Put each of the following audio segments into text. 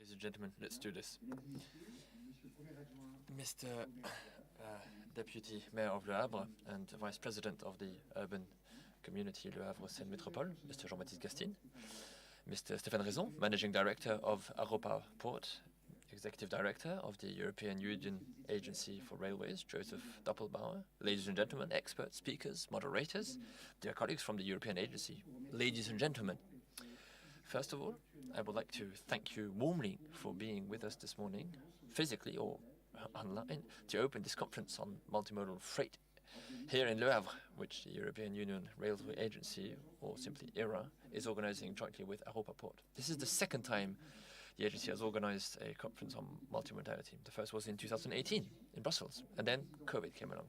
Ladies and gentlemen, let's do this. Mr. Deputy Mayor of Le Havre and Vice President of the Urban Community Le Havre Seine Métropole, Mr. Jean-Baptiste Gastine, Mr. Stéphane Raison, Managing Director of HAROPA Port, Executive Director of the European Union Agency for Railways, Joseph Doppelbauer, ladies and gentlemen, experts, speakers, moderators, dear colleagues from the European Agency, ladies and gentlemen. First of all, I would like to thank you warmly for being with us this morning, physically or online, to open this conference on multimodal freight here in Le Havre, which the European Union Railway Agency, or simply ERA, is organizing jointly with HAROPA Port. This is the second time the agency has organized a conference on multimodality. The first was in 2018 in Brussels, and then COVID came along.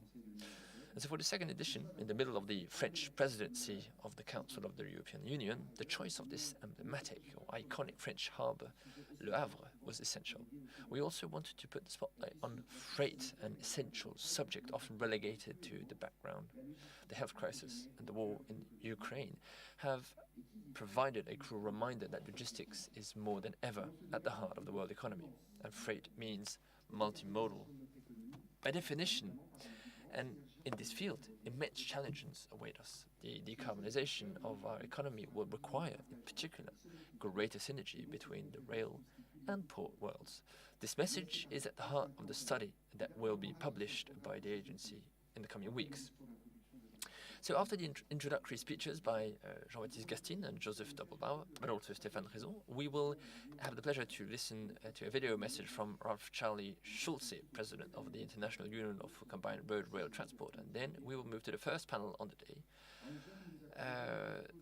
And so for the second edition, in the middle of the French presidency of the Council of the European Union, the choice of this emblematic or iconic French harbour, Le Havre, was essential. We also wanted to put the spotlight on freight, an essential subject often relegated to the background. The health crisis and the war in Ukraine have provided a cruel reminder that logistics is more than ever at the heart of the world economy, and freight means multimodal. By definition, and in this field, immense challenges await us. The decarbonization of our economy will require, in particular, greater synergy between the rail and port worlds. This message is at the heart of the study that will be published by the agency in the coming weeks. So after the introductory speeches by Jean-Baptiste Gastine and Joseph Doppelbauer, but also Stéphane Raison, we will have the pleasure to listen to a video message from Ralph Charlie Schulze, President of the International Union of Combined Road Rail Transport. And then we will move to the first panel on the day,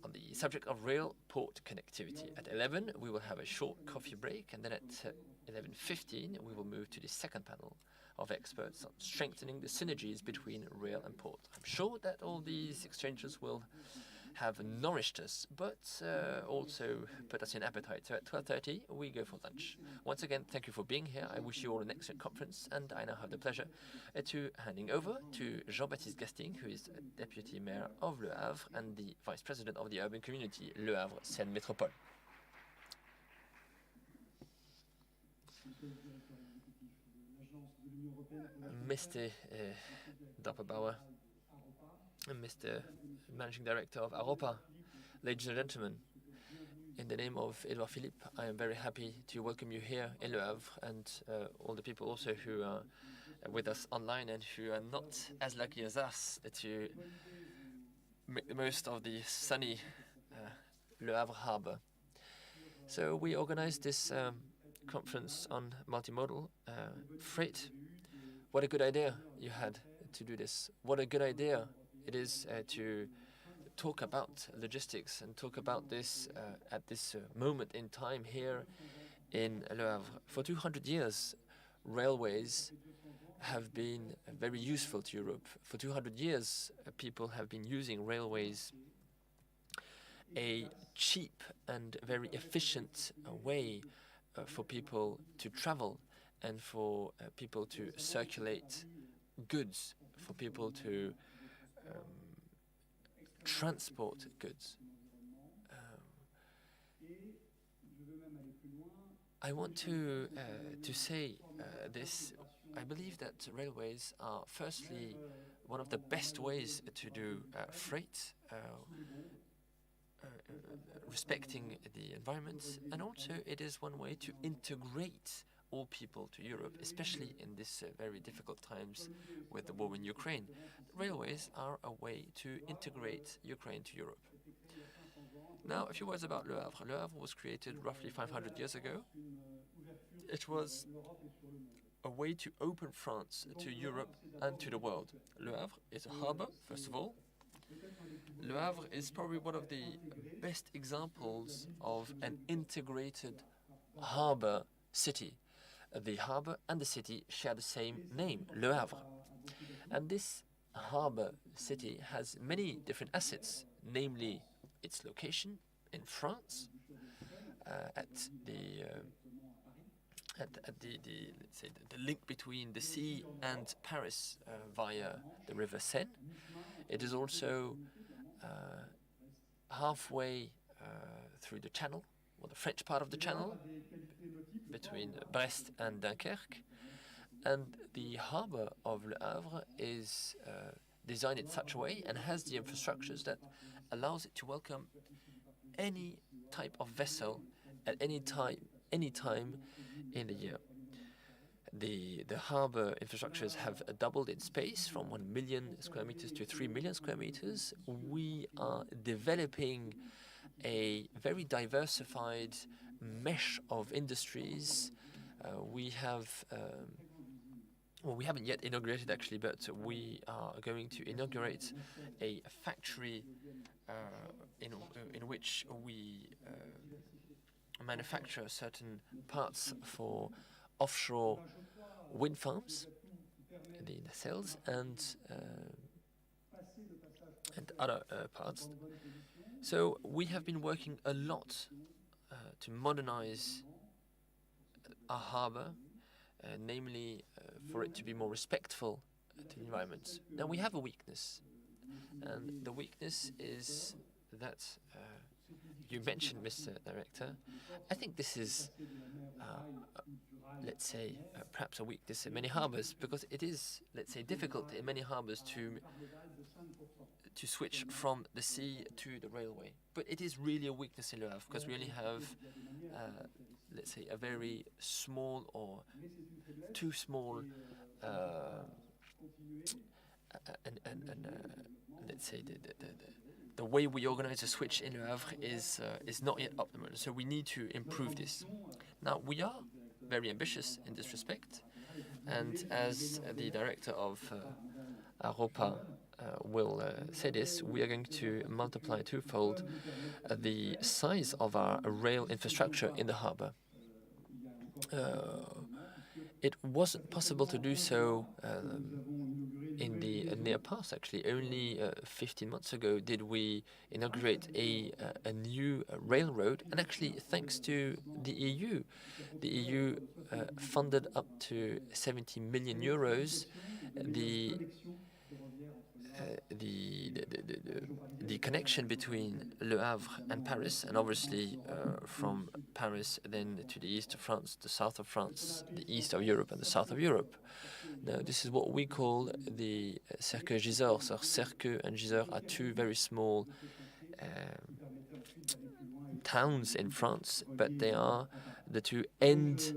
on the subject of rail-port connectivity. At 11, we will have a short coffee break, and then at 11:15, we will move to the second panel of experts on strengthening the synergies between rail and port. I'm sure that all these exchanges will have nourished us, but also put us in appetite. So at 12:30, we go for lunch. Once again, thank you for being here. I wish you all an excellent conference, and I now have the pleasure to handing over to Jean-Baptiste Gastine, who is Deputy Mayor of Le Havre and the Vice President of the Urban Community Le Havre Seine Métropole. Mr. Doppelbauer, Mr. Managing Director of HAROPA, ladies and gentlemen, in the name of Edouard Philippe, I am very happy to welcome you here in Le Havre, and all the people also who are with us online and who are not as lucky as us to make the most of the sunny Le Havre harbour. So we organized this conference on multimodal freight. What a good idea you had to do this. What a good idea it is to talk about logistics and talk about this at this moment in time here in Le Havre. For 200 years, railways have been very useful to Europe. For 200 years, people have been using railways, a cheap and very efficient way for people to travel and for people to circulate goods, for people to transport goods. I want to say this. I believe that railways are firstly one of the best ways to do freight, respecting the environment, and also it is one way to integrate all people to Europe, especially in this very difficult times with the war in Ukraine. Railways are a way to integrate Ukraine to Europe. Now, a few words about Le Havre. Le Havre was created roughly 500 years ago. It was a way to open France to Europe and to the world. Le Havre is a harbour, first of all. Le Havre is probably one of the best examples of an integrated harbour city. The harbour and the city share the same name, Le Havre. And this harbour city has many different assets, namely its location in France, at the let's say the link between the sea and Paris via the river Seine. It is also halfway through the channel the French part of the channel, between Brest and Dunkerque. And the harbour of Le Havre is designed in such a way and has the infrastructures that allows it to welcome any type of vessel at any time in the year. The harbour infrastructures have doubled in space from 1 million square meters to 3 million square meters. We are developing a very diversified mesh of industries. We haven't yet inaugurated actually, but we are going to inaugurate a factory in which we manufacture certain parts for offshore wind farms, the nacelles, and other parts. So we have been working a lot to modernize our harbour, namely for it to be more respectful to the environment. Now we have a weakness, and the weakness is that you mentioned, Mr. Director. I think this is, let's say, perhaps a weakness in many harbours, because it is, let's say, difficult in many harbours to switch from the sea to the railway. But it is really a weakness in Le Havre, because we only have, let's say, a very small or too small, let's say, the way we organize a switch in Le Havre is not yet optimal. So we need to improve this. Now, we are very ambitious in this respect, and as the director of HAROPA will say this, we are going to multiply twofold the size of our rail infrastructure in the harbour. It wasn't possible to do so in the near past, actually. Only 15 months ago did we inaugurate a new railroad, and actually thanks to the EU. The EU funded up to 70 million euros the connection between Le Havre and Paris, and obviously from Paris then to the east of France, the south of France, the east of Europe, and the south of Europe. Now, this is what we call the cercueil giseurs. So Cercueil and Giseurs are two very small towns in France, but they are the two end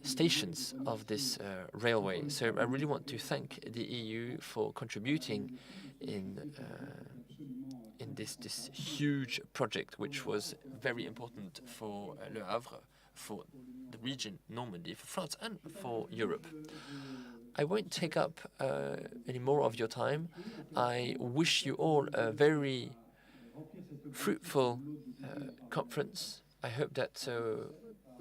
stations of this railway. So I really want to thank the EU for contributing in this huge project, which was very important for Le Havre, for the region Normandy, for France, and for Europe. I won't take up any more of your time. I wish you all a very fruitful conference. I hope that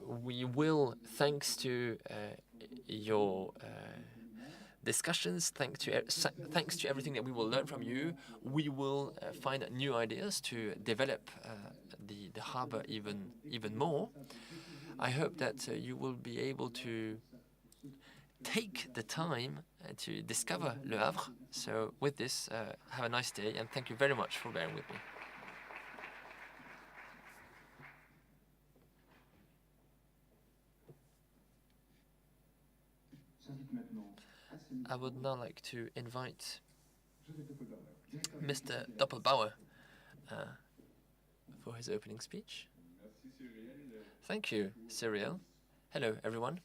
we will, thanks to your discussions, thanks to everything that we will learn from you, we will find new ideas to develop the harbour even more. I hope that you will be able to take the time to discover Le Havre. So with this, have a nice day, and thank you very much for bearing with me. I would now like to invite Mr. Doppelbauer for his opening speech. Thank you, Cyrielle. Hello, everyone.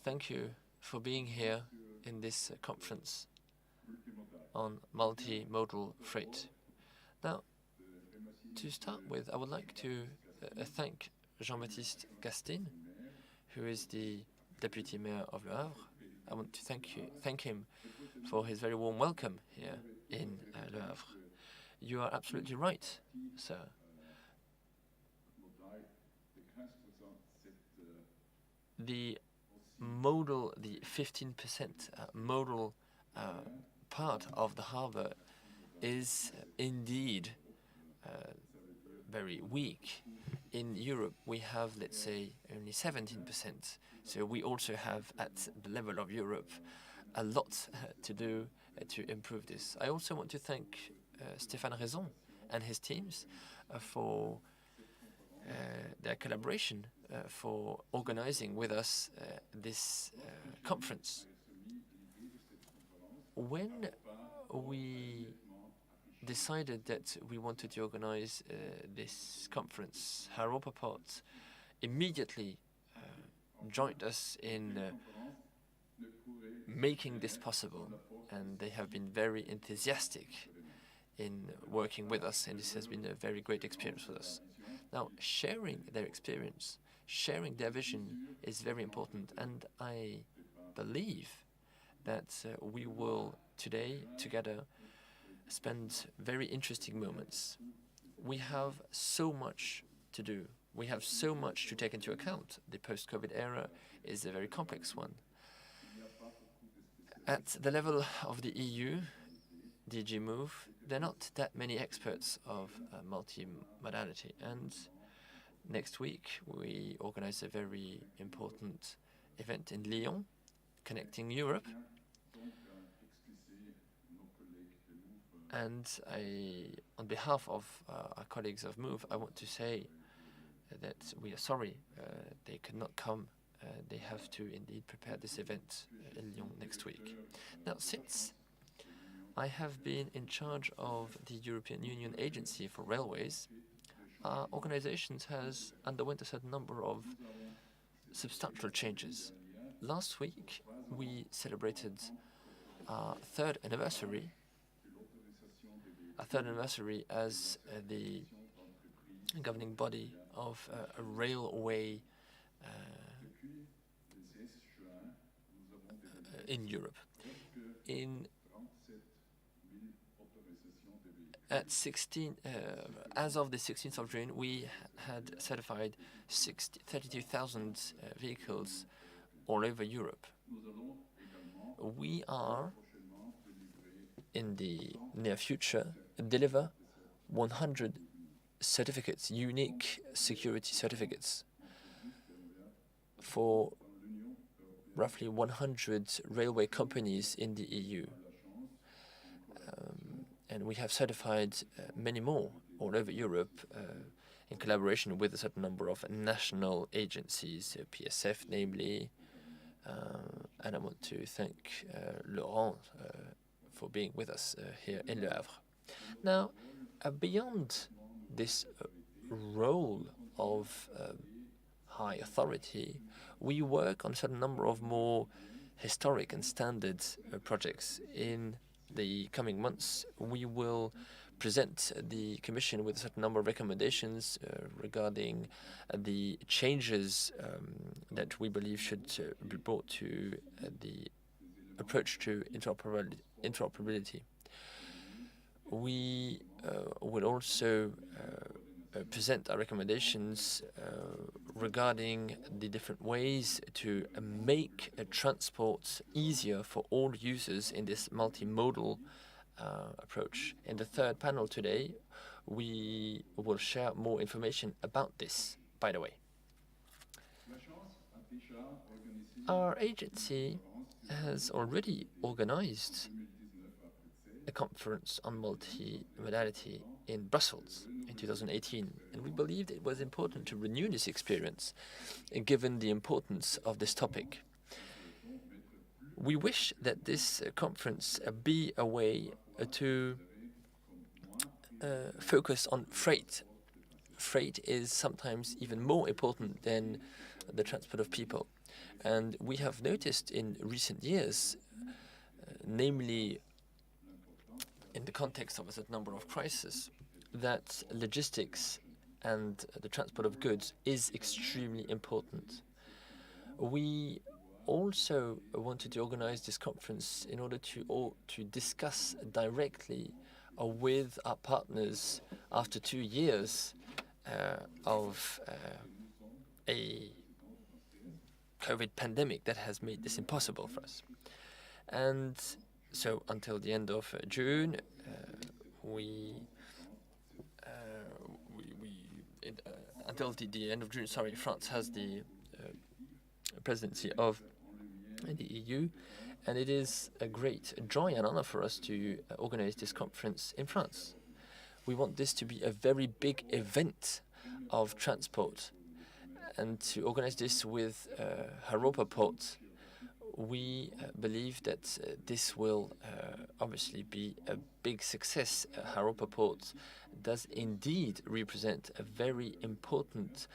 Thank you for being here in this conference on multimodal freight. Now, to start with, I would like to thank Jean-Baptiste Gastin, who is the Deputy Mayor of Le Havre. I want to thank him for his very warm welcome here in Le Havre. You are absolutely right, sir. The 15% modal part of the harbour is indeed very weak. In Europe, we have, let's say, only 17%. So we also have, at the level of Europe, a lot to do to improve this. I also want to thank Stéphane Raison and his teams for their collaboration for organizing with us this conference. When we decided that we wanted to organize this conference, HAROPA Port immediately joined us in making this possible, and they have been very enthusiastic in working with us, and this has been a very great experience for us. Now, sharing their experience, sharing their vision is very important, and I believe that we will today together spend very interesting moments. We have so much to do. We have so much to take into account. The post-COVID era is a very complex one. At the level of the EU, DG Move, there are not that many experts of multimodality. And next week, we organize a very important event in Lyon, Connecting Europe. And on behalf of our colleagues of Move, I want to say that we are sorry they could not come. They have to indeed prepare this event in Lyon next week. Now, since I have been in charge of the European Union Agency for Railways, our organization has underwent a certain number of substantial changes. Last week, we celebrated our third anniversary as the governing body of a railway in Europe. As of the 16th of June, we had certified 32,000 vehicles all over Europe. We are, in the near future, deliver 100 certificates, unique security certificates, for roughly 100 railway companies in the EU. And we have certified many more all over Europe in collaboration with a certain number of national agencies, PSF namely, and I want to thank Laurent for being with us here in Le Havre. Now, beyond this role of high authority, we work on a certain number of more historic and standard projects. In the coming months, we will present the Commission with a certain number of recommendations regarding the changes that we believe should be brought to the approach to interoperability. We will also present our recommendations regarding the different ways to make transport easier for all users in this multimodal approach. In the third panel today, we will share more information about this, by the way. Our agency has already organized a conference on multimodality in Brussels in 2018, and we believed it was important to renew this experience, given the importance of this topic. We wish that this conference be a way to focus on freight. Freight is sometimes even more important than the transport of people. And we have noticed in recent years, namely in the context of a certain number of crises, that logistics and the transport of goods is extremely important. We also wanted to organize this conference in order to discuss directly with our partners after 2 years of a COVID pandemic that has made this impossible for us. And so until the end of June, until the end of June, France has the presidency of the EU, and it is a great joy and honor for us to organize this conference in France. we want this to be a very big event of transport. And to organize this with HAROPA Port, we believe that this will obviously be a big success. HAROPA Port does indeed represent a very important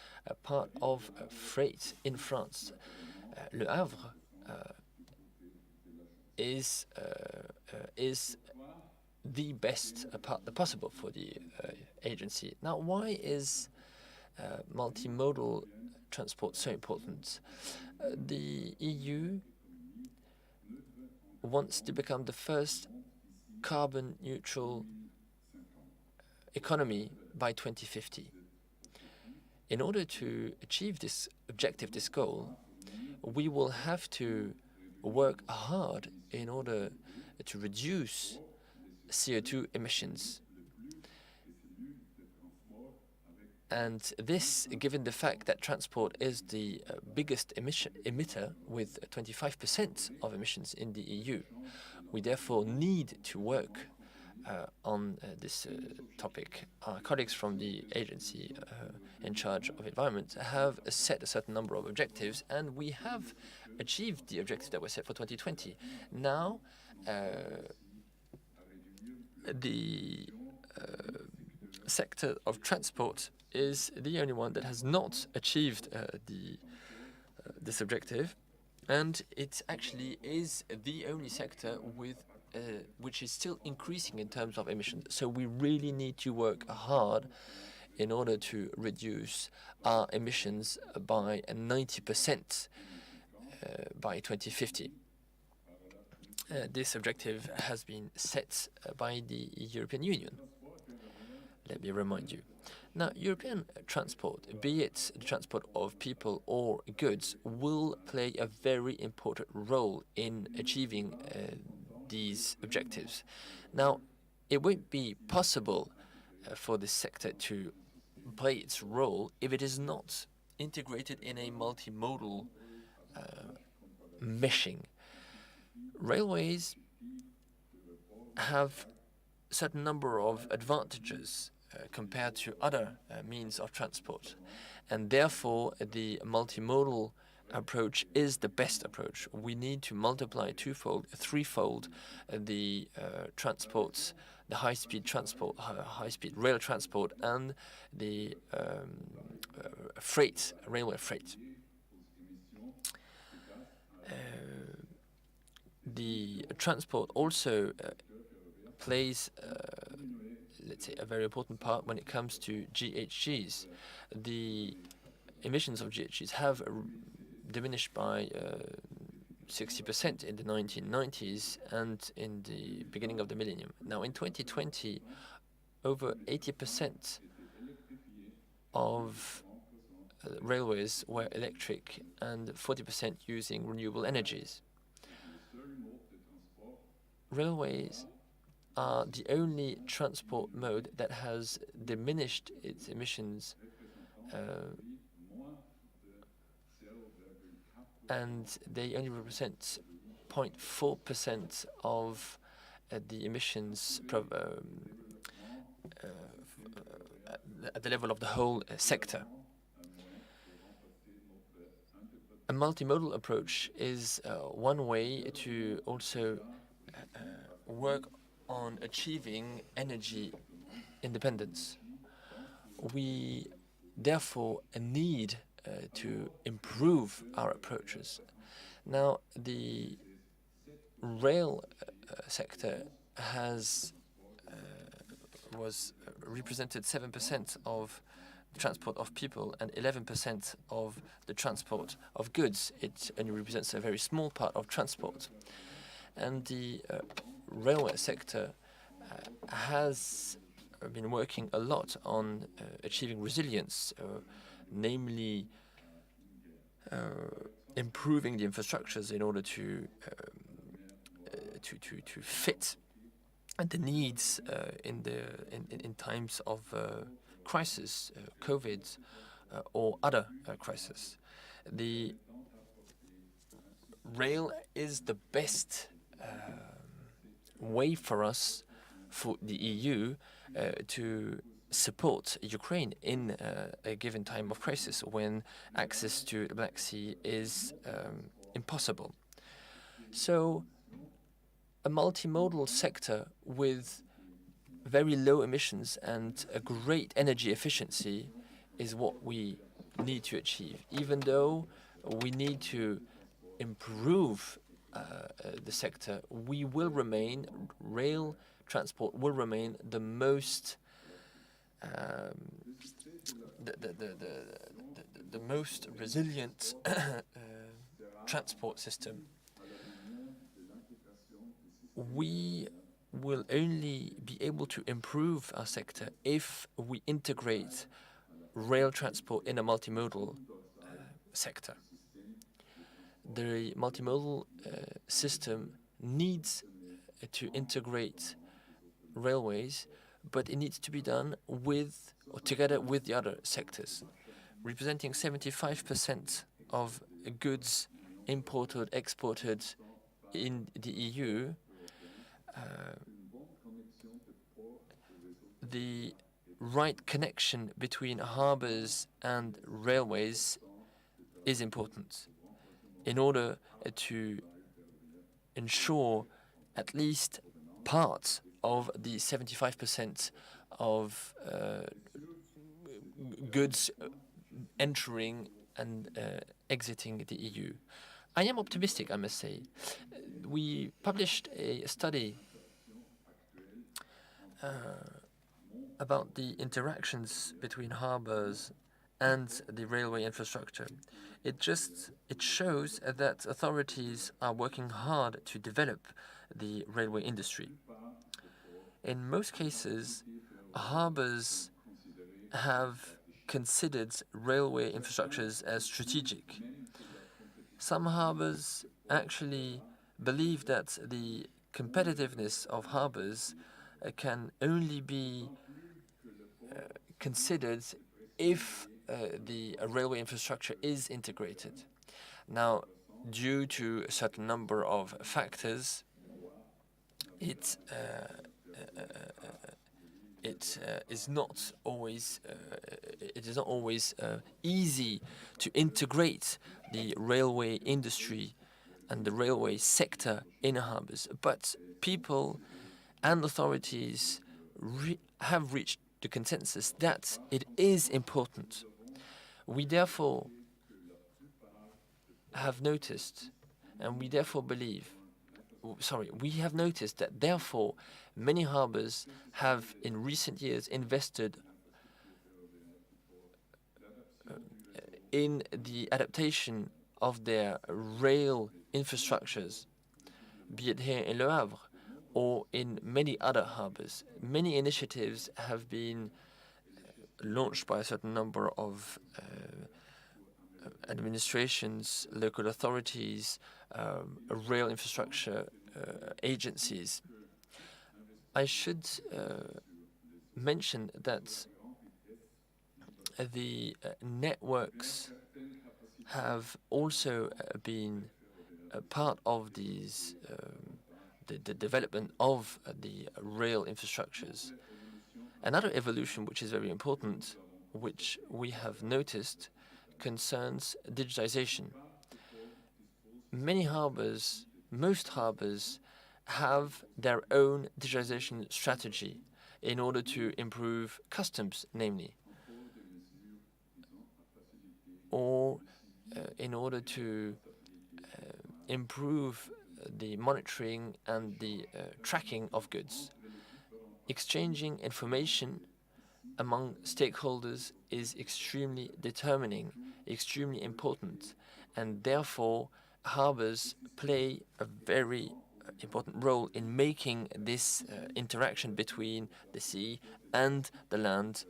part of freight in France. Le Havre is the best part possible for the agency. Now, why is multimodal transport so important? The EU wants to become the first carbon neutral economy by 2050. In order to achieve this objective, this goal, we will have to work hard in order to reduce CO2 emissions. And this, given the fact that transport is the biggest emitter with 25% of emissions in the EU, we therefore need to work on this topic. Our colleagues from the agency in charge of environment have set a certain number of objectives, and we have achieved the objectives that were set for 2020. Now, the sector of transport is the only one that has not achieved this objective, and it actually is the only sector with which is still increasing in terms of emissions. So we really need to work hard in order to reduce our emissions by 90% by 2050. This objective has been set by the European Union. Let me remind you. Now, European transport, be it the transport of people or goods, will play a very important role in achieving these objectives. Now, it won't be possible for this sector to play its role if it is not integrated in a multimodal meshing. Railways have a certain number of advantages compared to other means of transport, and therefore the multimodal approach is the best approach. We need to multiply twofold, threefold the transports, the high-speed transport, high-speed rail transport, and the freight, railway freight. The transport also plays, let's say, a very important part when it comes to GHGs. The emissions of GHGs have diminished by 60% in the 1990s and in the beginning of the millennium. Now, in 2020, over 80% of railways were electric and 40% using renewable energies. Railways are the only transport mode that has diminished its emissions and they only represent 0.4% of the emissions at the level of the whole sector. A multimodal approach is one way to also work on achieving energy independence. We therefore need to improve our approaches. Now, the rail sector was represented 7% of the transport of people and 11% of the transport of goods. It only represents a very small part of transport. And the railway sector has been working a lot on achieving resilience, namely improving the infrastructures in order to fit the needs in times of crisis, COVID, or other crises. The rail is the best way for us for the EU to support Ukraine in a given time of crisis when access to the Black Sea is impossible. So a multimodal sector with very low emissions and a great energy efficiency is what we need to achieve, even though we need to improve the sector. Rail transport will remain the most the most resilient transport system. We will only be able to improve our sector if we integrate rail transport in a multimodal sector. The multimodal system needs to integrate railways, but it needs to be done with or together with the other sectors, representing 75% of goods imported, exported in the EU. The right connection between harbors and railways is important in order to ensure at least part of the 75% of goods entering and exiting the EU. I am optimistic, I must say. We published a study about the interactions between harbors and the railway infrastructure. It shows that authorities are working hard to develop the railway industry. In most cases, harbors have considered railway infrastructures as strategic. Some harbors actually believe that the competitiveness of harbors can only be considered if the railway infrastructure is integrated. Now, due to a certain number of factors, it is not always easy to integrate the railway industry and the railway sector in harbors. But people and authorities have reached the consensus that it is important. We therefore have noticed, and we therefore we have noticed that therefore many harbors have in recent years invested in the adaptation of their rail infrastructures, be it here in Le Havre or in many other harbors. Many initiatives have been launched by a certain number of administrations, local authorities, rail infrastructure agencies. I should mention that the networks have also been a part of these the development of the rail infrastructures. Another evolution which is very important, which we have noticed, concerns digitization. Most harbors have their own digitization strategy in order to improve customs, namely, or in order to improve the monitoring and the tracking of goods. Exchanging information among stakeholders is extremely determining, extremely important, and therefore harbors play a very important role in making this interaction between the sea and the land,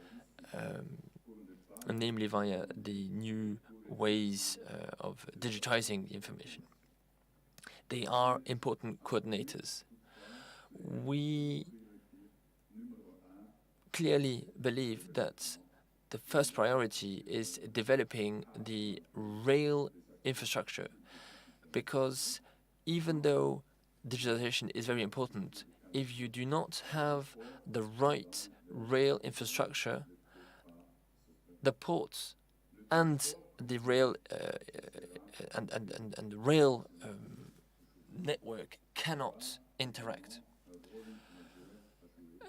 namely via the new ways of digitizing the information. They are important coordinators. We clearly believe that the first priority is developing the rail infrastructure, because even though digitalization is very important, if you do not have the right rail infrastructure, the ports and the rail and the rail network cannot interact.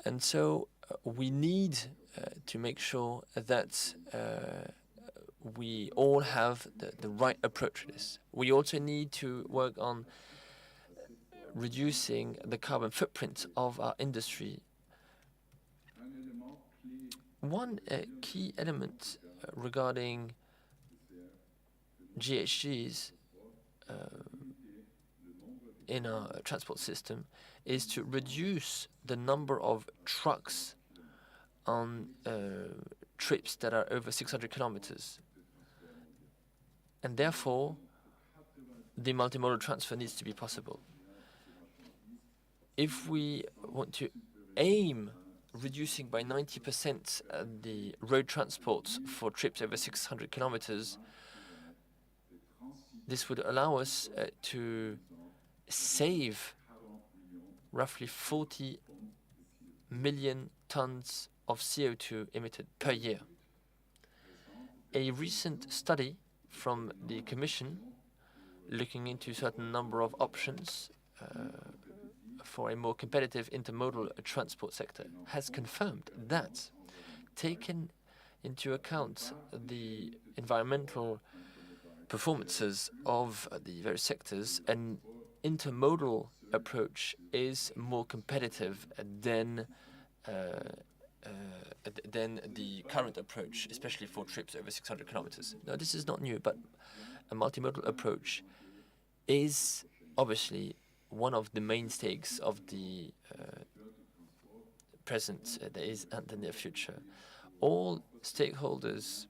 And so we need to make sure that we all have the right approach to this. We also need to work on reducing the carbon footprint of our industry. One key element regarding GHGs in our transport system is to reduce the number of trucks on trips that are over 600 kilometers. And therefore, the multimodal transfer needs to be possible. If we want to aim reducing by 90% the road transport for trips over 600 kilometers, this would allow us to save roughly 40 million tons of CO2 emitted per year. A recent study from the Commission looking into a certain number of options for a more competitive intermodal transport sector has confirmed that, taken into account the environmental performances of the various sectors, an intermodal approach is more competitive than the current approach, especially for trips over 600 kilometers. Now, this is not new, but a multimodal approach is obviously one of the mainstays of the present days and the near future. All stakeholders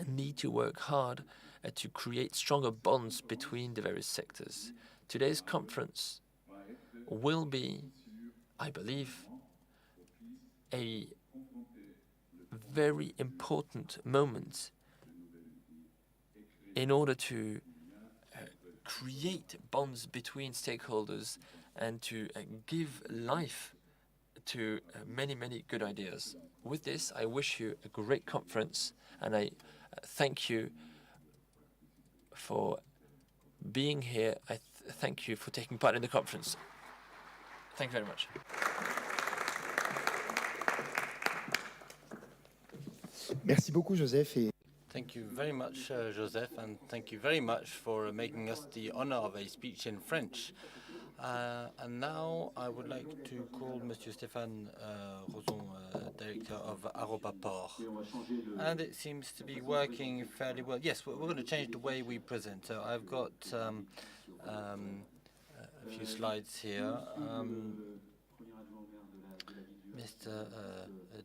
need to work hard to create stronger bonds between the various sectors. Today's conference will be, I believe, a very important moment in order to create bonds between stakeholders and to give life to many, many good ideas. With this, I wish you a great conference, and I thank you for being here. I thank you for taking part in the conference. Thank you very much. Merci beaucoup, Joseph. Thank you very much, Joseph, and thank you very much for making us the honor of a speech in French. And now I would like to call Monsieur Stéphane Rozon, Director of HAROPA Port. And it seems to be working fairly well. Yes, we're going to change the way we present. So I've got a few slides here. Mr.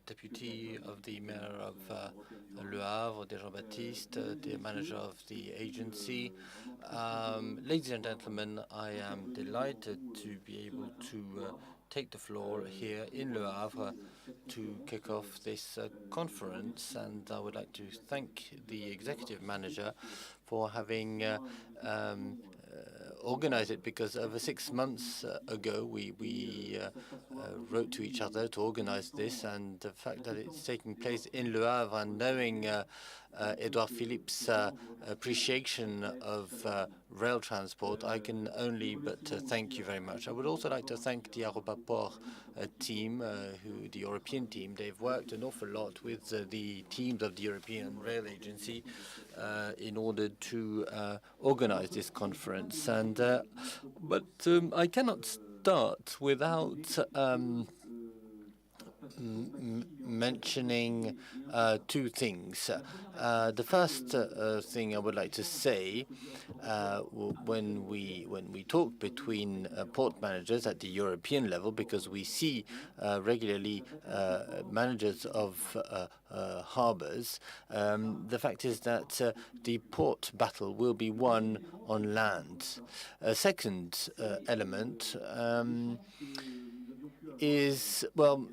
Deputy of the Mayor of Le Havre, Jean-Baptiste, the manager of the agency. Ladies and gentlemen, I am delighted to be able to take the floor here in Le Havre to kick off this conference, and I would like to thank the executive manager for having organize it, because over 6 months ago we wrote to each other to organize this, and the fact that it's taking place in Le Havre and knowing Edouard Philippe's appreciation of rail transport, I can only but thank you very much. I would also like to thank the HAROPA Port team, the European team. They've worked an awful lot with the teams of the European Rail Agency in order to organize this conference. And but I cannot start without mentioning two things. The first thing I would like to say, when we talk between port managers at the European level, because we see regularly managers of harbors, the fact is that the port battle will be won on land. A second element is, well,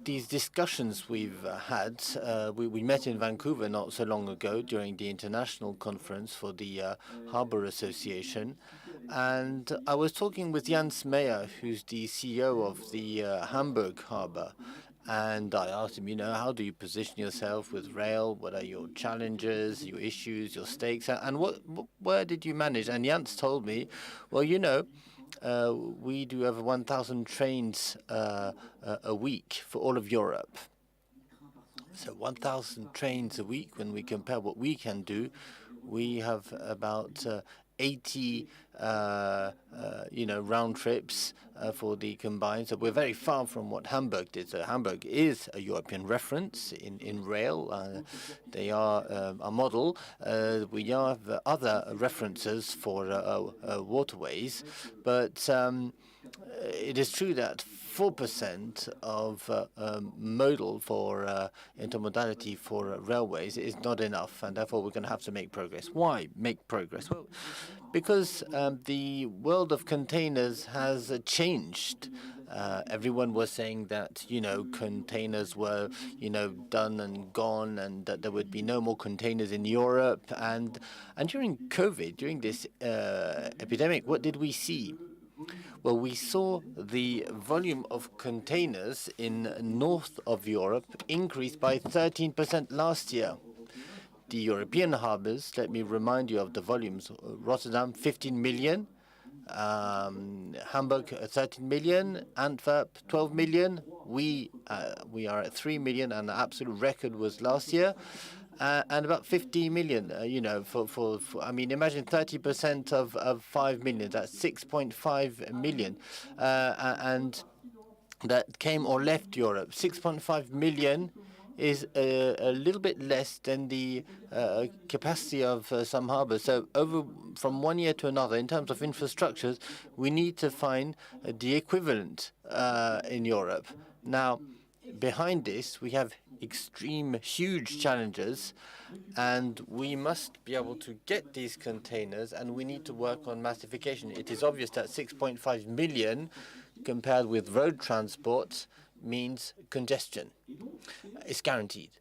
these discussions we've had. We met in Vancouver not so long ago during the international conference for the Harbour Association, And I was talking with Jens Meyer, who's the CEO of the Hamburg Harbour, and I asked him, how do you position yourself with rail? What are your challenges, your issues, your stakes? And where did you manage? And Jens told me, well, we do over 1,000 trains a week for all of Europe. So 1,000 trains a week, when we compare what we can do, we have about 80 round trips for the combined. So we're very far from what Hamburg did. So Hamburg is a European reference in rail. They are a model. We have other references for waterways, but it is true that 4% of modal for intermodality for railways is not enough, and therefore we're going to have to make progress. Why make progress? Well, because the world of containers has changed. Everyone was saying that, containers were, done and gone, and that there would be no more containers in Europe. And during COVID, during this epidemic, what did we see? Well, we saw the volume of containers in north of Europe increase by 13% last year. The European harbors, let me remind you of the volumes. Rotterdam, 15 million. Hamburg, 13 million. Antwerp, 12 million. We are at 3 million, and the absolute record was last year. And about 50 million, imagine 30% of 5 million, that's 6.5 million. And that came or left Europe. 6.5 million is a little bit less than the capacity of some harbors. So from one year to another, in terms of infrastructures, we need to find the equivalent in Europe. Now, behind this, we have huge challenges, and we must be able to get these containers, and we need to work on massification. It is obvious that 6.5 million compared with road transport means congestion. It's guaranteed.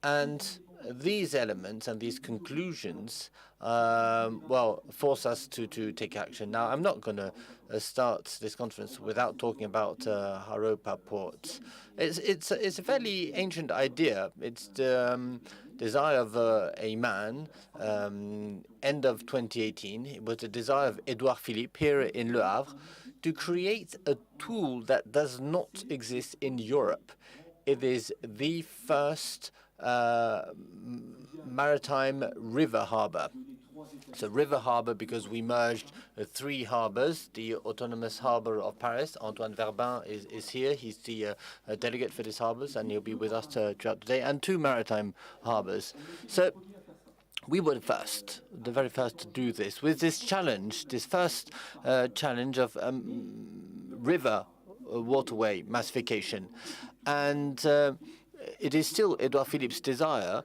And these elements and these conclusions, force us to take action. Now, I'm not going to start this conference without talking about HAROPA Port. It's a fairly ancient idea. It's the desire of a man, end of 2018. It was the desire of Édouard Philippe here in Le Havre to create a tool that does not exist in Europe. It is the first maritime river harbor. It's a river harbor because we merged 3 harbors. The autonomous harbor of Paris, Antoine Verbin is here. He's the delegate for these harbors, and he'll be with us throughout the day, and 2 maritime harbors. So we were the very first to do this, with this challenge, this first challenge of river waterway massification. And it is still Édouard Philippe's desire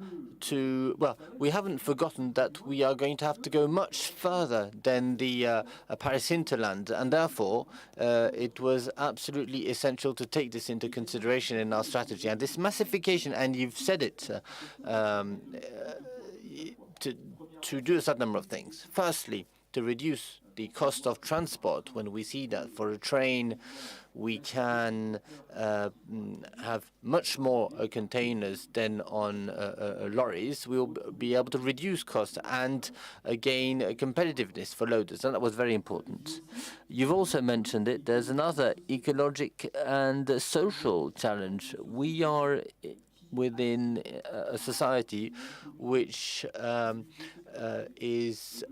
we haven't forgotten that we are going to have to go much further than the Paris hinterland, and therefore it was absolutely essential to take this into consideration in our strategy. And this massification, and you've said it, to do a certain number of things. Firstly, to reduce the cost of transport. When we see that for a train, we can have much more containers than on lorries, we'll be able to reduce costs and gain competitiveness for loaders, and that was very important. You've also mentioned it. There's another ecologic and social challenge. We are within a society which is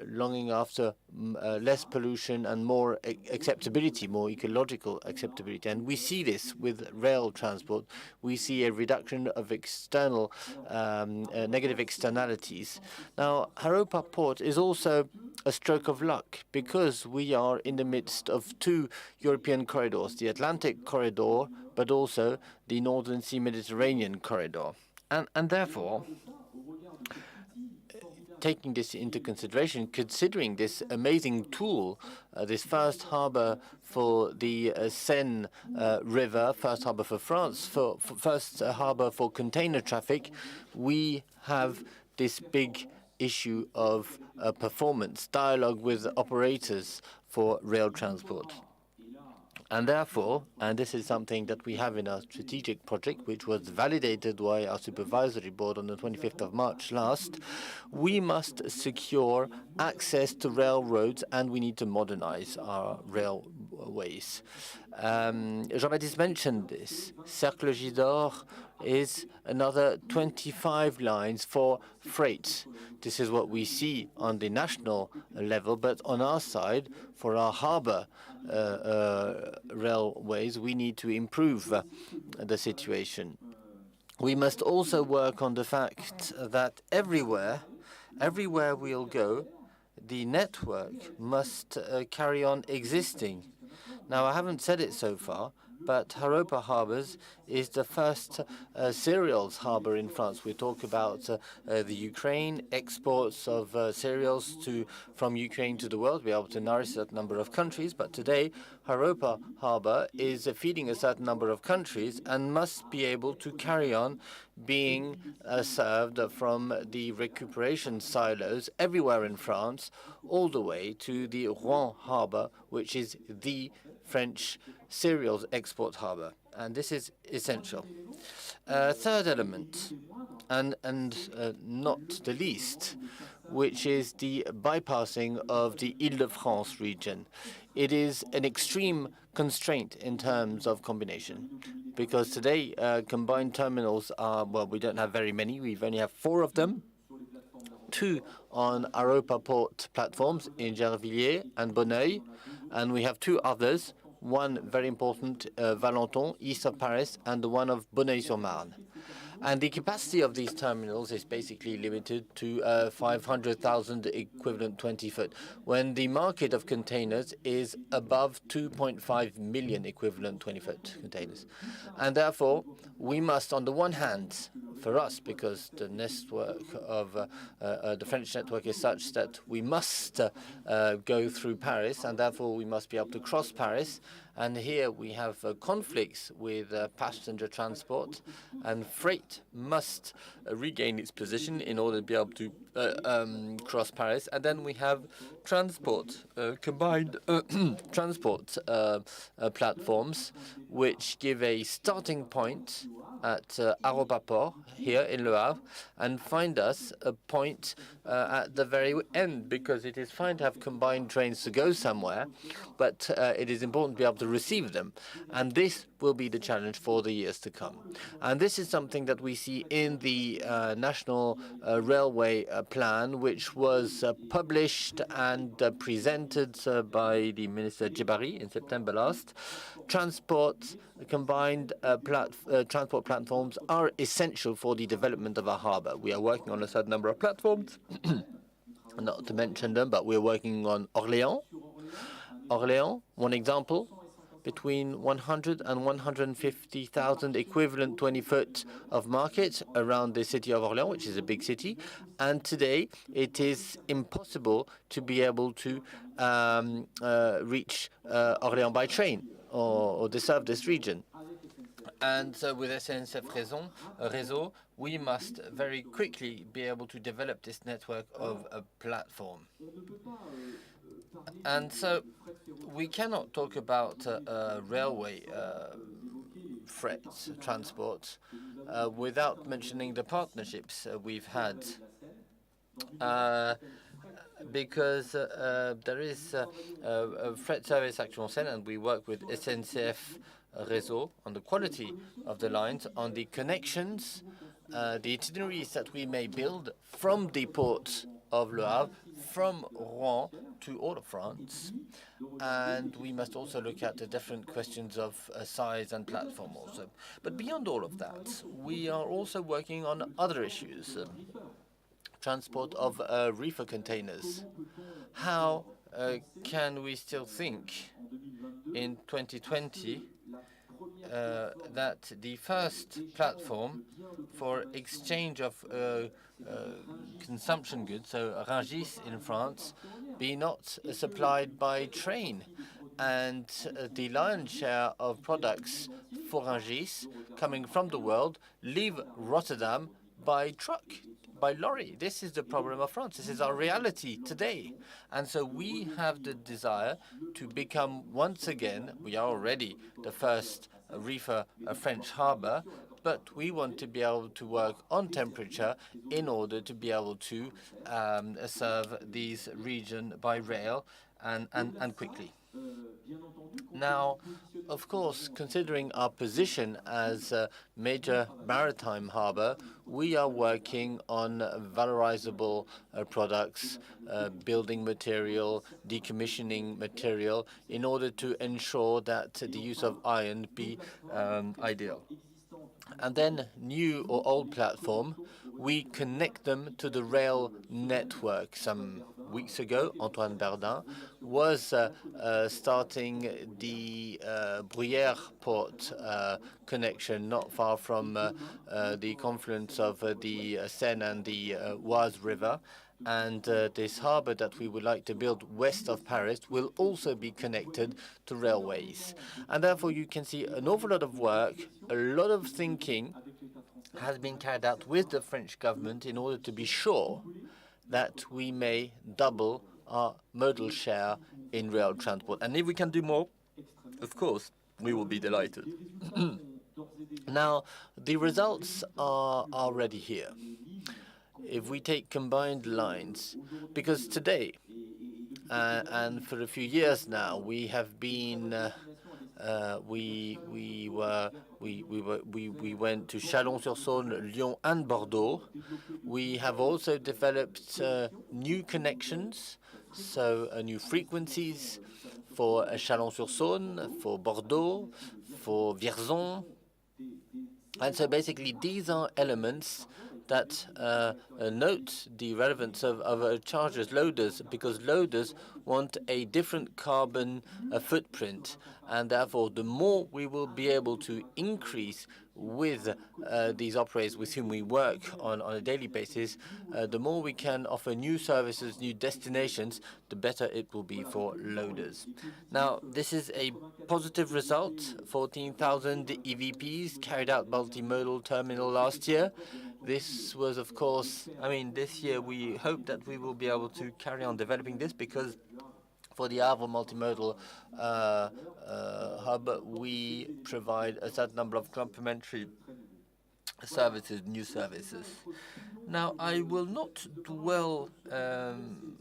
longing after less pollution and more acceptability, more ecological acceptability. And we see this with rail transport. We see a reduction of external negative externalities. Now, HAROPA Port is also a stroke of luck because we are in the midst of 2 European corridors, the Atlantic corridor, but also the Northern Sea Mediterranean corridor. And therefore, taking this into consideration, considering this amazing tool, this first harbor for the Seine River, first harbor for France, first harbor for container traffic, we have this big issue of performance, dialogue with operators for rail transport. And therefore, and this is something that we have in our strategic project, which was validated by our supervisory board on the 25th of March last, we must secure access to railroads and we need to modernize our railways. Jean-Baptiste mentioned this. Cercle Gidor is another 25 lines for freight. This is what we see on the national level, but on our side, for our harbor railways, we need to improve the situation. We must also work on the fact that everywhere we'll go, the network must carry on existing. Now, I haven't said it so far, but HAROPA Harbors is the first cereals harbor in France. We talk about the Ukraine, exports of cereals from Ukraine to the world. We're able to nourish a certain number of countries, but today HAROPA Harbor is feeding a certain number of countries and must be able to carry on being served from the recuperation silos everywhere in France, all the way to the Juin harbor, which is the French cereals export harbor, and this is essential. Third element, and not the least, which is the bypassing of the Île-de-France region. It is an extreme constraint in terms of combination, because today combined terminals are, well, we don't have very many. We only have 4 of them. 2 on HAROPA Port platforms in Gervilliers and Bonneuil, and we have 2 others, one very important, Valenton, east of Paris, and the one of Bonneuil-sur-Marne. And the capacity of these terminals is basically limited to 500,000 equivalent 20-foot, when the market of containers is above 2.5 million equivalent 20-foot containers. And therefore, we must, on the one hand, for us, because the network of the French network is such that we must go through Paris, and therefore we must be able to cross Paris. And here we have conflicts with passenger transport, and freight must regain its position in order to be able to cross Paris. And then we have transport, combined transport platforms, which give a starting point at HAROPA Port here in Le Havre, and find us a point at the very end, because it is fine to have combined trains to go somewhere, but it is important to be able to receive them. And this will be the challenge for the years to come. And this is something that we see in the National Railway Plan, which was published and presented by the Minister Djebari in September last. Combined transport platforms are essential for the development of our harbor. We are working on a certain number of platforms, not to mention them, but we're working on Orléans. Orléans, one example, between 100 and 150,000 equivalent 20-foot of market around the city of Orléans, which is a big city. And today, it is impossible to be able to reach Orléans by train or to serve this region. And so with SNCF Réseau, we must very quickly be able to develop this network of a platform. And so we cannot talk about railway freight transport without mentioning the partnerships we've had. Because there is a freight service action center, and we work with SNCF Réseau on the quality of the lines, on the connections, the itineraries that we may build from the port of Le Havre, from Rouen to all of France. And we must also look at the different questions of size and platform also. But beyond all of that, we are also working on other issues. Transport of reefer containers. How can we still think in 2020 that the first platform for exchange of consumption goods, so Rungis in France, be not supplied by train, and the lion's share of products for Rungis coming from the world leave Rotterdam by truck, by lorry. This is the problem of France. This is our reality today. And so we have the desire to become, once again, we are already the first reefer French harbor, but we want to be able to work on temperature in order to be able to serve these regions by rail and quickly. Now, of course, considering our position as a major maritime harbor, we are working on valorizable products, building material, decommissioning material, in order to ensure that the use of iron be ideal. And then new or old platform, we connect them to the rail network. Some weeks ago, Antoine Berdin was starting the HAROPA Port connection, not far from the confluence of the Seine and the Oise River. And this harbor that we would like to build west of Paris will also be connected to railways. And therefore, you can see an awful lot of work, a lot of thinking has been carried out with the French government in order to be sure that we may double our modal share in rail transport. And if we can do more, of course, we will be delighted. Now, the results are already here. If we take combined lines, because today and for a few years now, we have been we went to Chalon-sur-Saône, Lyon, and Bordeaux. We have also developed new connections, so new frequencies for Chalon-sur-Saône, for Bordeaux, for Vierzon. And so basically, these are elements that note the relevance of chargers, loaders, because loaders want a different carbon footprint. And therefore, the more we will be able to increase with these operators with whom we work on a daily basis, the more we can offer new services, new destinations, the better it will be for loaders. Now, this is a positive result. 14,000 EVPs carried out multimodal terminal last year. This was, of course, this year we hope that we will be able to carry on developing this, because for the Havre multimodal hub, we provide a certain number of complementary services, new services. Now, I will not dwell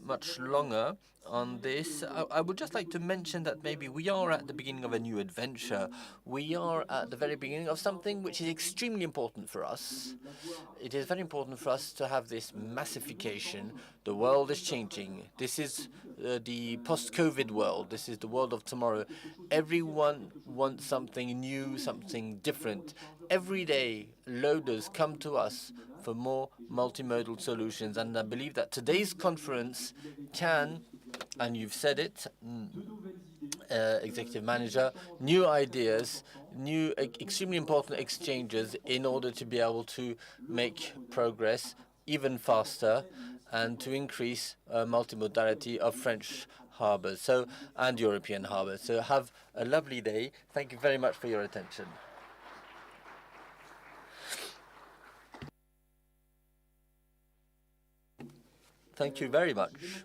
much longer on this. I would just like to mention that maybe we are at the beginning of a new adventure. We are at the very beginning of something which is extremely important for us. It is very important for us to have this massification. The world is changing. This is the post-COVID world. This is the world of tomorrow. Everyone wants something new, something different. Every day, loaders come to us for more multimodal solutions. And I believe that today's conference can, and you've said it, executive manager, new ideas, new extremely important exchanges in order to be able to make progress even faster and to increase multimodality of French harbors and European harbors. So have a lovely day. Thank you very much for your attention. Thank you very much.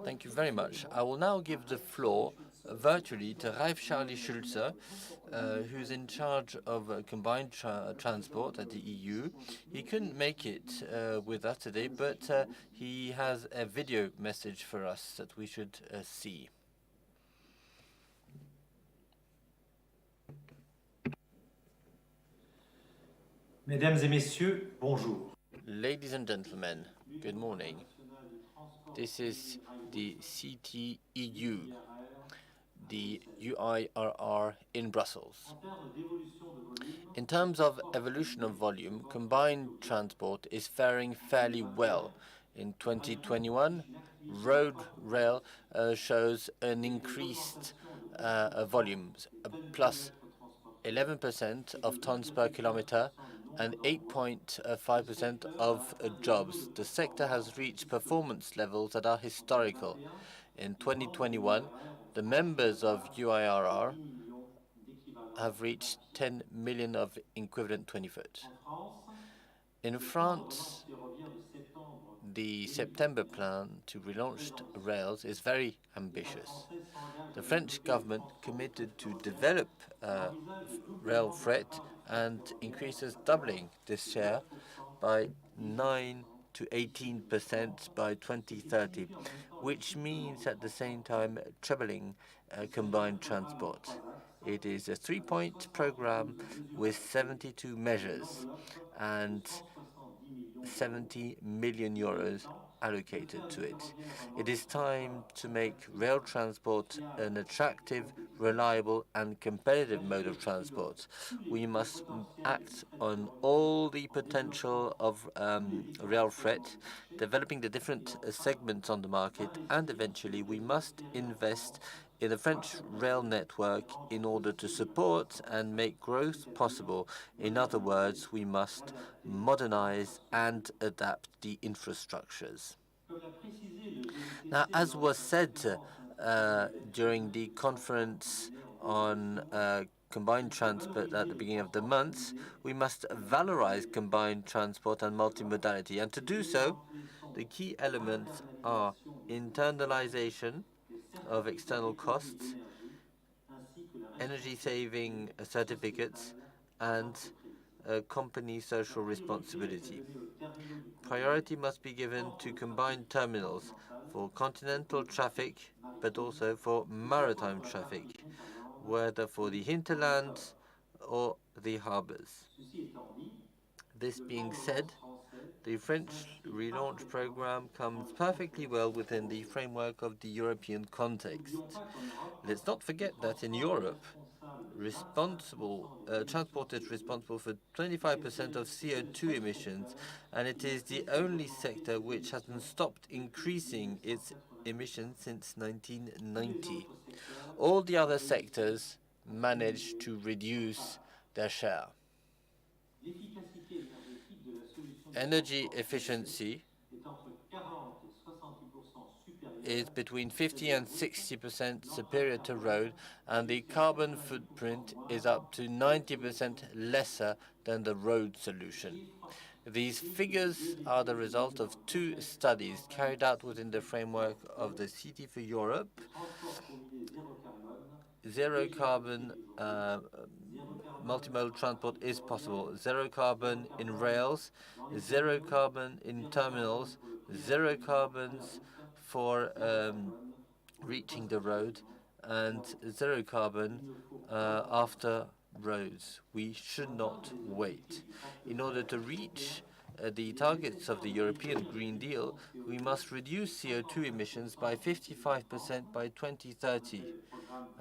Thank you very much. I will now give the floor virtually to Raif Charlie Schulze, who's in charge of combined transport at the EU. He couldn't make it with us today, but he has a video message for us that we should see. Mesdames et messieurs, bonjour. Ladies and gentlemen, good morning. This is the CTEU, the UIRR in Brussels. In terms of evolution of volume, combined transport is faring fairly well. In 2021, road rail shows an increased volumes, plus 11% of tons per kilometer and 8.5% of jobs. The sector has reached performance levels that are historical. In 2021, the members of UIRR have reached 10 million of equivalent 20 foot. In France, the September plan to relaunch rails is very ambitious. The French government committed to develop rail freight and increases doubling this share by 9 to 18% by 2030, which means at the same time trebling combined transport. It is a three-point program with 72 measures and 70 million euros allocated to it. It is time to make rail transport an attractive, reliable and competitive mode of transport. We must act on all the potential of rail freight, developing the different segments on the market, and eventually we must invest in the French rail network in order to support and make growth possible. In other words, we must modernize and adapt the infrastructures. Now, as was said during the conference on combined transport at the beginning of the month, we must valorize combined transport and multimodality. And to do so, the key elements are internalization of external costs, energy-saving certificates, and company social responsibility. Priority must be given to combined terminals for continental traffic, but also for maritime traffic, whether for the hinterlands or the harbors. This being said, the French relaunch program comes perfectly well within the framework of the European context. Let's not forget that in Europe, transport is responsible for 25% of CO2 emissions, and it is the only sector which hasn't stopped increasing its emissions since 1990. All the other sectors managed to reduce their share. Energy efficiency is between 50 and 60% superior to road, and the carbon footprint is up to 90% lesser than the road solution. These figures are the result of two studies carried out within the framework of the City for Europe, zero carbon multimodal transport is possible. Zero carbon in rails, zero carbon in terminals, zero carbons for reaching the road, and zero carbon after roads. We should not wait. In order to reach the targets of the European Green Deal, we must reduce CO2 emissions by 55% by 2030.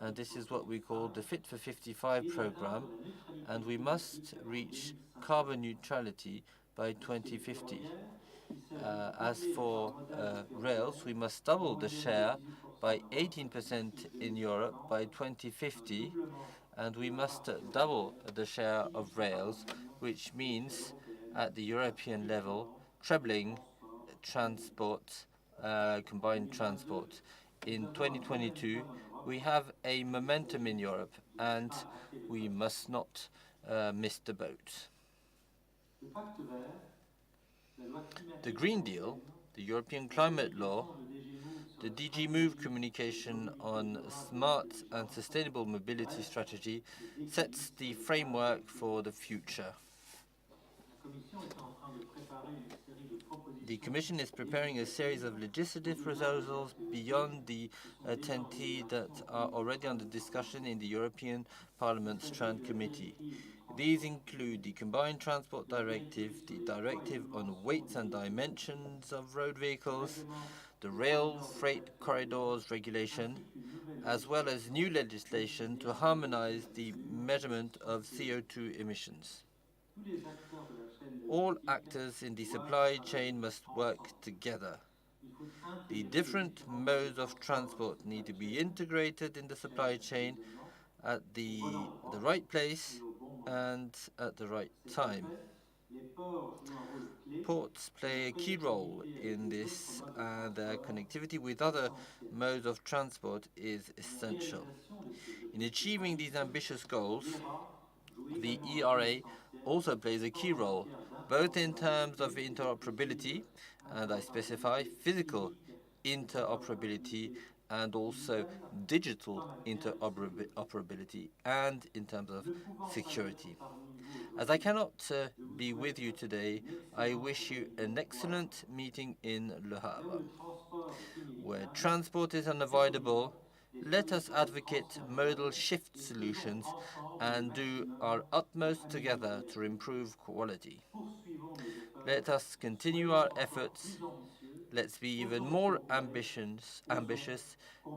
And this is what we call the Fit for 55 program, and we must reach carbon neutrality by 2050. As for rails, we must double the share by 18% in Europe by 2050, and we must double the share of rails, which means at the European level, trebling transport, combined transport. In 2022, we have a momentum in Europe, and we must not miss the boat. The Green Deal, the European Climate Law, the DG Move communication on smart and sustainable mobility strategy sets the framework for the future. The Commission is preparing a series of legislative proposals beyond the TEN-T that are already under discussion in the European Parliament's Tran Committee. These include the Combined Transport Directive, the Directive on Weights and Dimensions of Road Vehicles, the Rail Freight Corridors Regulation, as well as new legislation to harmonize the measurement of CO2 emissions. All actors in the supply chain must work together. The different modes of transport need to be integrated in the supply chain at the right place and at the right time. Ports play a key role in this, and their connectivity with other modes of transport is essential. In achieving these ambitious goals, the ERA also plays a key role both in terms of interoperability, and I specify physical interoperability and also digital interoperability, and in terms of security. As I cannot be with you today, I wish you an excellent meeting in Le Havre. Where transport is unavoidable, let us advocate modal shift solutions and do our utmost together to improve quality. Let us continue our efforts. Let's be even more ambitious.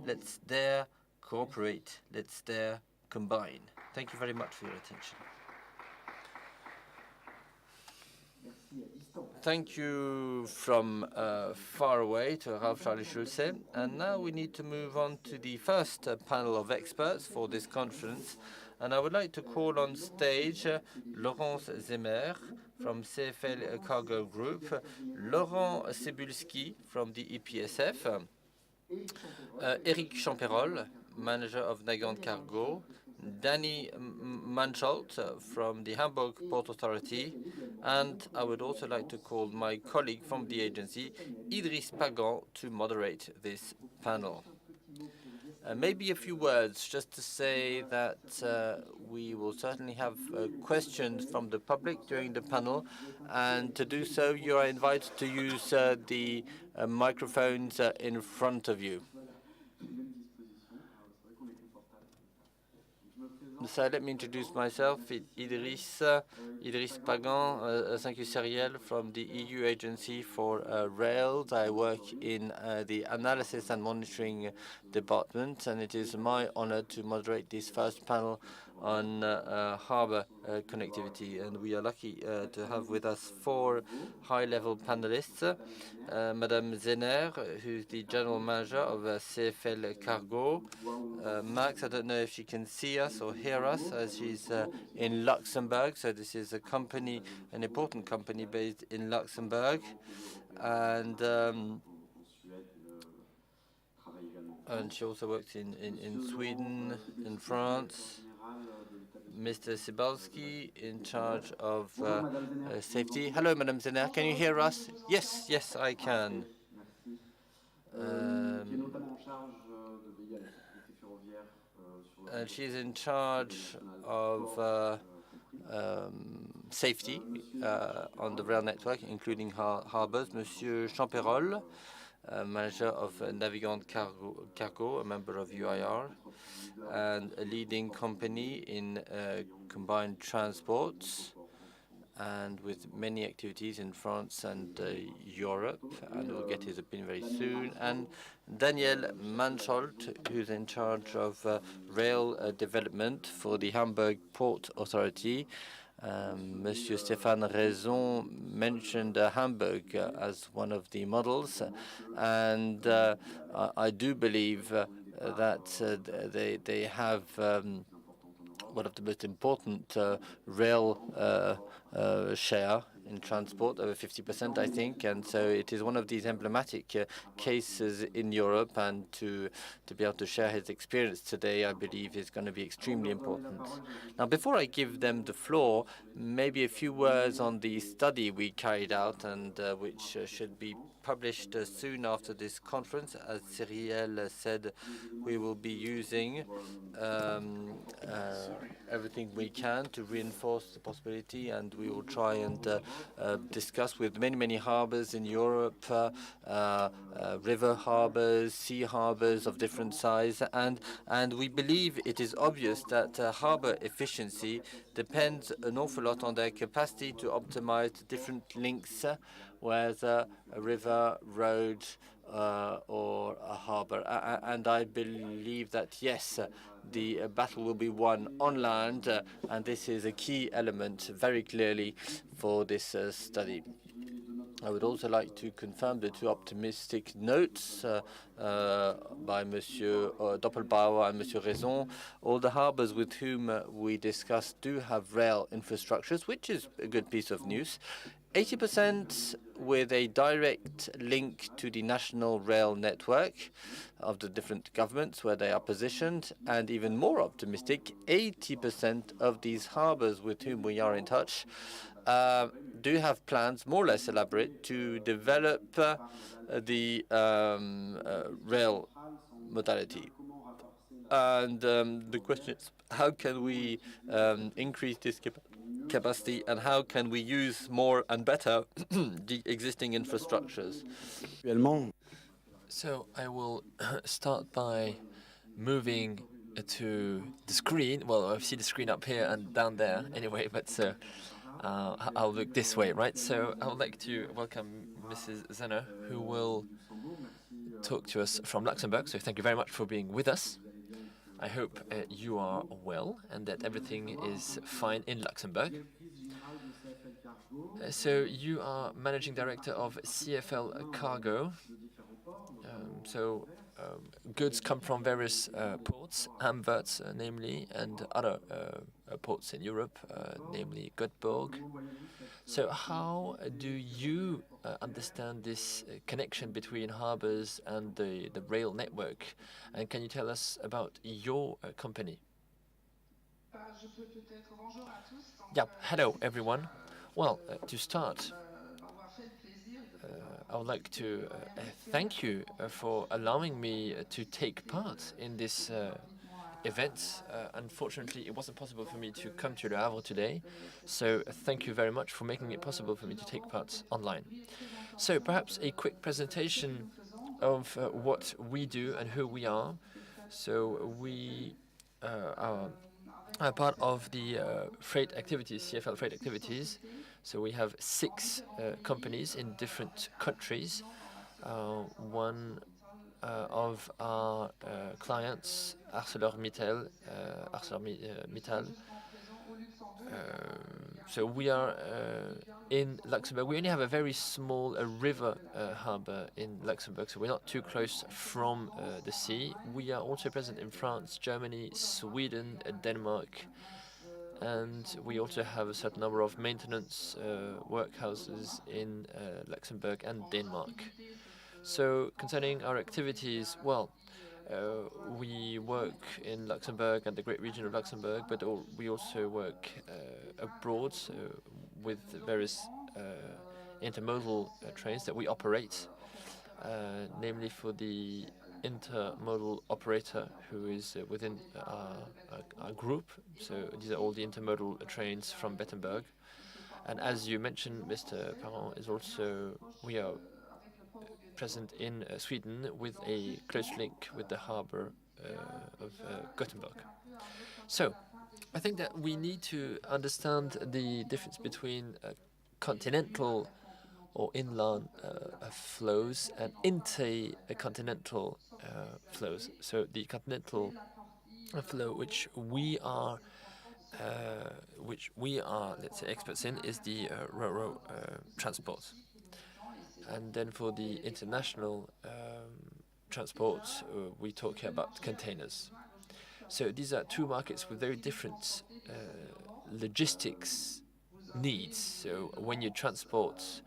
Let's dare cooperate. Let's dare combine. Thank you very much for your attention. Thank you from far away to Ralph Charlie Schulze. And now we need to move on to the first panel of experts for this conference. And I would like to call on stage Laurence Zemer from CFL Cargo Group, Laurent Cebulski from the EPSF, Eric Champerol, manager of Navigant Cargo, Danny Mansholt from the Hamburg Port Authority, and I would also like to call my colleague from the agency, Idriss Pagan, to moderate this panel. Maybe a few words just to say that we will certainly have questions from the public during the panel, and to do so you are invited to use the microphones in front of you. So let me introduce myself, Idriss Pagan, thank you, Cyrielle, from the EU Agency for Rails. I work in the Analysis and Monitoring Department, and it is my honor to moderate this first panel on harbour connectivity. And we are lucky to have with us 4 high-level panelists. Madame Zener, who's the General Manager of CFL Cargo. Max, I don't know if she can see us or hear us, as she's in Luxembourg. So this is a company, an important company based in Luxembourg. And she also works in Sweden, in France. Mr. Cebulski, in charge of safety. Hello, Madame Zener. Can you hear us? Yes, yes, I can. And she's in charge of safety on the rail network, including harbours. Monsieur Champerol, manager of Navigant Cargo, a member of UIR, and a leading company in combined transports, and with many activities in France and Europe, and we'll get his opinion very soon. And Daniel Mansholt, who's in charge of rail development for the Hamburg Port Authority. Monsieur Stéphane Raison mentioned Hamburg as one of the models, and I do believe that they have one of the most important rail share in transport, over 50%, I think, and so it is one of these emblematic cases in Europe, and to be able to share his experience today, I believe, is going to be extremely important. Now, before I give them the floor, maybe a few words on the study we carried out, and which should be published soon after this conference. As Cyrielle said, we will be using everything we can to reinforce the possibility, and we will try and discuss with many harbors in Europe, river harbors, sea harbors of different size, and we believe it is obvious that harbor efficiency depends an awful lot on their capacity to optimize different links, whether a river, road, or a harbor. And I believe that, yes, the battle will be won on land, and this is a key element very clearly for this study. I would also like to confirm the 2 optimistic notes by Monsieur Doppelbauer and Monsieur Raison. All the harbors with whom we discussed do have rail infrastructures, which is a good piece of news. 80% with a direct link to the national rail network of the different governments where they are positioned, and even more optimistic, 80% of these harbors with whom we are in touch do have plans, more or less elaborate, to develop the rail modality. And the question is, how can we increase this capacity, and how can we use more and better the existing infrastructures? So I will start by moving to the screen. Well, I see the screen up here and down there anyway, but I'll look this way, right? So I would like to welcome Mrs. Zenner, who will talk to us from Luxembourg. So thank you very much for being with us. I hope you are well and that everything is fine in Luxembourg. So you are managing director of CFL Cargo. Goods come from various ports, Hamburg, namely, and other ports in Europe, namely Göteborg. So how do you understand this connection between harbors and the rail network? And can you tell us about your company? Yeah, hello everyone. Well, to start, I would like to thank you for allowing me to take part in this event. Unfortunately, it wasn't possible for me to come to Le Havre today, so thank you very much for making it possible for me to take part online. So perhaps a quick presentation of what we do and who we are. So we are part of the freight activities, CFL freight activities. So we have 6 companies in different countries. One of our clients, ArcelorMittal. So we are in Luxembourg. We only have a very small river harbor in Luxembourg, so we're not too close from the sea. We are also present in France, Germany, Sweden, Denmark, and we also have a certain number of maintenance workhouses in Luxembourg and Denmark. So concerning our activities, well, we work in Luxembourg and the great region of Luxembourg, but we also work abroad with various intermodal trains that we operate, namely for the intermodal operator who is within our group. So these are all the intermodal trains from Bettenberg. And as you mentioned, Mr. Parent, is also, we are present in Sweden with a close link with the harbor of Gothenburg. So I think that we need to understand the difference between continental or inland flows and intercontinental flows. So the continental flow, which we are, let's say, experts in, is the ro-ro transport. And then for the international transport, we talk here about containers. So these are 2 markets with very different logistics needs. So when you transport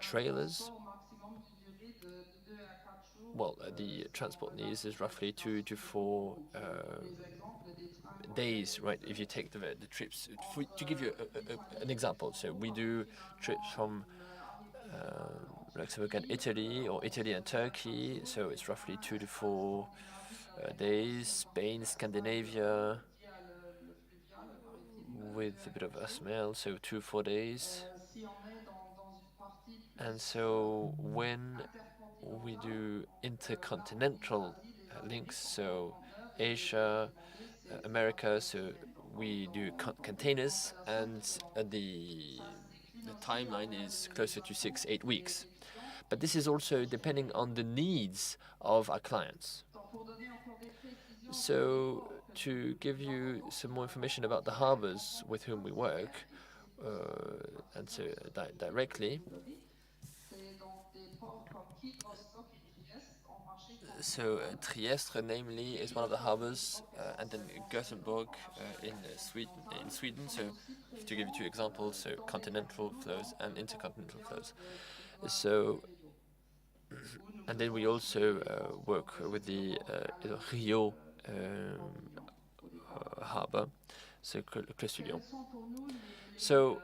trailers, well, the transport needs is roughly 2 to 4 days, right? If you take the trips, to give you an example, so we do trips from Luxembourg and Italy, or Italy and Turkey, so it's roughly 2 to 4 days. Spain, Scandinavia, with a bit of a smell, so 2 to 4 days. And so when we do intercontinental links, so Asia, America, so we do containers, and the timeline is closer to 6-8 weeks. But this is also depending on the needs of our clients. So to give you some more information about the harbors with whom we work, and so directly, Trieste, namely, is one of the harbors, and then Gothenburg in Sweden. So, to give you two examples, so continental flows and intercontinental flows. So, and then we also work with the Rio harbor, so close to Lyon. So,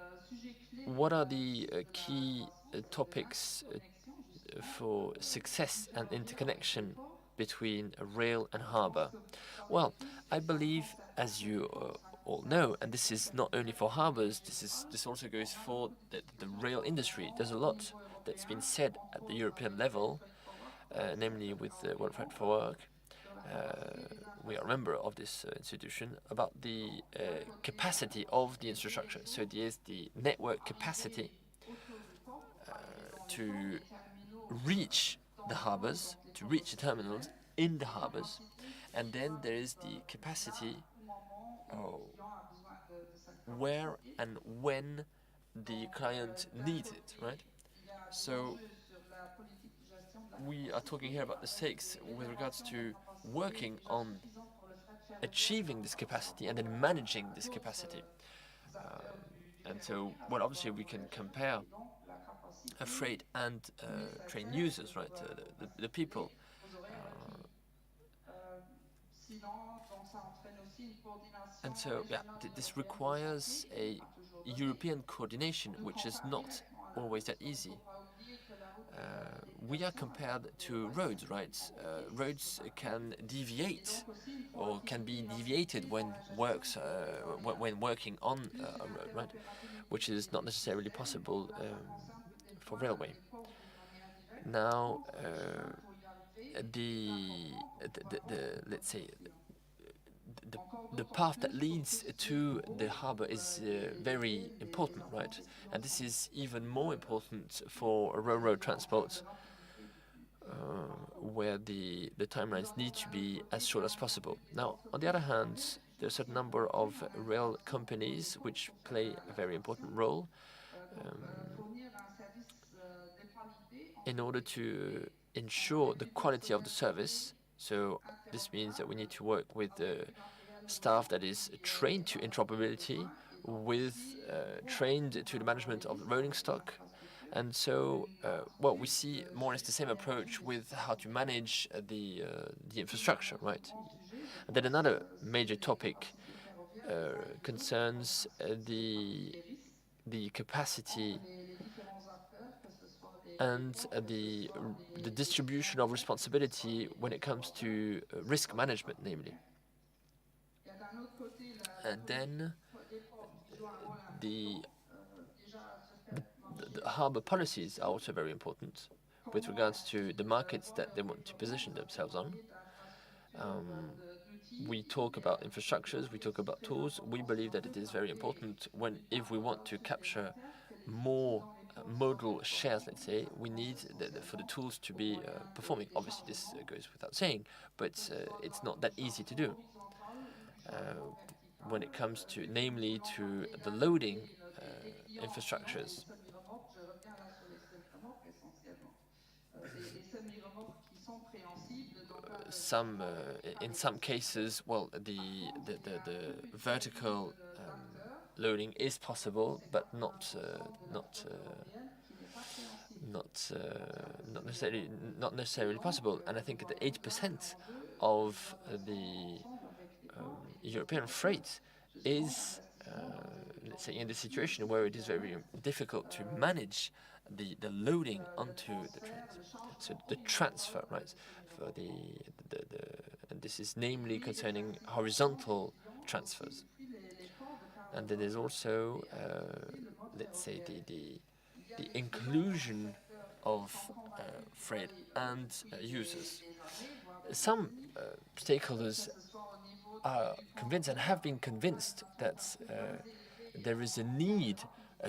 what are the key topics for success and interconnection between rail and harbor? Well, I believe, as you all know, and this is not only for harbors, this also goes for the rail industry. There's a lot that's been said at the European level, namely with World Freight for Work. We are a member of this institution, about the capacity of the infrastructure. So there's the network capacity to reach the harbors, to reach the terminals in the harbors, and then there is the capacity where and when the client needs it, right? So we are talking here about the stakes with regards to working on achieving this capacity and then managing this capacity. And so, well, obviously we can compare freight and train users, right? The people. And so, yeah, this requires a European coordination, which is not always that easy. We are compared to roads, right? Roads can deviate or can be deviated when working on a road, right? Which is not necessarily possible for railway. Now, let's say the path that leads to the harbor is very important, right? And this is even more important for railroad transport, where the timelines need to be as short as possible. Now, on the other hand, there are a certain number of rail companies which play a very important role in order to ensure the quality of the service. So this means that we need to work with the staff that is trained to interoperability, with trained to the management of the rolling stock. And so, well, we see more or less the same approach with how to manage the infrastructure, right? And then another major topic concerns the capacity and the distribution of responsibility when it comes to risk management, namely. And then the harbor policies are also very important with regards to the markets that they want to position themselves on. We talk about infrastructures, we talk about tools. We believe that it is very important if we want to capture more modal shares, let's say, we need for the tools to be performing. Obviously, this goes without saying, but it's not that easy to do. When it comes to, namely, to the loading infrastructures. In some cases, well, the vertical loading is possible, but not necessarily possible. And I think that 8% of the European freight is, let's say, in the situation where it is very difficult to manage the loading onto the trains. So the transfer, right, for and this is namely concerning horizontal transfers. And then there's also, let's say, the inclusion of freight and users. Some stakeholders are convinced and have been convinced that there is a need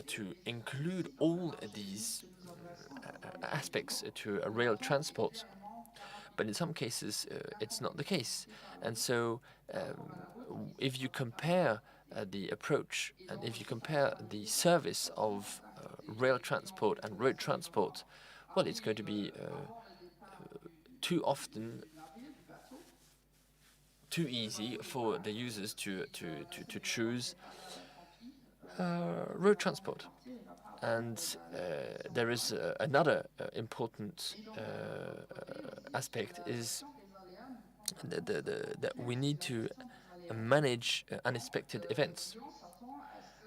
to include all these aspects to a rail transport. But in some cases, it's not the case. And so if you compare the approach and if you compare the service of rail transport and road transport, well, it's going to be too often too easy for the users to choose road transport. And there is another important aspect is that we need to manage unexpected events.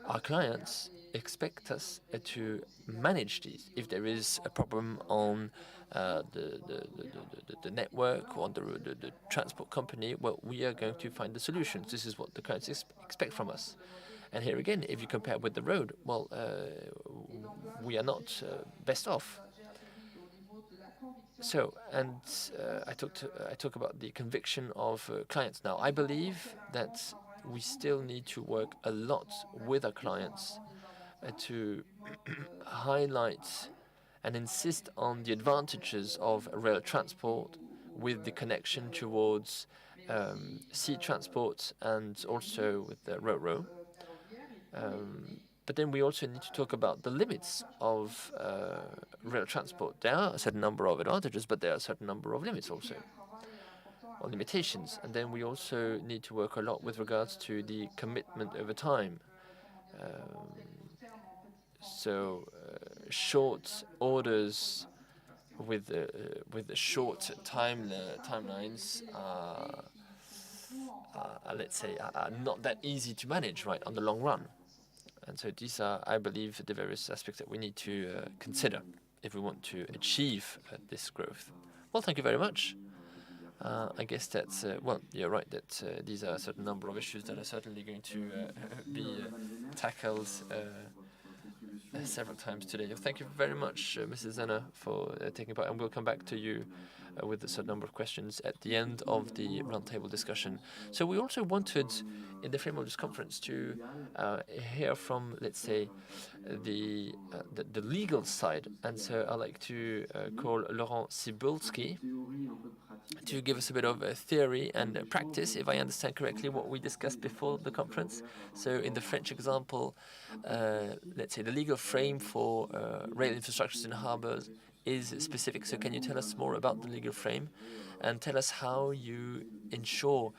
Our clients expect us to manage these. If there is a problem on the network or on the transport company, well, we are going to find the solutions. This is what the clients expect from us. And here again, if you compare with the road, well, we are not best off. So, and I talk about the conviction of clients now. I believe that we still need to work a lot with our clients to highlight and insist on the advantages of rail transport with the connection towards sea transport and also with the railroad. But then we also need to talk about the limits of rail transport. There are a certain number of advantages, but there are a certain number of limits also, or limitations. And then we also need to work a lot with regards to the commitment over time. Short orders with the short timelines let's say, are not that easy to manage, right, on the long run. And so these are, I believe, the various aspects that we need to consider if we want to achieve this growth. Well, thank you very much. I guess that's, well, you're right that these are a certain number of issues that are certainly going to be tackled several times today. Thank you very much, Mrs. Zenner, for taking part, and we'll come back to you with a certain number of questions at the end of the roundtable discussion. So we also wanted, in the frame of this conference, to hear from, let's say, the legal side. And so I'd like to call Laurent Cybulski to give us a bit of theory and practice, if I understand correctly, what we discussed before the conference. So in the French example, let's say the legal frame for rail infrastructures in harbors is specific. So can you tell us more about the legal frame and tell us how you ensure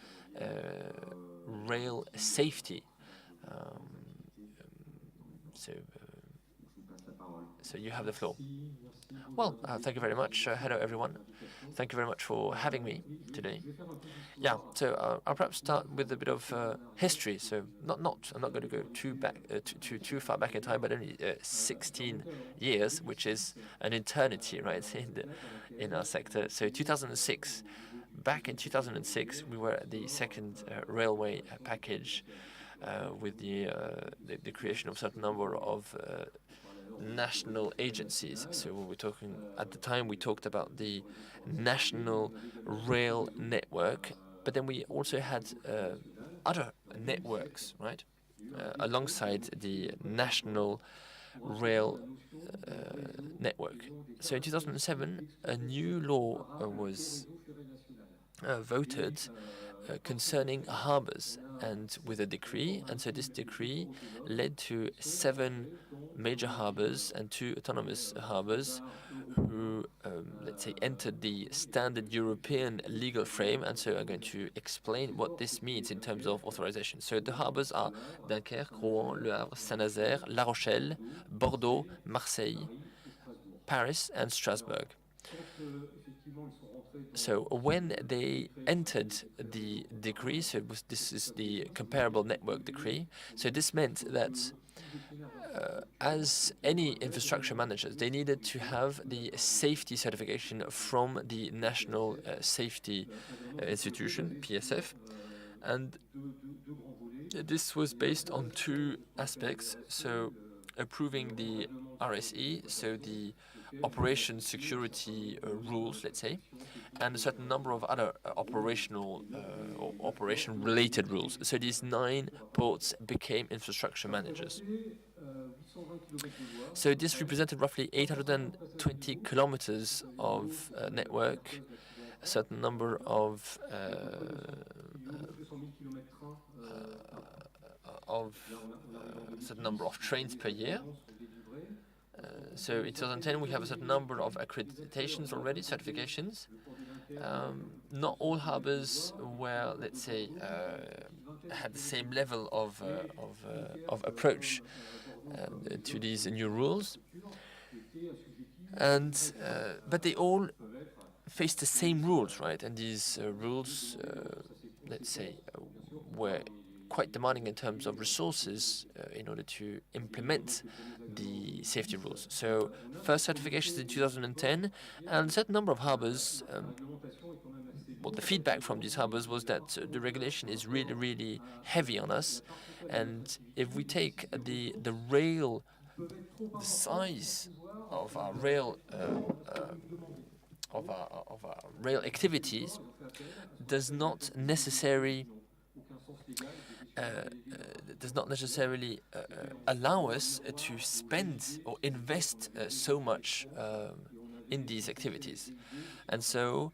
rail safety? So you have the floor. Well, thank you very much. Hello, everyone. Thank you very much for having me today. Yeah, so I'll perhaps start with a bit of history. So I'm not going to go too far back in time, but only 16 years, which is an eternity, right, in our sector. So 2006, back in 2006, we were at the second railway package with the creation of a certain number of national agencies. So we were talking at the time, we talked about the national rail network, but then we also had other networks, right, alongside the national rail network. So in 2007, a new law was voted concerning harbors, and with a decree, and so this decree led to 7 major harbors and 2 autonomous harbors who, let's say, entered the standard European legal frame, and so I'm going to explain what this means in terms of authorization. So the harbors are Dunkerque, Rouen, Le Havre, Saint-Nazaire, La Rochelle, Bordeaux, Marseille, Paris, and Strasbourg. So when they entered the decree, so this is the comparable network decree, so this meant that as any infrastructure managers, they needed to have the safety certification from the National Safety Institution, PSF, and this was based on 2 aspects. So approving the RSE, so the operation security rules, let's say, and a certain number of other operational or operation-related rules. So these 9 ports became infrastructure managers. So this represented roughly 820 kilometers of network, a certain number of trains per year. So in 2010, we have a certain number of accreditations already, certifications, not all harbors were, let's say, had the same level of approach to these new rules, and but they all faced the same rules, right? And these rules, let's say, were quite demanding in terms of resources in order to implement the safety rules. So first certifications in 2010, and a certain number of harbors, well, the feedback from these harbors was that the regulation is really, really heavy on us. And if we take the size of our rail activities does not necessarily allow us to spend or invest so much in these activities. And so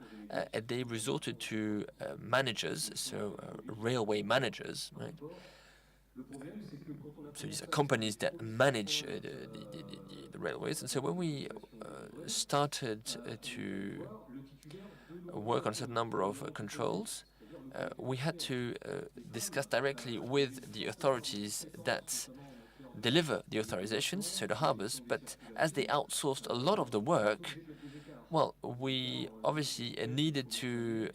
they resorted to managers, so railway managers, right? So these are companies that manage the railways. And so when we started to work on a certain number of controls, we had to discuss directly with the authorities that deliver the authorizations, so the harbors, but as they outsourced a lot of the work, well, we obviously needed to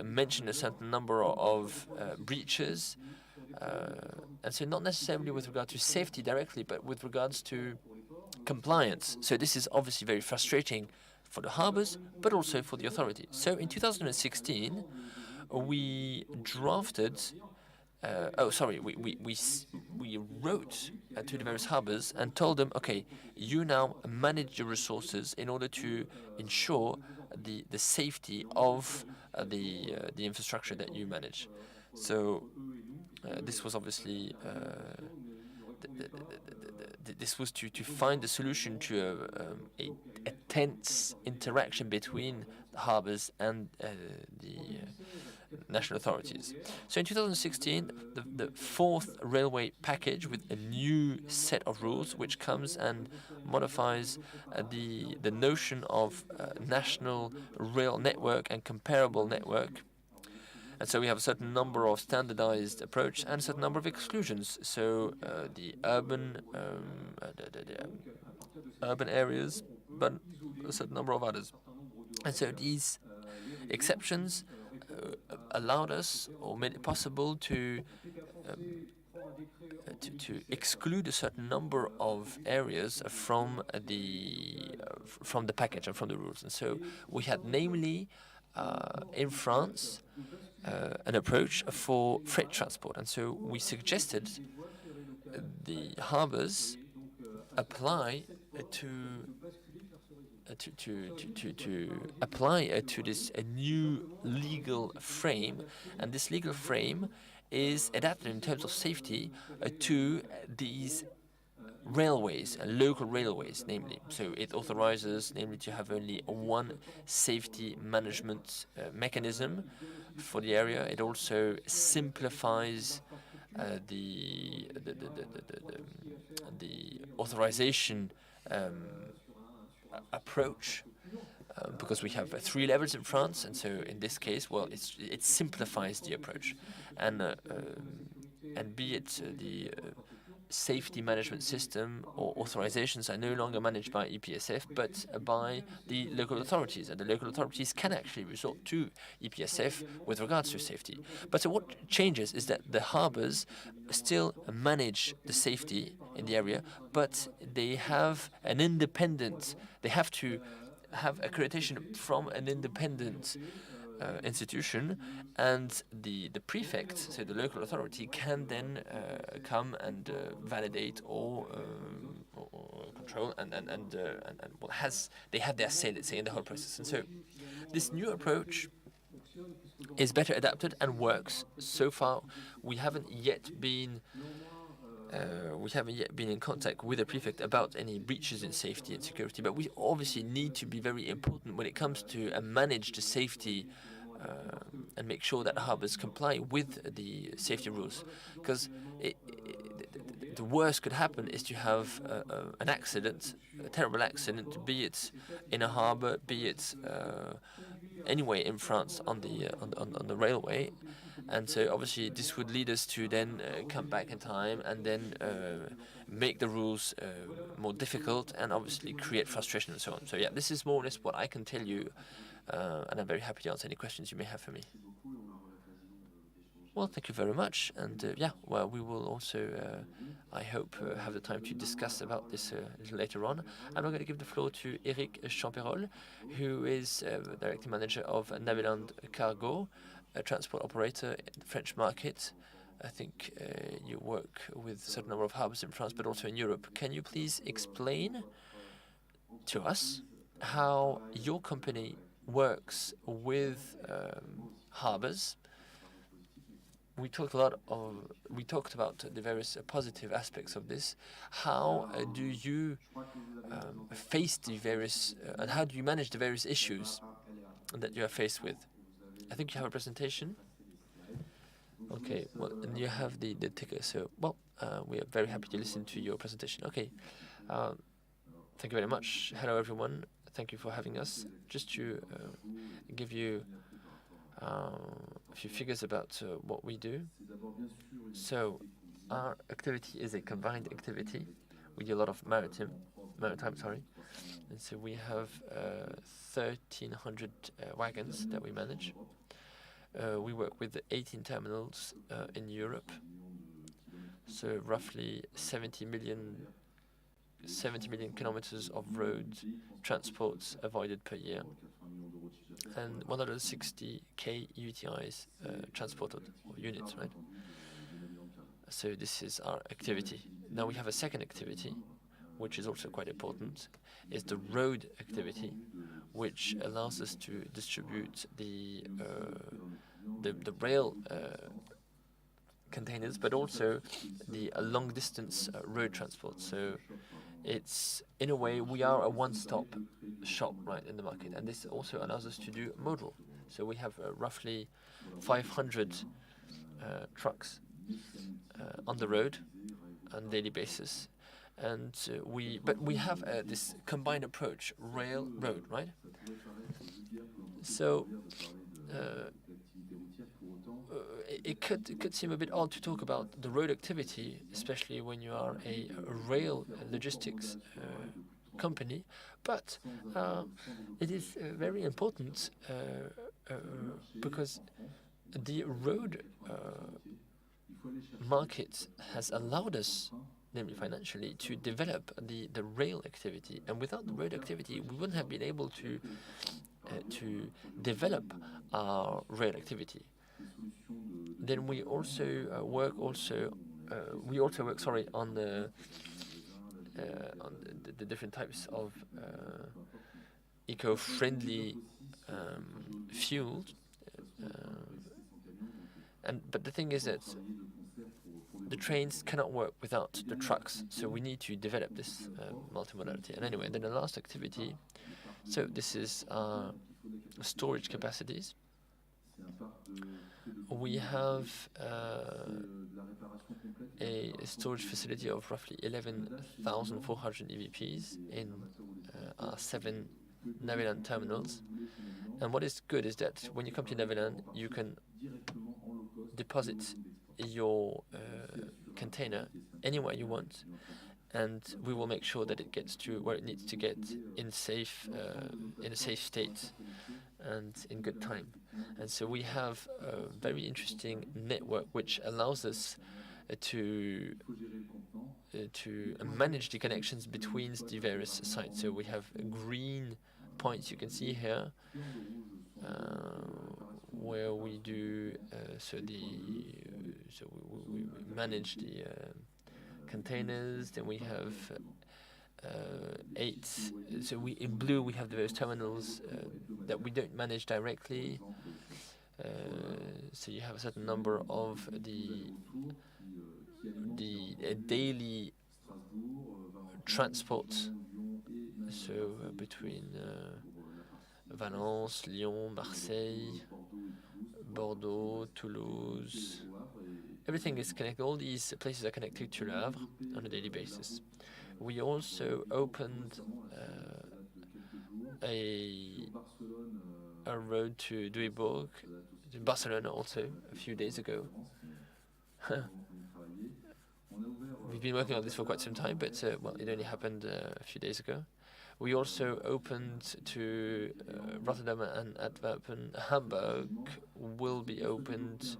mention a certain number of breaches, and so not necessarily with regard to safety directly, but with regards to compliance. So this is obviously very frustrating for the harbors, but also for the authorities. So in 2016, we drafted, we wrote to the various harbors and told them, okay, you now manage your resources in order to ensure the safety of the infrastructure that you manage. So this was obviously this was to find a solution to a tense interaction between the harbors and the national authorities. So in 2016, the fourth railway package with a new set of rules, which comes and modifies the notion of national rail network and comparable network. And so we have a certain number of standardized approach and a certain number of exclusions. So the urban areas, but a certain number of others. And so these exceptions allowed us or made it possible to exclude a certain number of areas from the package and from the rules. And so we had, namely, in France, an approach for freight transport, and so we suggested the harbors apply to this new legal frame, and this legal frame is adapted in terms of safety to these railways, local railways, namely. So it authorizes, namely, to have only one safety management mechanism for the area. It also simplifies the authorization approach, because we have 3 levels in France, and so in this case, well, it simplifies the approach, and be it the safety management system or authorizations are no longer managed by EPSF, but by the local authorities, and the local authorities can actually resort to EPSF with regards to safety. But so what changes is that the harbors still manage the safety in the area, but they have an independent, they have to have accreditation from an independent institution, and the prefect, so the local authority, can then come and validate or control and well, they have their say, let's say, in the whole process. And so this new approach is better adapted and works. So far, we haven't yet been in contact with the prefect about any breaches in safety and security, but we obviously need to be very important when it comes to manage the safety and make sure that harbors comply with the safety rules, because the worst could happen is to have an accident, a terrible accident, be it in a harbor, be it anyway in France on the railway. And so obviously this would lead us to then come back in time and then make the rules more difficult and obviously create frustration and so on. So yeah, this is more or less what I can tell you, and I'm very happy to answer any questions you may have for me. Well, thank you very much, and yeah, well, we will also, I hope, have the time to discuss about this a little later on. I'm now going to give the floor to Eric Champerol, who is Director Manager of Naviland Cargo, a transport operator in the French market. I think you work with a certain number of hubs in France, but also in Europe. Can you please explain to us how your company works with harbors? We talked about the various positive aspects of this. How do you face the various, and how do you manage the various issues that you are faced with? I think you have a presentation. Okay, well, and you have the ticker. So, well, we are very happy to listen to your presentation. Okay, thank you very much. Hello, everyone. Thank you for having us. Just to give you a few figures about what we do. So our activity is a combined activity. We do a lot of maritime, and so we have 1,300 wagons that we manage. We work with 18 terminals in Europe, so roughly 70 million kilometers of road transports avoided per year, and 160k UTIs transported, or units, right? So this is our activity. Now we have a second activity, which is also quite important, is the road activity, which allows us to distribute the rail containers, but also the long distance road transport. So it's, in a way, we are a one-stop shop, right, in the market, and this also allows us to do modal. So we have roughly 500 trucks on the road on a daily basis, and we have this combined approach, rail, road, right? So it could seem a bit odd to talk about the road activity, especially when you are a rail logistics company, but it is very important because the road market has allowed us, namely financially, to develop the rail activity, and without the road activity we wouldn't have been able to develop our rail activity. Then we also work on the different types of eco-friendly fuels, but the thing is that the trains cannot work without the trucks, so we need to develop this multimodality. And anyway, then the last activity, so this is storage capacities. We have a storage facility of roughly 11,400 EVPs in our 7 Naviland terminals. And what is good is that when you come to Naviland, you can deposit your container anywhere you want, and we will make sure that it gets to where it needs to get in a safe state and in good time. And so we have a very interesting network which allows us to manage the connections between the various sites. So we have green points you can see here, where we do we manage the containers. Then we have 8. So in blue we have the various terminals that we don't manage directly. So you have a certain number of the daily transports. So between Valence, Lyon, Marseille, Bordeaux, Toulouse, everything is connected. All these places are connected to Le Havre on a daily basis. We also opened a road to Duisburg, to Barcelona also a few days ago. We've been working on this for quite some time, but well, it only happened a few days ago. We also opened to Rotterdam and Antwerpen. Hamburg will be opened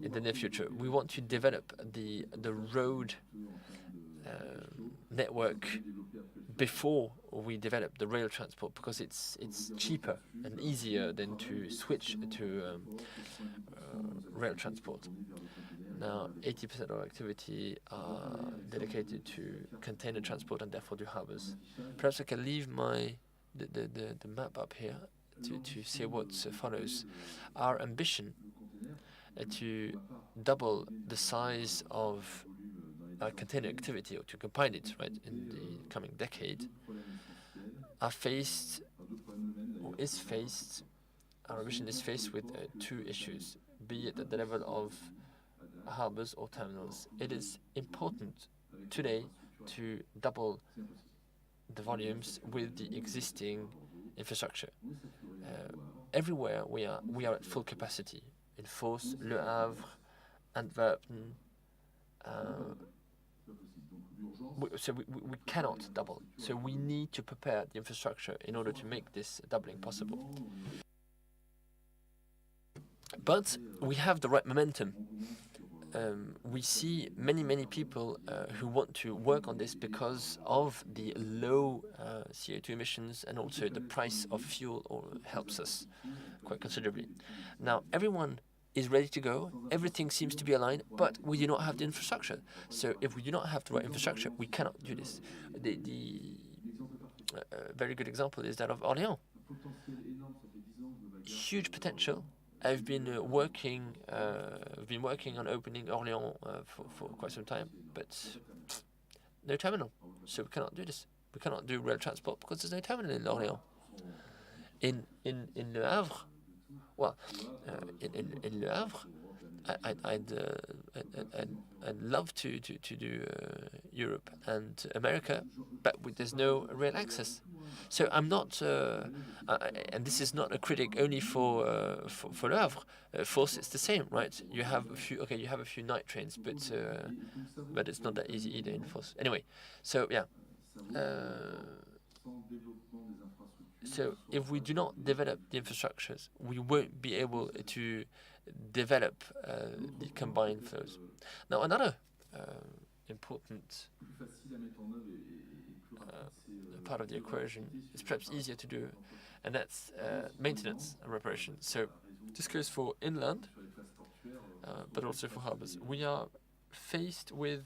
in the near future. We want to develop the road network before we develop the rail transport, because it's cheaper and easier than to switch to rail transport. Now, 80% of our activity are dedicated to container transport and therefore to harbors. Perhaps I can leave the map up here to see what follows. Our ambition to double the size of our container activity, or to combine it, right, in the coming decade, our ambition is faced with two issues, be it at the level of harbors or terminals. It is important today to double the volumes with the existing infrastructure. Everywhere we are at full capacity. In Fos, Le Havre, Antwerpen. So we cannot double. So we need to prepare the infrastructure in order to make this doubling possible. But we have the right momentum. We see many people who want to work on this because of the low CO2 emissions, and also the price of fuel helps us quite considerably. Now, everyone is ready to go. Everything seems to be aligned, but we do not have the infrastructure. So if we do not have the right infrastructure, we cannot do this. The very good example is that of Orléans. Huge potential. I've been working on opening Orléans for quite some time, but no terminal. So we cannot do this. We cannot do rail transport because there's no terminal in Orléans. In Le Havre, well, in Le Havre, I'd love to do Europe and America, but there's no rail access. So I'm not, and this is not a critic only for Le Havre. Fos, it's the same, right? You have a few night trains, but it's not that easy either in Fos. Anyway, so yeah. So if we do not develop the infrastructures, we won't be able to develop the combined flows. Now, another important part of the equation is perhaps easier to do, and that's maintenance and reparation. So this goes for inland, but also for harbors. We are faced with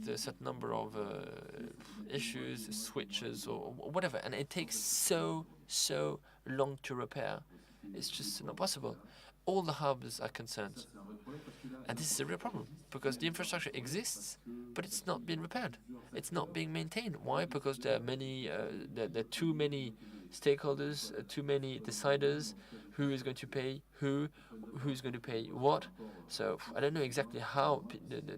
a certain number of issues, switches, or whatever, and it takes so long to repair. It's just not possible. All the harbors are concerned, and this is a real problem because the infrastructure exists, but it's not being repaired. It's not being maintained. Why? Because there are too many stakeholders, too many deciders. Who is going to pay who's going to pay what? So I don't know exactly how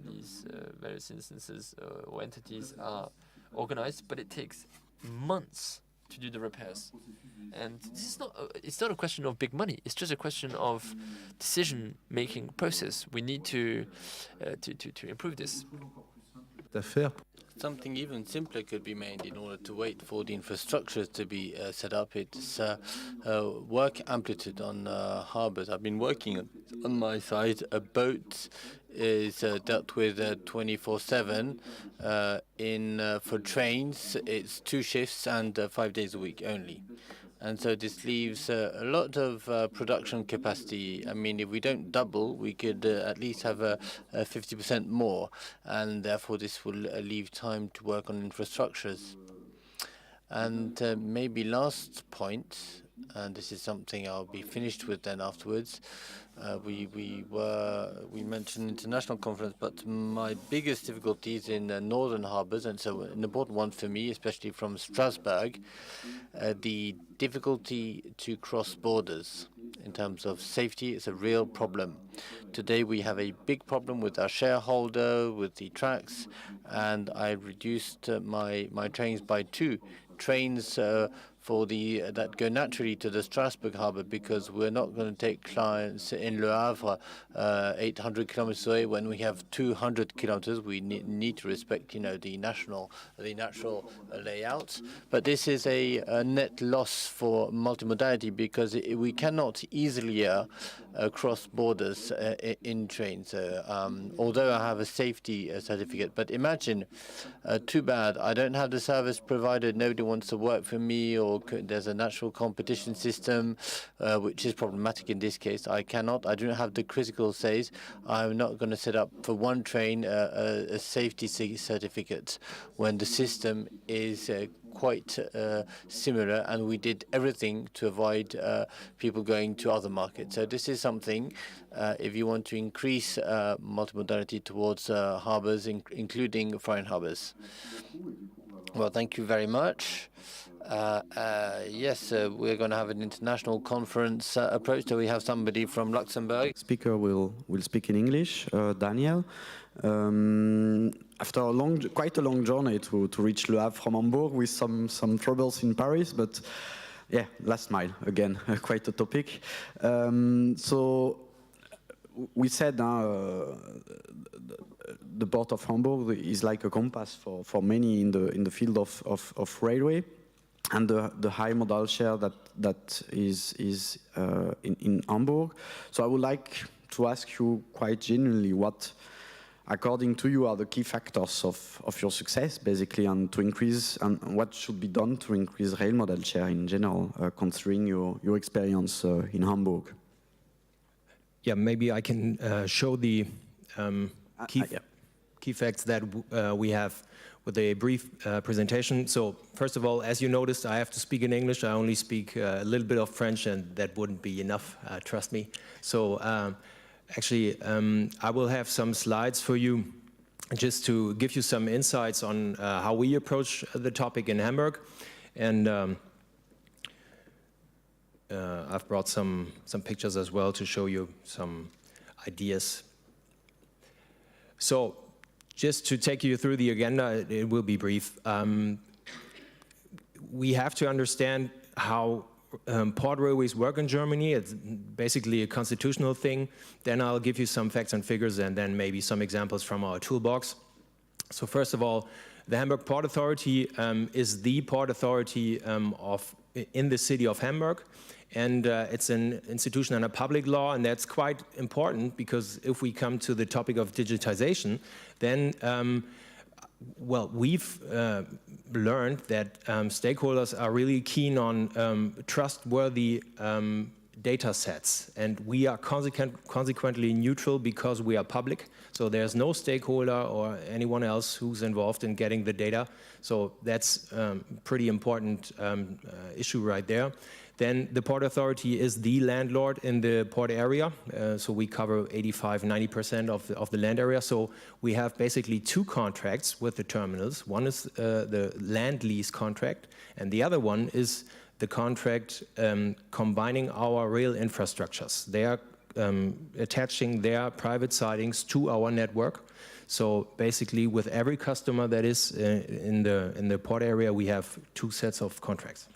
these various instances or entities are organized, but it takes months to do the repairs. And this is it's not a question of big money. It's just a question of decision-making process. We need to improve this. Something even simpler could be made in order to wait for the infrastructures to be set up. It's work amplitude on harbors. I've been working on my side. A boat is dealt with 24/7. For trains, it's 2 shifts and 5 days a week only. And so this leaves a lot of production capacity. I mean, if we don't double, we could at least have a 50% more, and therefore this will leave time to work on infrastructures. And maybe last point, and this is something I'll be finished with then afterwards. We mentioned international conference, but my biggest difficulty is in northern harbors, and so an important one for me, especially from Strasbourg, the difficulty to cross borders. in terms of safety, it's a real problem. Today we have a big problem with our shareholder, with the tracks, and I reduced my trains by 2 trains that go naturally to the Strasbourg harbour, because we're not going to take clients in Le Havre 800 kilometers away when we have 200 kilometers. We need to respect, the natural layout. But this is a net loss for multimodality, because we cannot easily cross borders in trains. Although I have a safety certificate, but imagine, too bad, I don't have the service provided, nobody wants to work for me, or there's a natural competition system, which is problematic in this case. I don't have the critical says. I'm not going to set up for one train a safety certificate when the system is quite similar, and we did everything to avoid people going to other markets. So this is something, if you want to increase multimodality towards harbours, including foreign harbours. Well, thank you very much. Yes, we're going to have an international conference approach. So we have somebody from Luxembourg. Speaker will speak in English, Daniel. After quite a long journey to reach Le Havre from Hamburg, with some troubles in Paris, but yeah, last mile again, quite a topic. So we said the port of Hamburg is like a compass for many in the field of railway, and the high modal share that is in Hamburg. So I would like to ask you quite genuinely what, according to you, are the key factors of your success, basically, and to increase, and what should be done to increase rail modal share in general, considering your experience in Hamburg? Yeah, maybe I can show the key facts that we have with a brief presentation. So first of all, as you noticed, I have to speak in English. I only speak a little bit of French, and that wouldn't be enough, trust me. So actually, I will have some slides for you just to give you some insights on how we approach the topic in Hamburg. And I've brought some pictures as well to show you some ideas. So just to take you through the agenda, it will be brief. We have to understand how port railways work in Germany. It's basically a constitutional thing. Then I'll give you some facts and figures, and then maybe some examples from our toolbox. So first of all, the Hamburg Port Authority is the port authority in the city of Hamburg. And it's an institution under public law, and that's quite important, because if we come to the topic of digitization, then, well, we've learned that stakeholders are really keen on trustworthy data sets, and we are consequently neutral because we are public. So there's no stakeholder or anyone else who's involved in getting the data. So that's a pretty important issue right there. Then the Port Authority is the landlord in the port area. So we cover 85–90% of the land area. So we have basically 2 contracts with the terminals. One is the land lease contract, and the other one is the contract combining our rail infrastructures. They are attaching their private sidings to our network. So basically, with every customer that is in the port area, we have 2 sets of contracts.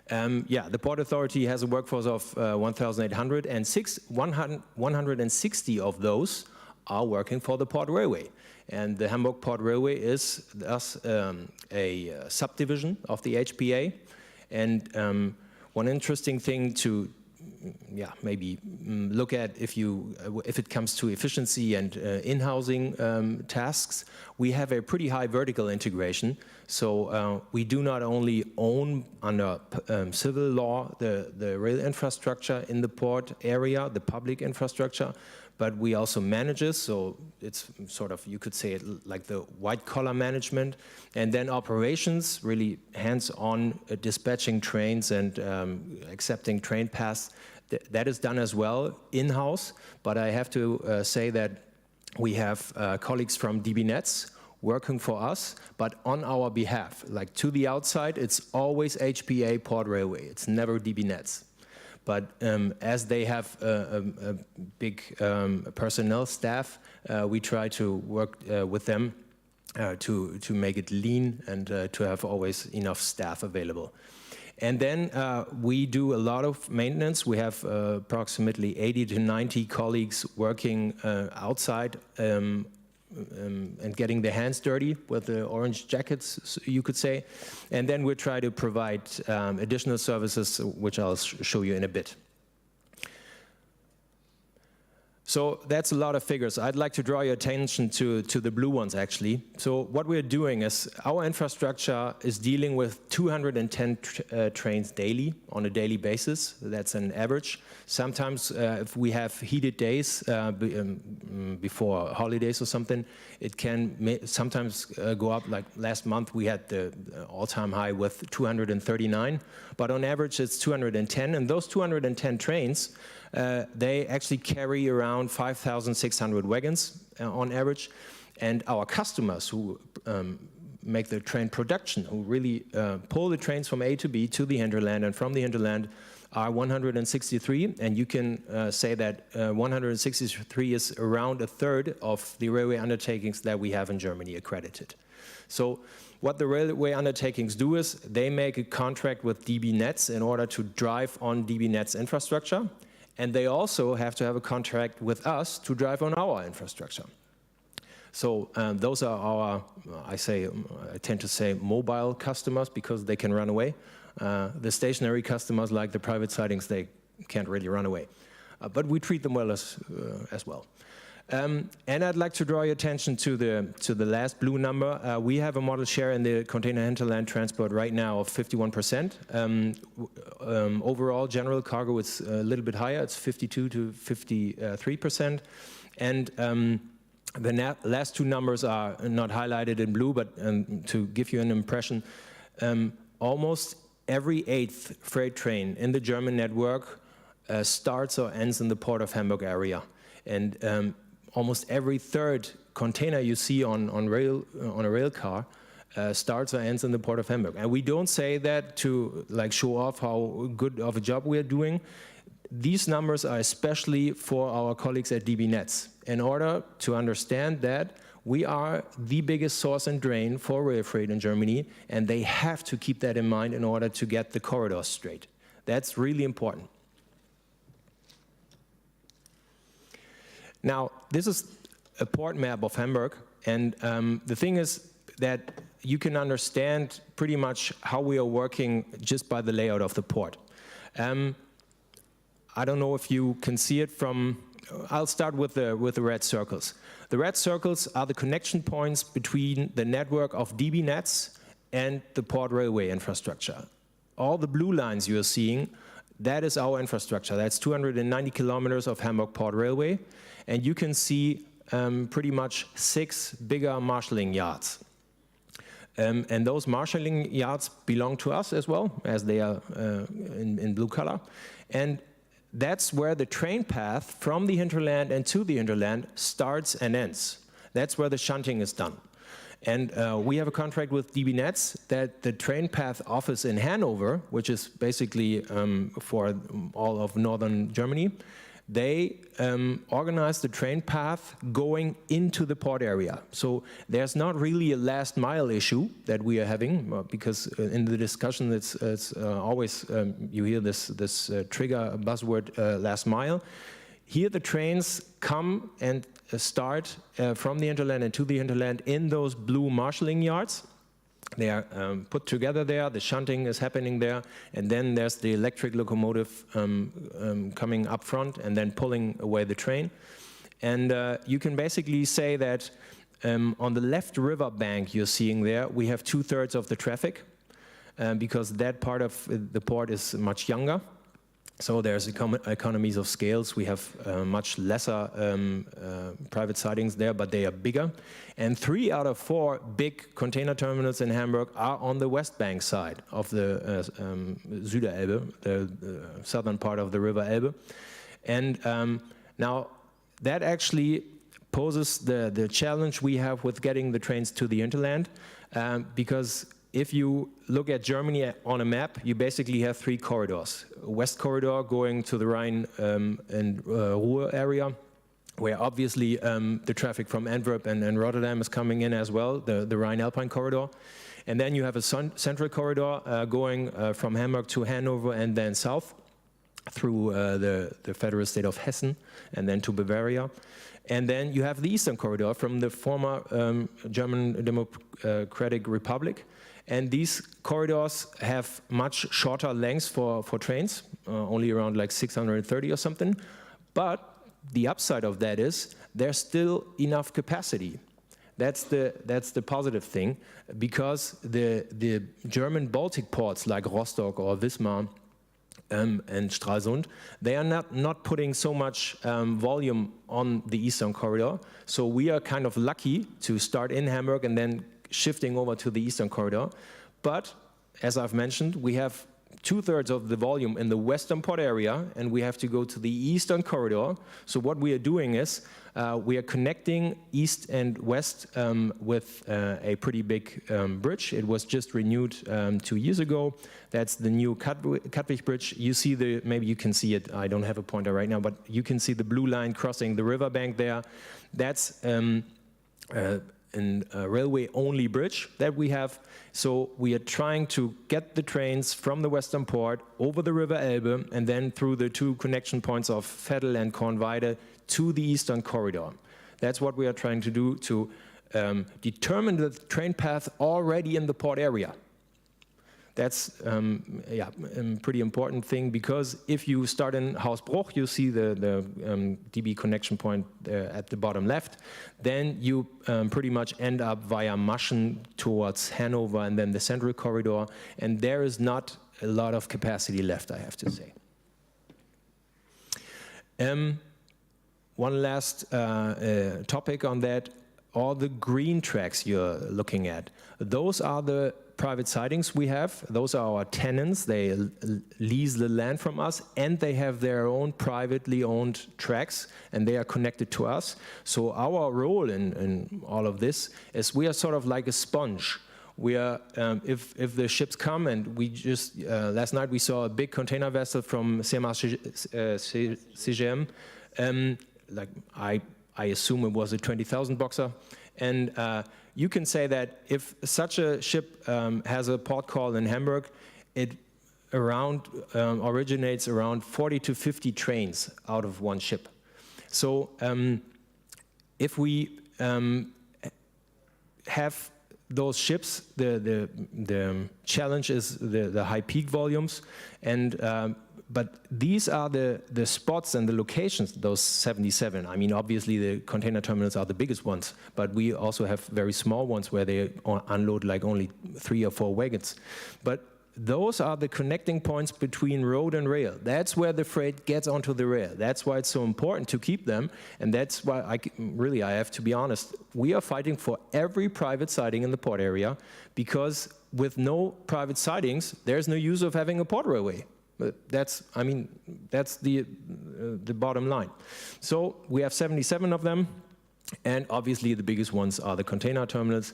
Yeah, the Port Authority has a workforce of 1,800, and 160 of those are working for the Port Railway. And the Hamburg Port Railway is thus a subdivision of the HPA. And one interesting thing to maybe look at if it comes to efficiency and in-housing tasks, we have a pretty high vertical integration. So we do not only own under civil law the rail infrastructure in the port area, the public infrastructure, but we also manage it. So it's sort of, you could say it like the white collar management, and then operations, really hands-on dispatching trains and accepting train paths. That is done as well in-house, but I have to say that we have colleagues from DB Netz working for us, but on our behalf. Like to the outside, it's always HPA Port Railway. It's never DB Netz. But as they have a big personnel staff, we try to work with them to make it lean and to have always enough staff available. And then we do a lot of maintenance. We have approximately 80 to 90 colleagues working outside and getting their hands dirty with the orange jackets, you could say. And then we try to provide additional services, which I'll show you in a bit. So that's a lot of figures. I'd like to draw your attention to the blue ones, actually. So what we're doing is our infrastructure is dealing with 210 trains daily, on a daily basis. That's an average. Sometimes if we have heated days before holidays or something, it can sometimes go up. Like last month, we had the all-time high with 239. But on average, it's 210. And those 210 trains, they actually carry around 5,600 wagons on average. And our customers who make the train production, who really pull the trains from A to B to the hinterland and from the hinterland, are 163. And you can say that 163 is around a third of the railway undertakings that we have in Germany accredited. So what the railway undertakings do is they make a contract with DB Netz in order to drive on DB Netz infrastructure. And they also have to have a contract with us to drive on our infrastructure. So those are our, I tend to say mobile customers because they can run away. The stationary customers, like the private sidings, they can't really run away. But we treat them well as well. And I'd like to draw your attention to the last blue number. We have a model share in the container hinterland transport right now of 51%. Overall, general cargo is a little bit higher. It's 52 to 53%. And the last two numbers are not highlighted in blue, but to give you an impression, almost every 8th freight train in the German network starts or ends in the port of Hamburg area. And almost every 3rd container you see on a rail car starts or ends in the port of Hamburg. And we don't say that to show off how good of a job we are doing. These numbers are especially for our colleagues at DB Netz, in order to understand that we are the biggest source and drain for rail freight in Germany, and they have to keep that in mind in order to get the corridors straight. That's really important. Now, this is a port map of Hamburg, and the thing is that you can understand pretty much how we are working just by the layout of the port. I don't know if you can see it from, I'll start with the red circles. The red circles are the connection points between the network of DB Netz and the port railway infrastructure. All the blue lines you are seeing, that is our infrastructure. That's 290 kilometers of Hamburg Port Railway. And you can see pretty much 6 bigger marshalling yards. And those marshalling yards belong to us as well, as they are in blue color. And that's where the train path from the hinterland and to the hinterland starts and ends. That's where the shunting is done. And we have a contract with DB Netz that the train path office in Hanover, which is basically for all of northern Germany, they organize the train path going into the port area. So there's not really a last mile issue that we are having, because in the discussion it's always, you hear this trigger buzzword, last mile. Here the trains come and start from the hinterland and to the hinterland in those blue marshalling yards. They are put together there, the shunting is happening there, and then there's the electric locomotive coming up front and then pulling away the train. And you can basically say that on the left river bank you're seeing there, we have 2/3 of the traffic, because that part of the port is much younger. So there's economies of scales. We have much lesser private sidings there, but they are bigger. And 3 out of 4 big container terminals in Hamburg are on the west bank side of the Süderelbe, the southern part of the river Elbe. And now that actually poses the challenge we have with getting the trains to the hinterland, because if you look at Germany on a map, you basically have 3 corridors. West corridor going to the Rhine and Ruhr area, where obviously the traffic from Antwerp and Rotterdam is coming in as well, the Rhine-Alpine corridor. And then you have a central corridor going from Hamburg to Hanover and then south through the federal state of Hessen and then to Bavaria. And then you have the eastern corridor from the former German Democratic Republic. And these corridors have much shorter lengths for trains, only around like 630 or something. But the upside of that is there's still enough capacity. That's the positive thing, because the German Baltic ports like Rostock or Wismar and Stralsund, they are not putting so much volume on the eastern corridor. So we are kind of lucky to start in Hamburg and then shifting over to the eastern corridor. But as I've mentioned, we have 2/3 of the volume in the western port area, and we have to go to the eastern corridor. So what we are doing is we are connecting east and west with a pretty big bridge. It was just renewed 2 years ago. That's the new Katwig Bridge. You see maybe you can see it. I don't have a pointer right now, but you can see the blue line crossing the riverbank there. That's a railway-only bridge that we have. So we are trying to get the trains from the western port over the River Elbe and then through the 2 connection points of Veddel and Kornweide to the eastern corridor. That's what we are trying to do, to determine the train path already in the port area. That's a pretty important thing, because if you start in Hausbruch, you see the DB connection point at the bottom left, then you pretty much end up via Maschen towards Hanover and then the central corridor, and there is not a lot of capacity left, I have to say. One last topic on that, all the green tracks you're looking at, those are the private sidings we have. Those are our tenants. They lease the land from us, and they have their own privately owned tracks, and they are connected to us. So our role in all of this is we are sort of like a sponge. We are, if the ships come, and we just, last night we saw a big container vessel from CGM, like I assume it was a 20,000 boxer, and you can say that if such a ship has a port call in Hamburg, it originates around 40 to 50 trains out of one ship. So if we have those ships, the challenge is the high peak volumes, and but these are the spots and the locations, those 77. I mean, obviously the container terminals are the biggest ones, but we also have very small ones where they unload like only 3 or 4 wagons. But those are the connecting points between road and rail. That's where the freight gets onto the rail. That's why it's so important to keep them, and that's why I have to be honest, we are fighting for every private siding in the port area, because with no private sidings, there's no use of having a port railway. That's the bottom line. So we have 77 of them, and obviously the biggest ones are the container terminals.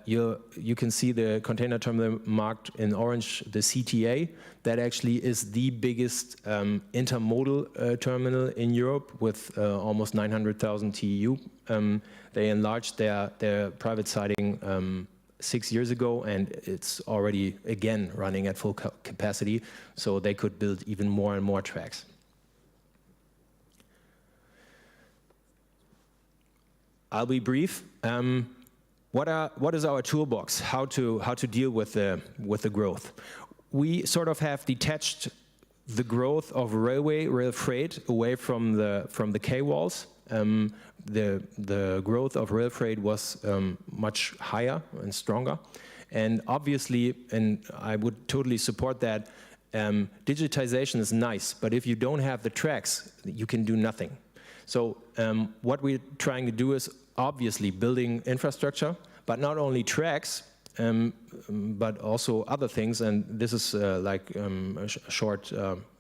You can see the container terminal marked in orange, the CTA. That actually is the biggest intermodal terminal in Europe, with almost 900,000 TEU. They enlarged their private siding 6 years ago, and it's already again running at full capacity, so they could build even more and more tracks. I'll be brief. What is our toolbox? How to deal with the growth? We sort of have detached the growth of rail freight away from the K-walls. The growth of rail freight was much higher and stronger, and obviously, and I would totally support that, digitization is nice, but if you don't have the tracks, you can do nothing. So what we're trying to do is obviously building infrastructure, but not only tracks, but also other things, and this is like a short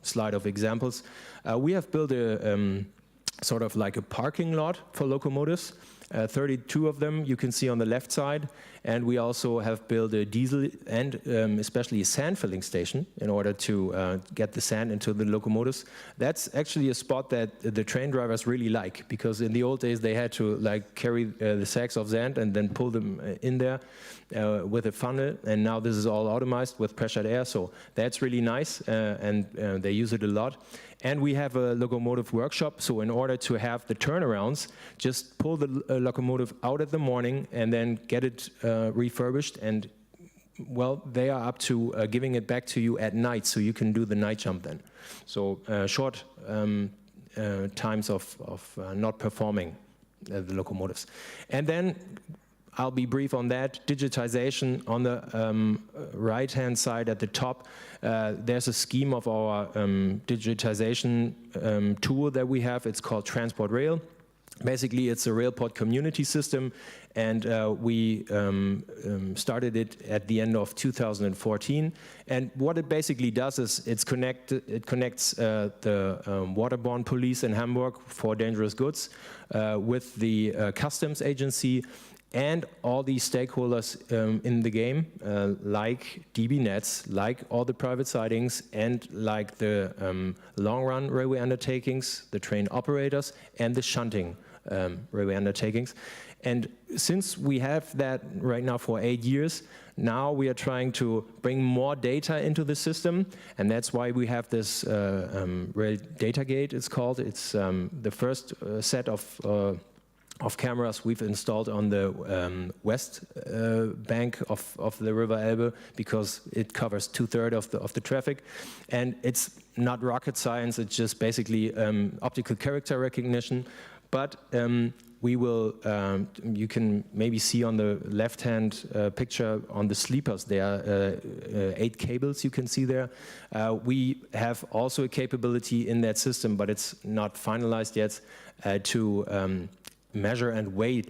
slide of examples. We have built sort of like a parking lot for locomotives. 32 of them you can see on the left side, and we also have built a diesel and especially a sand filling station in order to get the sand into the locomotives. That's actually a spot that the train drivers really like, because in the old days they had to like carry the sacks of sand and then pull them in there with a funnel, and now this is all automized with pressured air, so that's really nice, and they use it a lot. And we have a locomotive workshop, so in order to have the turnarounds, just pull the locomotive out at the morning and then get it refurbished, and well, they are up to giving it back to you at night, so you can do the night jump then. So short times of not performing the locomotives. And then I'll be brief on that. Digitization on the right-hand side at the top. There's a scheme of our digitization tool that we have. It's called Transport Rail. Basically, it's a railport community system, and we started it at the end of 2014. And what it basically does is it connects the waterborne police in Hamburg for dangerous goods with the customs agency and all these stakeholders in the game, like DB Nets, like all the private sidings, and like the long-run railway undertakings, the train operators, and the shunting railway undertakings. And since we have that right now for 8 years, now we are trying to bring more data into the system, and that's why we have this Rail Data Gate, it's called. It's the first set of cameras we've installed on the west bank of the River Elbe, because it covers 2/3 of the traffic. And it's not rocket science, it's just basically optical character recognition. But we will, you can maybe see on the left-hand picture on the sleepers, there are 8 cables you can see there. We have also a capability in that system, but it's not finalized yet, to measure and weigh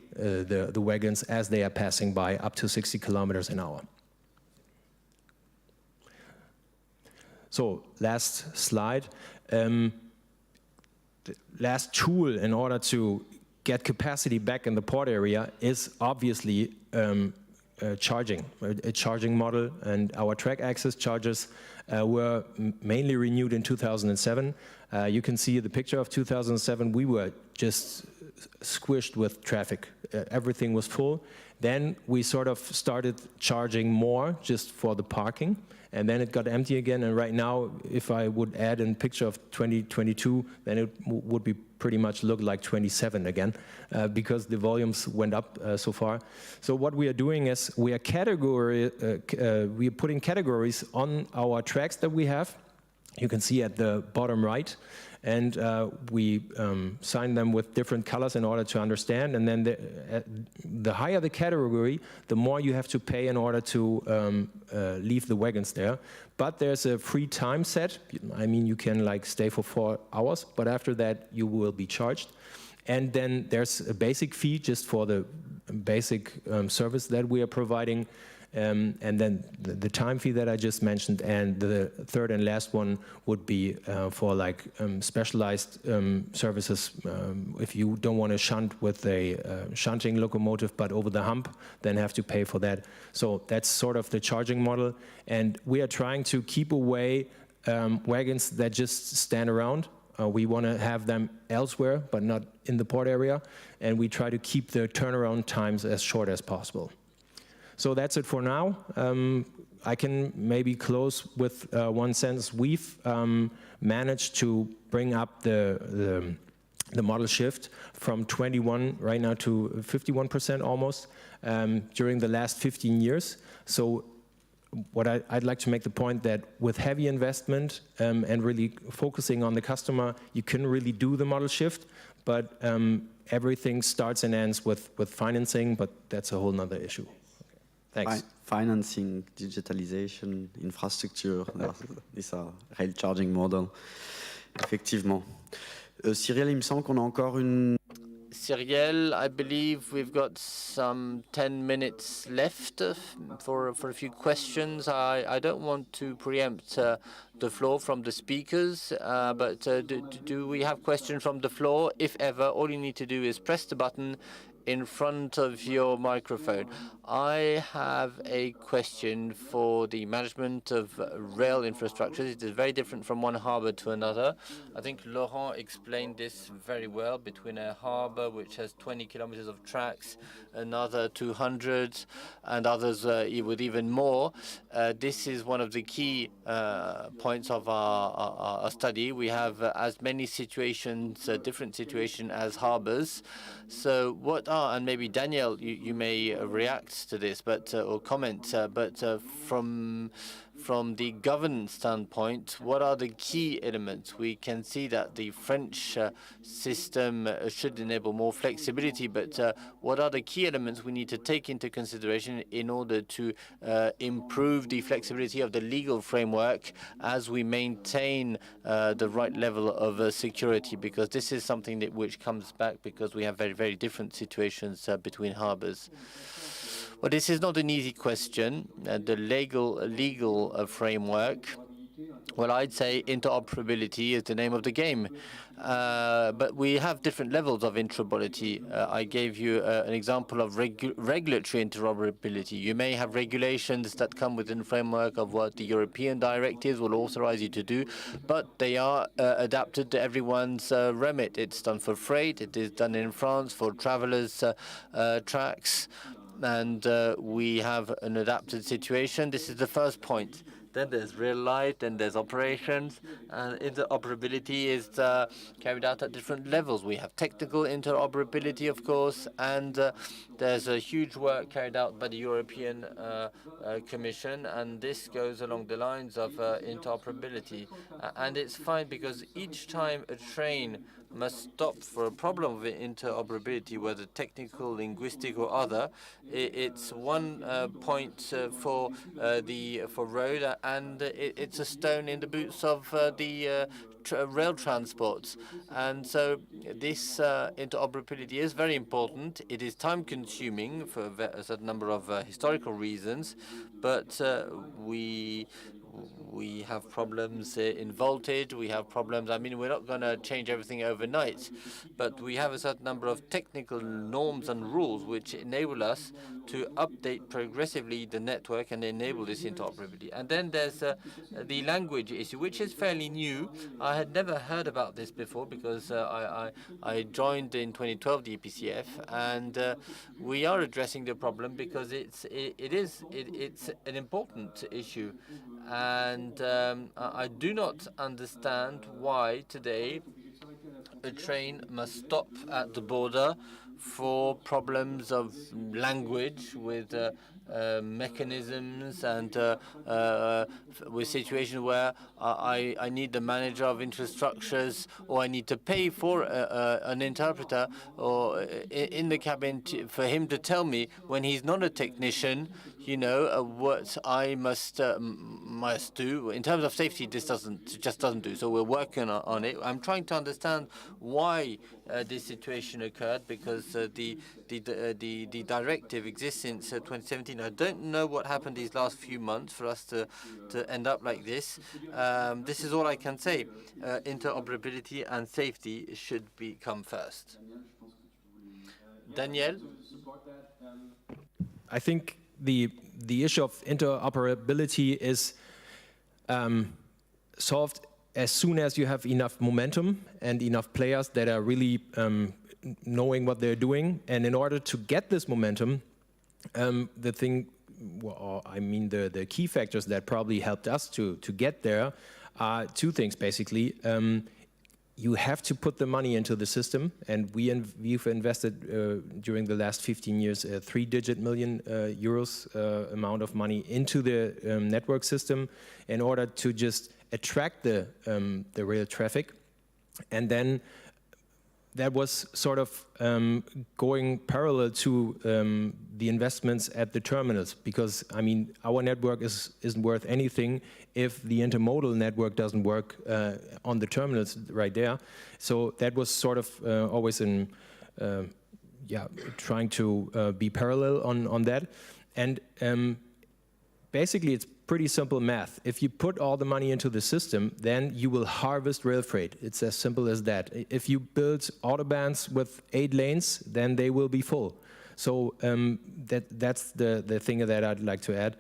the wagons as they are passing by up to 60 kilometers an hour. So, last slide. The last tool in order to get capacity back in the port area is obviously charging, a charging model, and our track access chargers were mainly renewed in 2007. You can see the picture of 2007, we were just squished with traffic. Everything was full. Then we sort of started charging more just for the parking, and then it got empty again. And right now, if I would add a picture of 2022, then it would be pretty much look like 27 again, because the volumes went up so far. So what we are doing is we are putting categories on our tracks that we have. You can see at the bottom right, and we sign them with different colors in order to understand. And then the higher the category, the more you have to pay in order to leave the wagons there. But there's a free time set. I mean, you can like stay for 4 hours, but after that you will be charged. And then there's a basic fee just for the basic service that we are providing. And then the time fee that I just mentioned, and the third and last one would be for like specialized services. If you don't want to shunt with a shunting locomotive but over the hump, then have to pay for that. So that's sort of the charging model, and we are trying to keep away wagons that just stand around. We want to have them elsewhere, but not in the port area, and we try to keep the turnaround times as short as possible. So that's it for now. I can maybe close with one sentence. We've managed to bring up the model shift from 21 right now to 51% almost during the last 15 years. So what I'd like to make the point that with heavy investment and really focusing on the customer, you can really do the model shift, but everything starts and ends with financing, but that's a whole nother issue. Thanks. Financing, digitalization, infrastructure, these are rail charging model. Effectivement. Cyrielle, il me semble qu'on a encore une... Cyrielle, I believe we've got some 10 minutes left for a few questions. I don't want to preempt the floor from the speakers, but do we have questions from the floor? If ever, all you need to do is press the button in front of your microphone. I have a question for the management of rail infrastructures. It is very different from one harbor to another. I think Laurent explained this very well, between a harbor which has 20 kilometers of tracks, another 200, and others with even more. This is one of the key points of our study. We have as many situations, different situations as harbors. So what are, and maybe Daniel, you may react to this, but or comment, but from the governance standpoint, what are the key elements? We can see that the French system should enable more flexibility, but what are the key elements we need to take into consideration in order to improve the flexibility of the legal framework as we maintain the right level of security? Because this is something that which comes back because we have very, very different situations between harbors. Well, this is not an easy question. The legal framework, well, I'd say interoperability is the name of the game. But we have different levels of interoperability. I gave you an example of regulatory interoperability. You may have regulations that come within the framework of what the European directives will authorize you to do, but they are adapted to everyone's remit. It's done for freight. It is done in France for travelers' tracks. And we have an adapted situation. This is the first point. Then there's real life, then there's operations, and interoperability is carried out at different levels. We have technical interoperability, of course, and there's a huge work carried out by the European Commission, and this goes along the lines of interoperability. And it's fine because each time a train must stop for a problem of interoperability, whether technical, linguistic, or other, it's one point for road, and it's a stone in the boots of the rail transports. And so this interoperability is very important. It is time-consuming for a certain number of historical reasons, but we have problems in voltage, we have problems. I mean, we're not going to change everything overnight, but we have a certain number of technical norms and rules which enable us to update progressively the network and enable this interoperability. And then there's the language issue, which is fairly new. I had never heard about this before because I joined in 2012 the EPCF, and we are addressing the problem because it's an important issue. And I do not understand why today a train must stop at the border for problems of language with mechanisms and with situations where I need the manager of infrastructures, or I need to pay for an interpreter or in the cabin for him to tell me when he's not a technician, you know, what I must do. In terms of safety, this just doesn't do. So we're working on it. I'm trying to understand why this situation occurred, because the directive exists since 2017. I don't know what happened these last few months for us to end up like this. This is all I can say. Interoperability and safety should come first. Daniel? I think the issue of interoperability is solved as soon as you have enough momentum and enough players that are really knowing what they're doing. And in order to get this momentum, the key factors that probably helped us to get there are two things, basically. You have to put the money into the system, and we've invested during the last 15 years a 3-digit million euros amount of money into the network system in order to just attract the rail traffic. And then that was sort of going parallel to the investments at the terminals, because I mean our network isn't worth anything if the intermodal network doesn't work on the terminals right there. So that was sort of always trying to be parallel on that. And basically it's pretty simple math. If you put all the money into the system, then you will harvest rail freight. It's as simple as that. If you build autobahns with 8 lanes, then they will be full. So that's the thing that I'd like to add.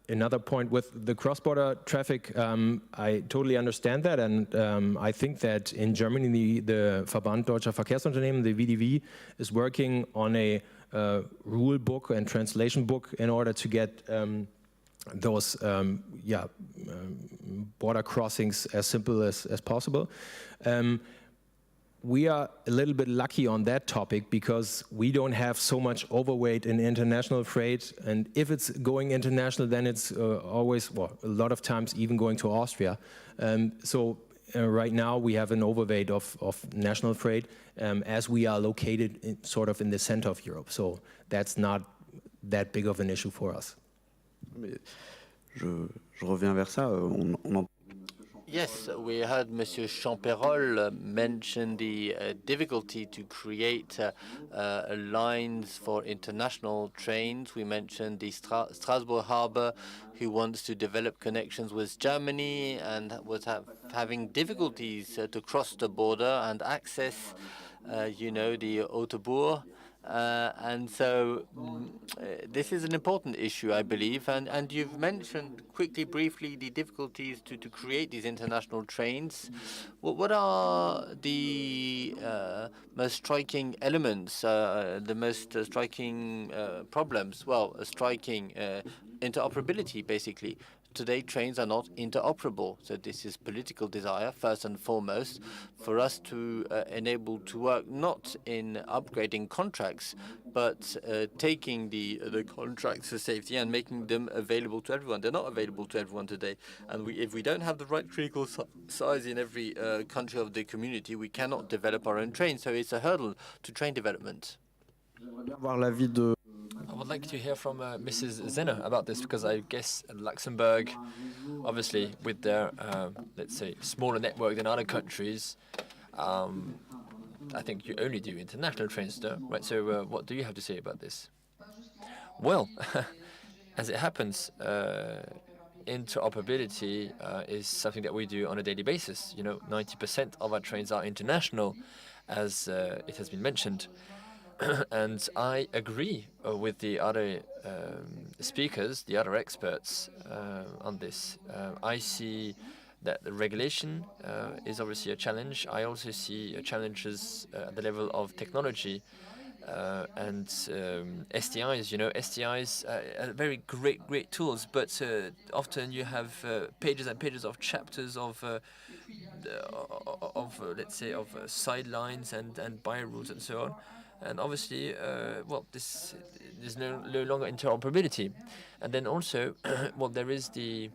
Another point with the cross-border traffic, I totally understand that, and I think that in Germany the Verband Deutscher Verkehrsunternehmen, the VDV, is working on a rule book and translation book in order to get those border crossings as simple as possible. We are a little bit lucky on that topic because we don't have so much overweight in international freight, and if it's going international, then it's always, well, a lot of times even going to Austria. Right now we have an overweight of national freight as we are located sort of in the center of Europe, so that's not that big of an issue for us. Je reviens vers ça. Yes, we heard Monsieur Champerol mention the difficulty to create lines for international trains. We mentioned the Strasbourg Harbour, who wants to develop connections with Germany and was having difficulties to cross the border and access, the Autobour. And so this is an important issue, I believe, and you've mentioned briefly, the difficulties to create these international trains. What are the most striking elements, the most striking problems? Well, striking interoperability, basically. Today, trains are not interoperable, so this is political desire, first and foremost, for us to enable to work not in upgrading contracts, but taking the contracts for safety and making them available to everyone. They're not available to everyone today, and if we don't have the right critical size in every country of the community, we cannot develop our own trains, so it's a hurdle to train development. I would like to hear from Mrs. Zenner about this, because I guess Luxembourg, obviously with their, let's say, smaller network than other countries, I think you only do international trains though, right? So what do you have to say about this? Well, as it happens, interoperability is something that we do on a daily basis. 90% of our trains are international, as it has been mentioned. And I agree with the other speakers, the other experts on this. I see that the regulation is obviously a challenge. I also see challenges at the level of technology and STIs. STIs are very great tools, but often you have pages and pages of chapters of let's say, of sidelines and by rules and so on. And obviously, there's no longer interoperability. And then also, well, there is the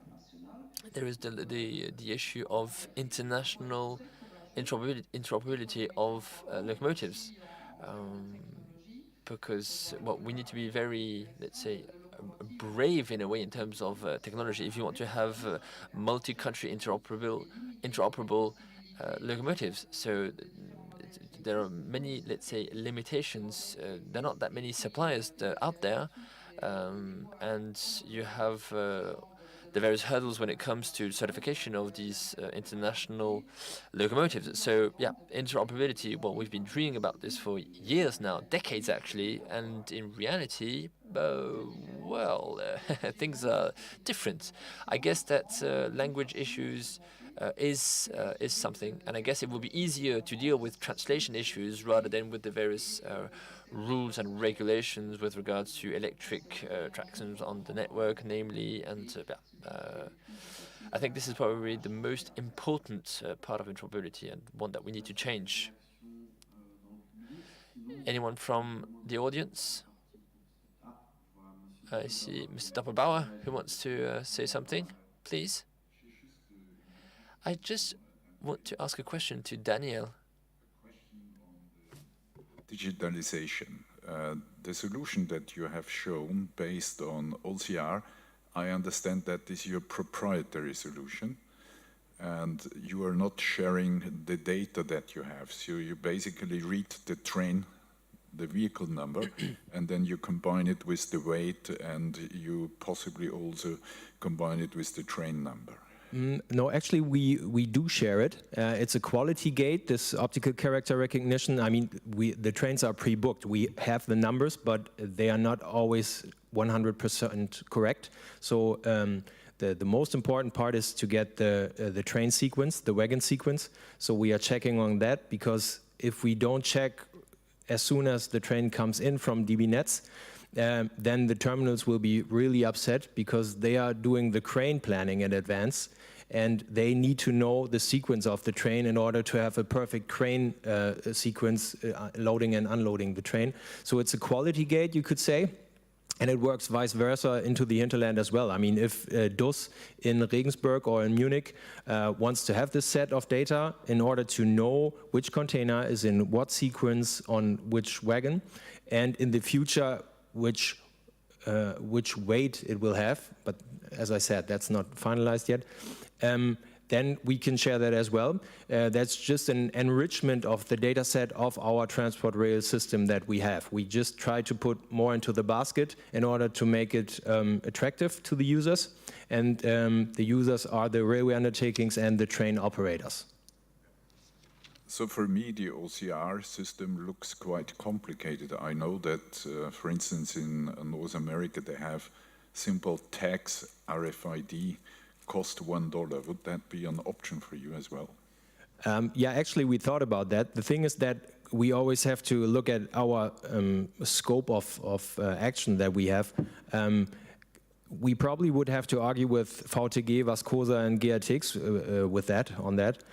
issue of international interoperability of locomotives, because we need to be very, let's say, brave in a way in terms of technology if you want to have multi-country interoperable locomotives. So there are many, let's say, limitations. There are not that many suppliers out there, and you have the various hurdles when it comes to certification of these international locomotives. So yeah, interoperability, well, we've been dreaming about this for years now, decades actually, and in reality, things are different. I guess that language issues is something, and I guess it will be easier to deal with translation issues rather than with the various rules and regulations with regards to electric tractions on the network, namely, and I think this is probably the most important part of interoperability and one that we need to change. Anyone from the audience? I see Mr. Doppelbauer who wants to say something, please. I just want to ask a question to Daniel. Digitalization. The solution that you have shown based on OCR, I understand that is your proprietary solution, and you are not sharing the data that you have. So you basically read the train the vehicle number, and then you combine it with the weight, and you possibly also combine it with the train number. No, actually, we do share it. It's a quality gate, this optical character recognition. I mean, the trains are pre-booked. We have the numbers, but they are not always 100% correct. So the most important part is to get the train sequence, the wagon sequence. So we are checking on that, because if we don't check as soon as the train comes in from DB Netz, then the terminals will be really upset, because they are doing the crane planning in advance, and they need to know the sequence of the train in order to have a perfect crane sequence loading and unloading the train. So it's a quality gate, you could say. And it works vice versa into the hinterland as well. I mean, if DUS in Regensburg or in Munich wants to have this set of data in order to know which container is in what sequence on which wagon, and in the future which weight it will have, but as I said, that's not finalized yet, then we can share that as well. That's just an enrichment of the data set of our transport rail system that we have. We just try to put more into the basket in order to make it attractive to the users. And the users are the railway undertakings and the train operators. So for me, the OCR system looks quite complicated. I know that, for instance, in North America, they have simple tags, RFID, cost $1. Would that be an option for you as well? Yeah, actually, we thought about that. The thing is that we always have to look at our scope of action that we have. We probably would have to argue with VTG, Vascosa, and GRTX on that.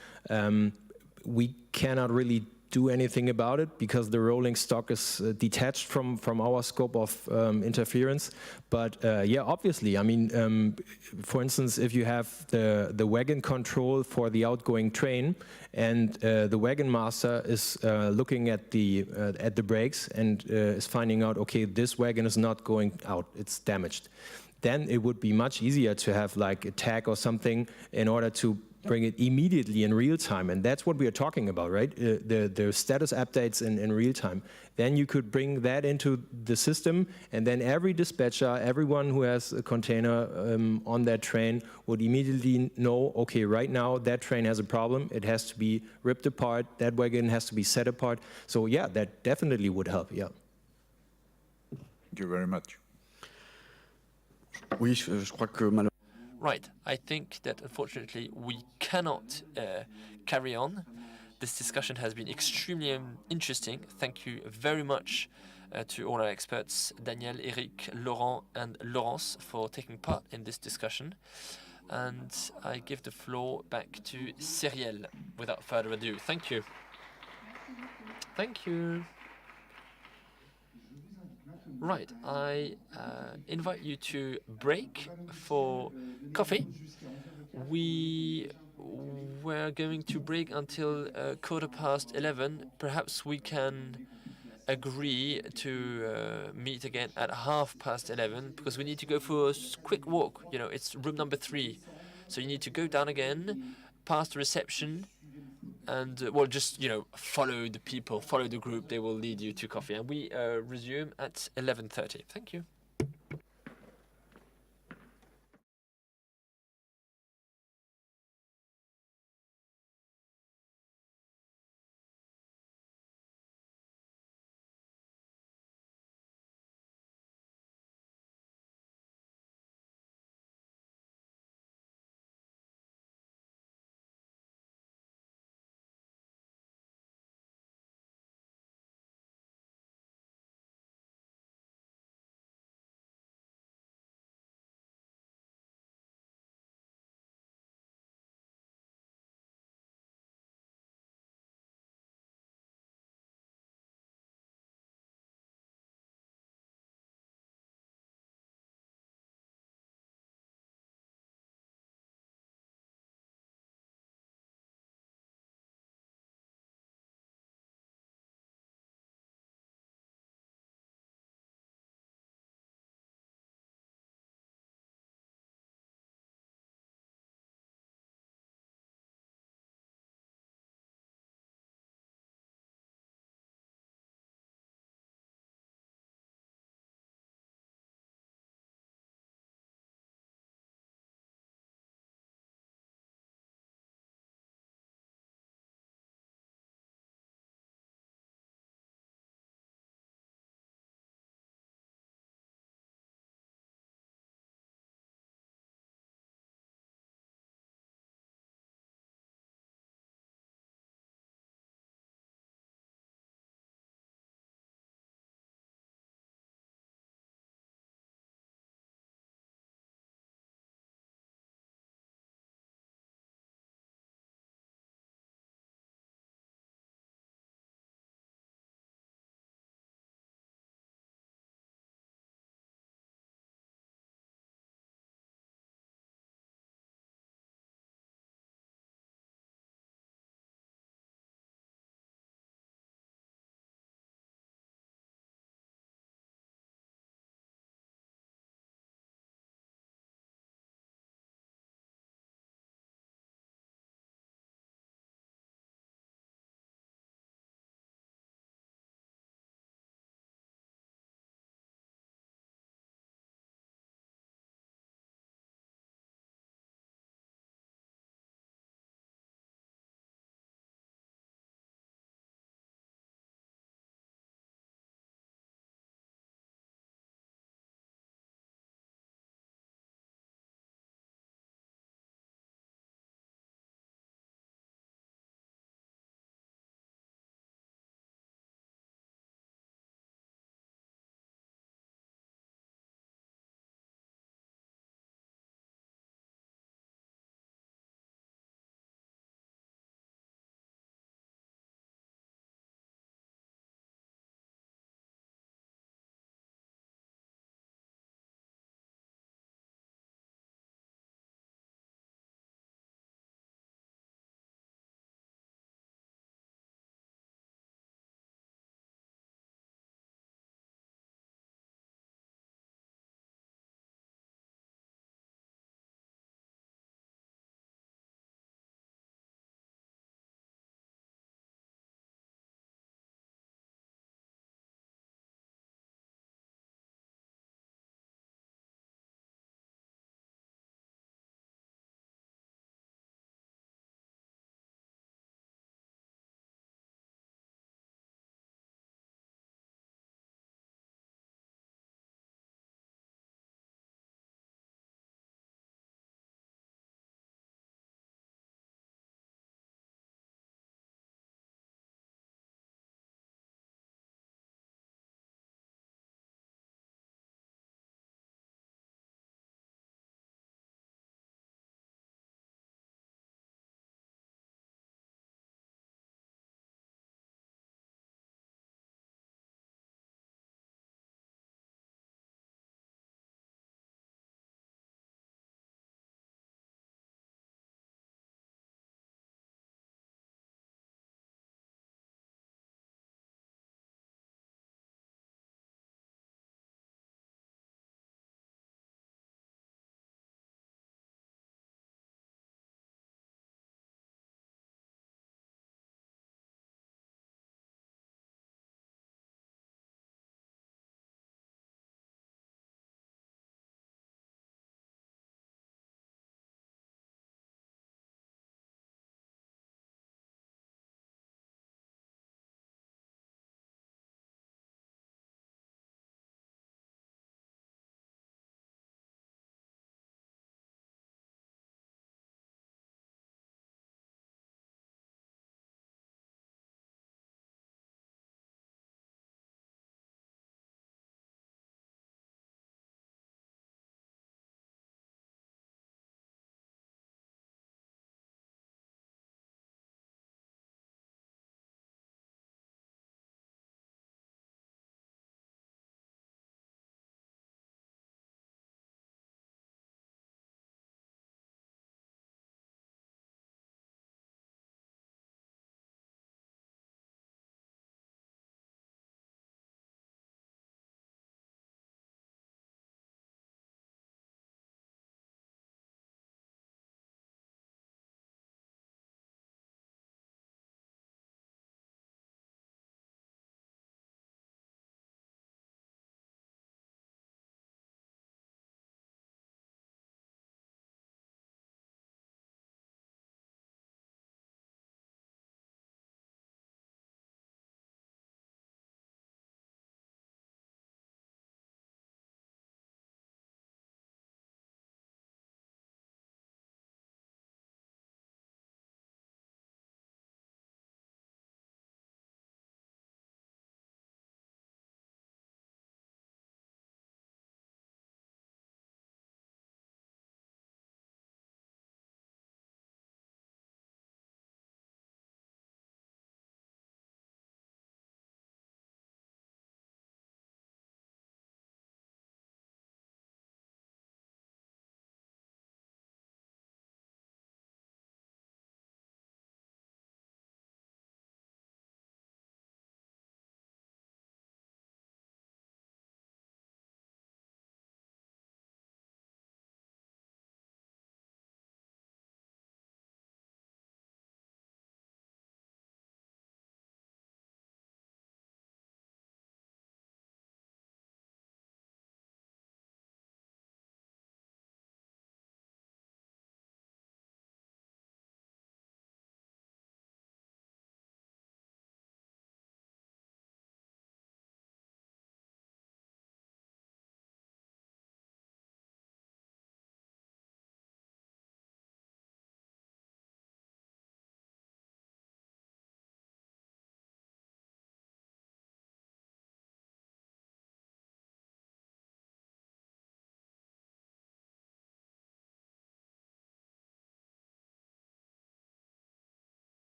We cannot really do anything about it, because the rolling stock is detached from our scope of interference. But yeah, obviously, I mean, for instance, if you have the wagon control for the outgoing train, and the wagon master is looking at the brakes and is finding out, okay, this wagon is not going out, it's damaged, then it would be much easier to have like a tag or something in order to bring it immediately in real time. And that's what we are talking about, right? The status updates in real time. Then you could bring that into the system, and then every dispatcher, everyone who has a container on that train would immediately know, okay, right now that train has a problem. It has to be ripped apart. That wagon has to be set apart. So yeah, that definitely would help, yeah. Thank you very much. Oui, je crois que malheureusement. Right, I think that unfortunately we cannot carry on. This discussion has been extremely interesting. Thank you very much to all our experts, Daniel, Eric, Laurent, and Laurence, for taking part in this discussion. And I give the floor back to Cyrielle without further ado. Thank you. Thank you. Right, I invite you to break for coffee. We were going to break until 11:15. Perhaps we can agree to meet again at 11:30, because we need to go for a quick walk. You know, it's room number 3. So you need to go down again, past the reception, and well, just, you know, follow the people, follow the group. They will lead you to coffee, and we resume at 11:30. Thank you.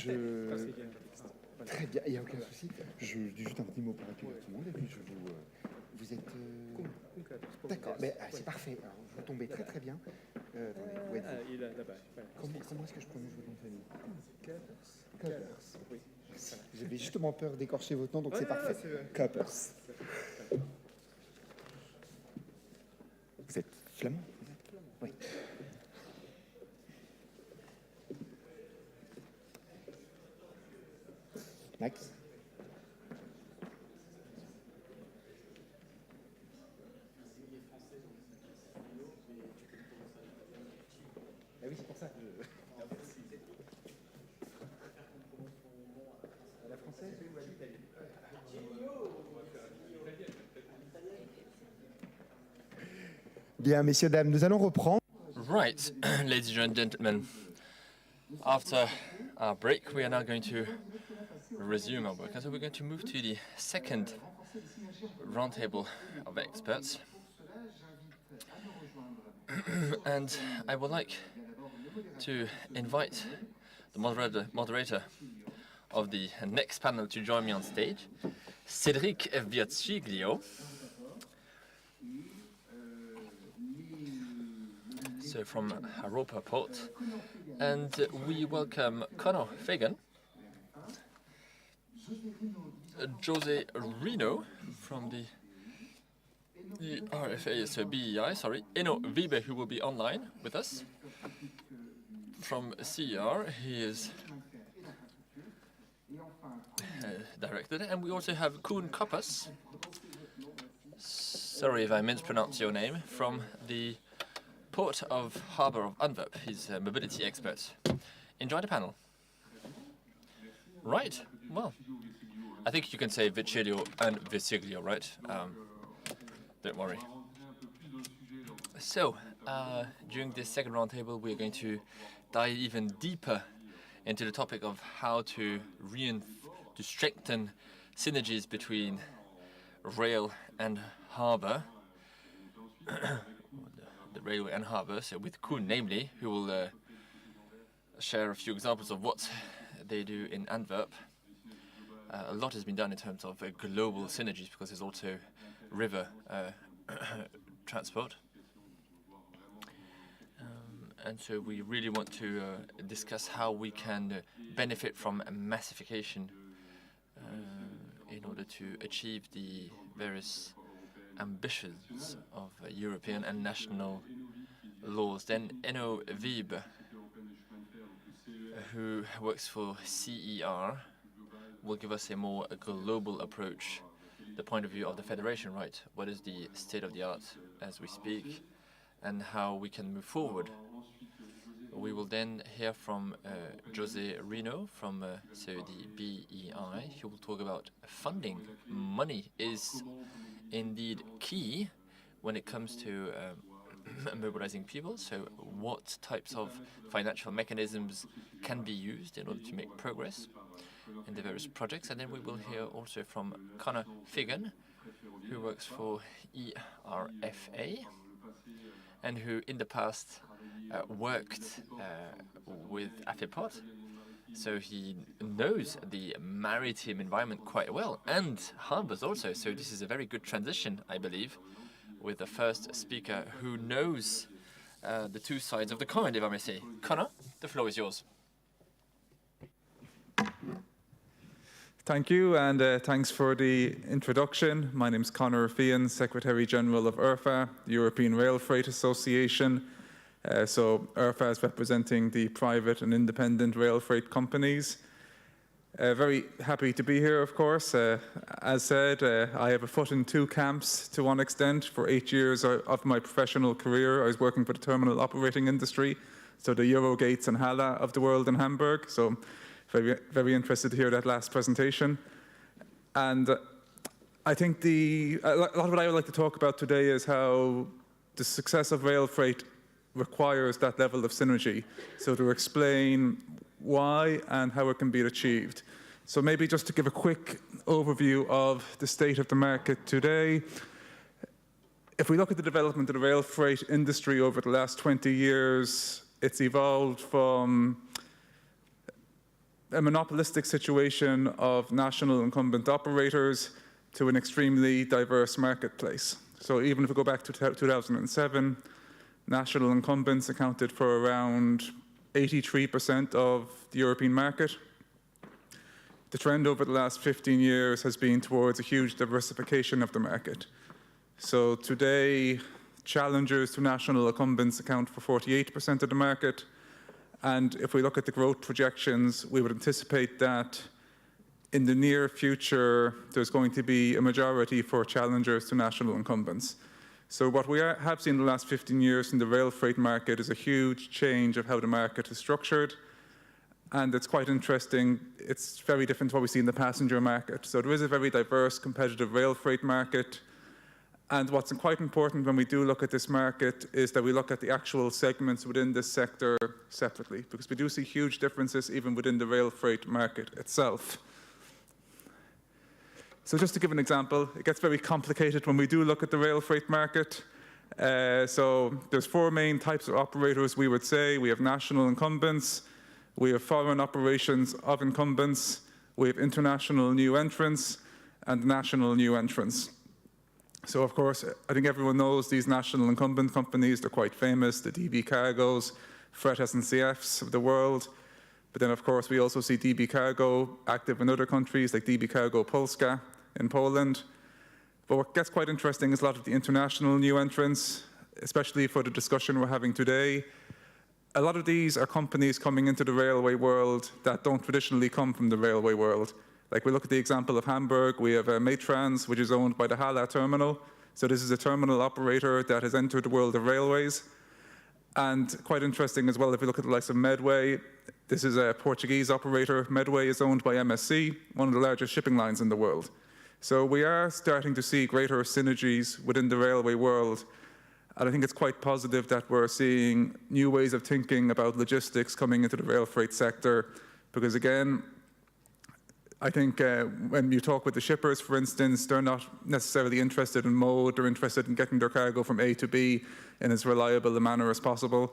Très bien, il n'y a aucun souci. Je dis juste un petit mot pour accueillir tout le monde et puis vous êtes... D'accord, mais c'est parfait. Alors, vous tombez très très bien. Où êtes-vous? Il est là-bas. Comment est-ce que je prononce votre nom de famille? Kuipers. Oui. J'avais justement peur d'écorcher votre nom, donc c'est parfait. Kuipers. Vous êtes flamand? Oui. Max? Ah oui, c'est pour ça que la française ou à l'italienne? Bien, messieurs, dames, nous allons reprendre. Right, ladies and gentlemen, after our break, we are now going to resume our work. And so we're going to move to the second roundtable of experts. And I would like to invite the moderator of the next panel to join me on stage, Cédric Virchiglio. So from HAROPA Port, and we welcome Conor Fagan, Jose Reno from the RFA, so BEI, sorry, Eno Wiebe, who will be online with us from CER. He is director, and we also have Koen Koppers, sorry if I mispronounced your name, from the Port of Harbour of Antwerp. He's a mobility expert. Enjoy the panel. Right, well, I think you can say Virgilio and Virgiglio, right? Don't worry. So, during this second roundtable, we're going to dive even deeper into the topic of how to strengthen synergies between rail and harbour. The railway and harbour, so with Koen namely, who will share a few examples of what they do in Antwerp. A lot has been done in terms of global synergies because there's also river transport. And so we really want to discuss how we can benefit from massification in order to achieve the various ambitions of European and national laws. Then Eno Wiebe, who works for CER, will give us a more global approach, the point of view of the Federation, right? What is the state of the art as we speak, and how we can move forward. We will then hear from Jose Reno from the BEI. He will talk about funding. Money is indeed key when it comes to mobilizing people. So what types of financial mechanisms can be used in order to make progress in the various projects. And then we will hear also from Conor Fagan, who works for ERFA and who in the past worked with Afiport. So he knows the maritime environment quite well, and harbours also. So this is a very good transition, I believe, with the first speaker who knows the two sides of the coin, if I may say. Conor, the floor is yours. Thank you, and thanks for the introduction. My name is Conor Fagan, Secretary General of ERFA, the European Rail Freight Association. So ERFA is representing the private and independent rail freight companies. Very happy to be here, of course. As said, I have a foot in two camps to one extent. For 8 years of my professional career, I was working for the terminal operating industry, so the Eurogates and Hala of the world in Hamburg. So very, very interested to hear that last presentation. And I think a lot of what I would like to talk about today is how the success of rail freight requires that level of synergy. So to explain why and how it can be achieved. So maybe just to give a quick overview of the state of the market today. If we look at the development of the rail freight industry over the last 20 years, it's evolved from a monopolistic situation of national incumbent operators to an extremely diverse marketplace. So even if we go back to 2007, national incumbents accounted for around 83% of the European market. The trend over the last 15 years has been towards a huge diversification of the market. So today, challengers to national incumbents account for 48% of the market. And if we look at the growth projections, we would anticipate that in the near future, there's going to be a majority for challengers to national incumbents. So what we have seen in the last 15 years in the rail freight market is a huge change of how the market is structured. And it's quite interesting. It's very different to what we see in the passenger market. So there is a very diverse, competitive rail freight market. And what's quite important when we do look at this market is that we look at the actual segments within this sector separately, because we do see huge differences even within the rail freight market itself. So just to give an example, it gets very complicated when we do look at the rail freight market. So there's four main types of operators, we would say. We have national incumbents, we have foreign operations of incumbents, we have international new entrants, and national new entrants. So of course, I think everyone knows these national incumbent companies. They're quite famous, the DB Cargos, Fret SNCFs of the world. But then of course, we also see DB Cargo active in other countries like DB Cargo Polska in Poland. But what gets quite interesting is a lot of the international new entrants, especially for the discussion we're having today. A lot of these are companies coming into the railway world that don't traditionally come from the railway world. Like we look at the example of Hamburg, we have Metrans, which is owned by the Hala terminal. So this is a terminal operator that has entered the world of railways. And quite interesting as well, if we look at the likes of Medway, this is a Portuguese operator. Medway is owned by MSC, one of the largest shipping lines in the world. So we are starting to see greater synergies within the railway world. And I think it's quite positive that we're seeing new ways of thinking about logistics coming into the rail freight sector. Because again, I think when you talk with the shippers, for instance, they're not necessarily interested in mode. They're interested in getting their cargo from A to B in as reliable a manner as possible.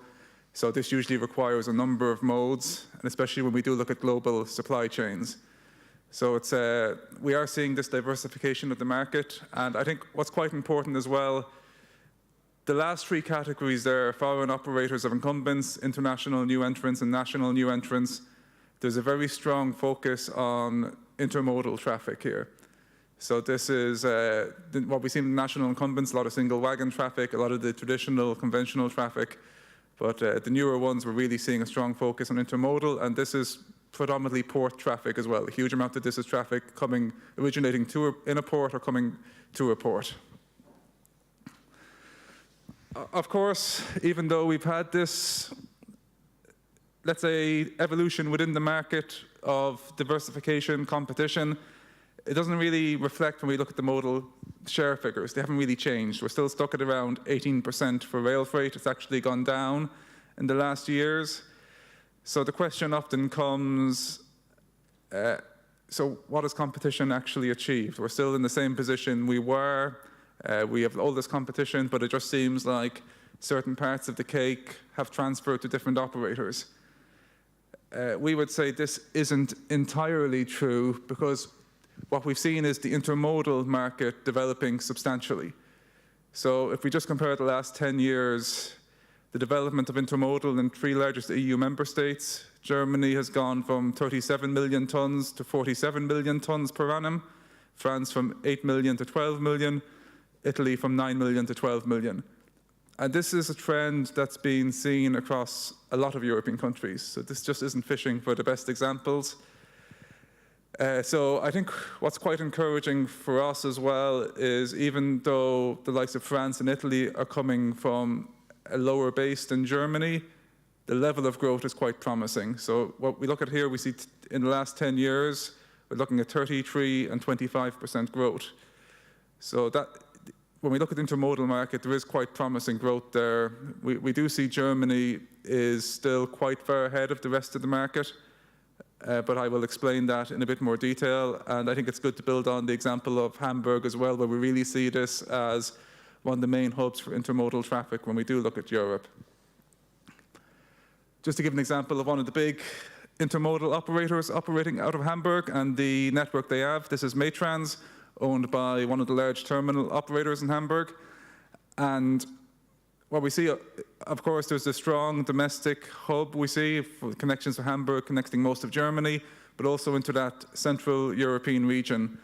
So this usually requires a number of modes, and especially when we do look at global supply chains. So it's, we are seeing this diversification of the market. And I think what's quite important as well, the last three categories there, foreign operators of incumbents, international new entrants, and national new entrants, there's a very strong focus on intermodal traffic here. So this is what we see in national incumbents, a lot of single wagon traffic, a lot of the traditional conventional traffic. But the newer ones, we're really seeing a strong focus on intermodal, and this is predominantly port traffic as well. A huge amount of this is traffic originating in a port or coming to a port. Of course, even though we've had this, let's say, evolution within the market of diversification, competition, it doesn't really reflect when we look at the modal share figures. They haven't really changed. We're still stuck at around 18% for rail freight. It's actually gone down in the last years. So the question often comes, so what has competition actually achieved? We're still in the same position we were. We have all this competition, but it just seems like certain parts of the cake have transferred to different operators. We would say this isn't entirely true, because what we've seen is the intermodal market developing substantially. So if we just compare the last 10 years, the development of intermodal in three largest EU member states, Germany has gone from 37 million tons to 47 million tons per annum, France from 8 million to 12 million, Italy from 9 million to 12 million. And this is a trend that's been seen across a lot of European countries. So this just isn't fishing for the best examples. So I think what's quite encouraging for us as well is, even though the likes of France and Italy are coming from a lower base than Germany, the level of growth is quite promising. So what we look at here, we see in the last 10 years, we're looking at 33 and 25% growth. So that, when we look at the intermodal market, there is quite promising growth there. We do see Germany is still quite far ahead of the rest of the market, but I will explain that in a bit more detail. And I think it's good to build on the example of Hamburg as well, where we really see this as one of the main hubs for intermodal traffic when we do look at Europe. Just to give an example of one of the big intermodal operators operating out of Hamburg and the network they have. This is May, owned by one of the large terminal operators in Hamburg. And what we see, of course, there's a strong domestic hub we see for connections to Hamburg, connecting most of Germany, but also into that Central European region.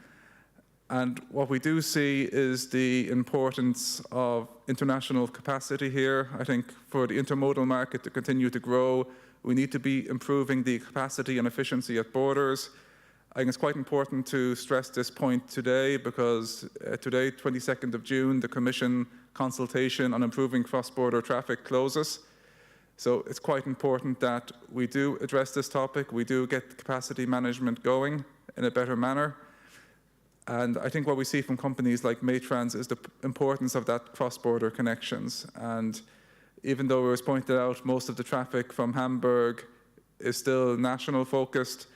And what we do see is the importance of international capacity here. I think for the intermodal market to continue to grow, we need to be improving the capacity and efficiency at borders. I think it's quite important to stress this point today because today, 22nd of June, the Commission consultation on improving cross-border traffic closes. So it's quite important that we do address this topic, we do get capacity management going in a better manner. And I think what we see from companies like Maytrans is the importance of that cross-border connections. And even though it was pointed out, most of the traffic from Hamburg is still national focused.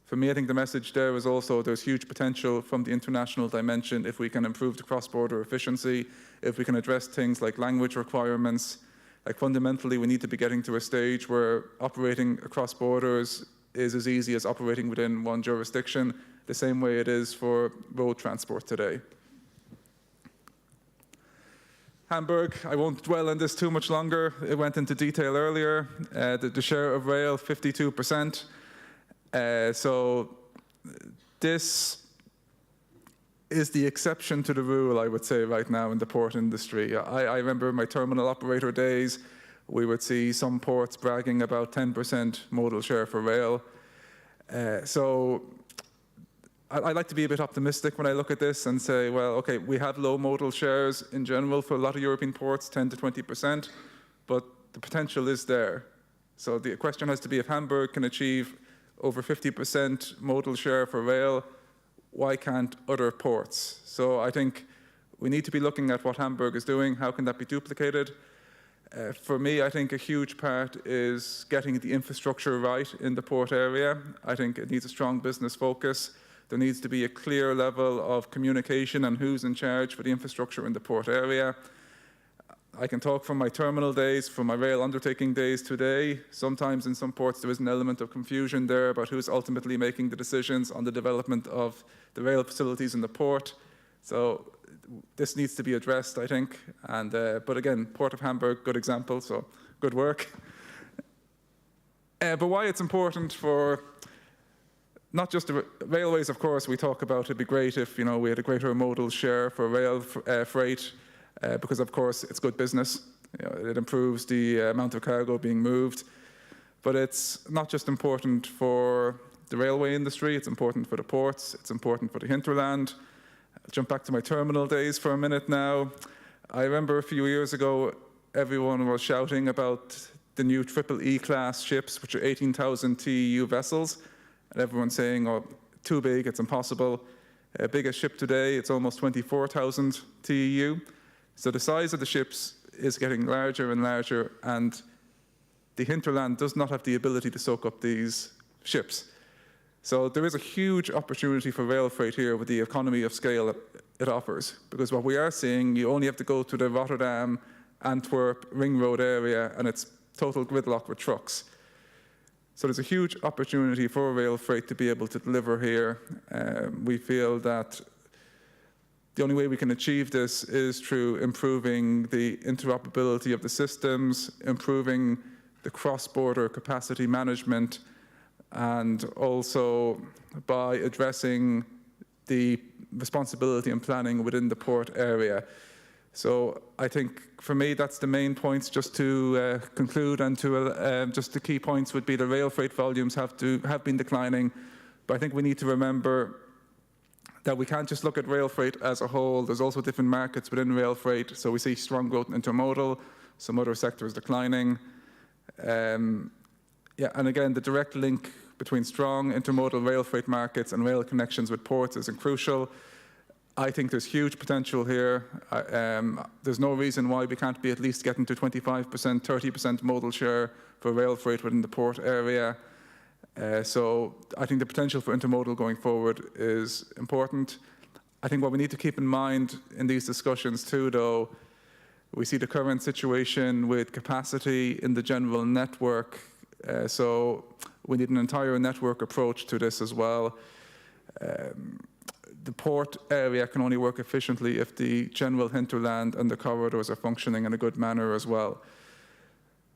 For me, I think the message there is also there's huge potential from the international dimension if we can improve the cross-border efficiency, if we can address things like language requirements. Like fundamentally, we need to be getting to a stage where operating across borders is as easy as operating within one jurisdiction, the same way it is for road transport today. Hamburg, I won't dwell on this too much longer. It went into detail earlier. The share of rail, 52%. So this is the exception to the rule, I would say, right now in the port industry. I remember my terminal operator days, we would see some ports bragging about 10% modal share for rail. So I like to be a bit optimistic when I look at this and say, well, okay, we have low modal shares in general for a lot of European ports, 10 to 20%, but the potential is there. So the question has to be if Hamburg can achieve over 50% modal share for rail, why can't other ports? So I think we need to be looking at what Hamburg is doing, how can that be duplicated? For me, I think a huge part is getting the infrastructure right in the port area. I think it needs a strong business focus. There needs to be a clear level of communication on who's in charge for the infrastructure in the port area. I can talk from my terminal days, from my rail undertaking days today. Sometimes in some ports there is an element of confusion there about who's ultimately making the decisions on the development of the rail facilities in the port. So this needs to be addressed, I think. And but again, Port of Hamburg, good example, so good work. But why it's important for not just the railways, of course, we talk about it'd be great if we had a greater modal share for rail freight, because of course it's good business. It improves the amount of cargo being moved. But it's not just important for the railway industry, it's important for the ports, it's important for the hinterland. I'll jump back to my terminal days for a minute now. I remember a few years ago, everyone was shouting about the new EEE class ships, which are 18,000 TEU vessels. And everyone's saying, oh, too big, it's impossible. Biggest ship today, it's almost 24,000 TEU. So the size of the ships is getting larger and larger, and the hinterland does not have the ability to soak up these ships. So there is a huge opportunity for rail freight here with the economy of scale that it offers. Because what we are seeing, you only have to go to the Rotterdam, Antwerp, Ring Road area, and it's total gridlock with trucks. So there's a huge opportunity for rail freight to be able to deliver here. We feel that the only way we can achieve this is through improving the interoperability of the systems, improving the cross-border capacity management, and also by addressing the responsibility and planning within the port area. So I think for me that's the main points. Just to conclude, and to just the key points would be the rail freight volumes have been declining, but I think we need to remember that we can't just look at rail freight as a whole. There's also different markets within rail freight. So we see strong growth in intermodal, some other sectors declining. And again, the direct link between strong intermodal rail freight markets and rail connections with ports is crucial. I think there's huge potential here. There's no reason why we can't be at least getting to 25%, 30% modal share for rail freight within the port area. So I think the potential for intermodal going forward is important. I think what we need to keep in mind in these discussions too, though, we see the current situation with capacity in the general network So we need an entire network approach to this as well. The port area can only work efficiently if the general hinterland and the corridors are functioning in a good manner as well.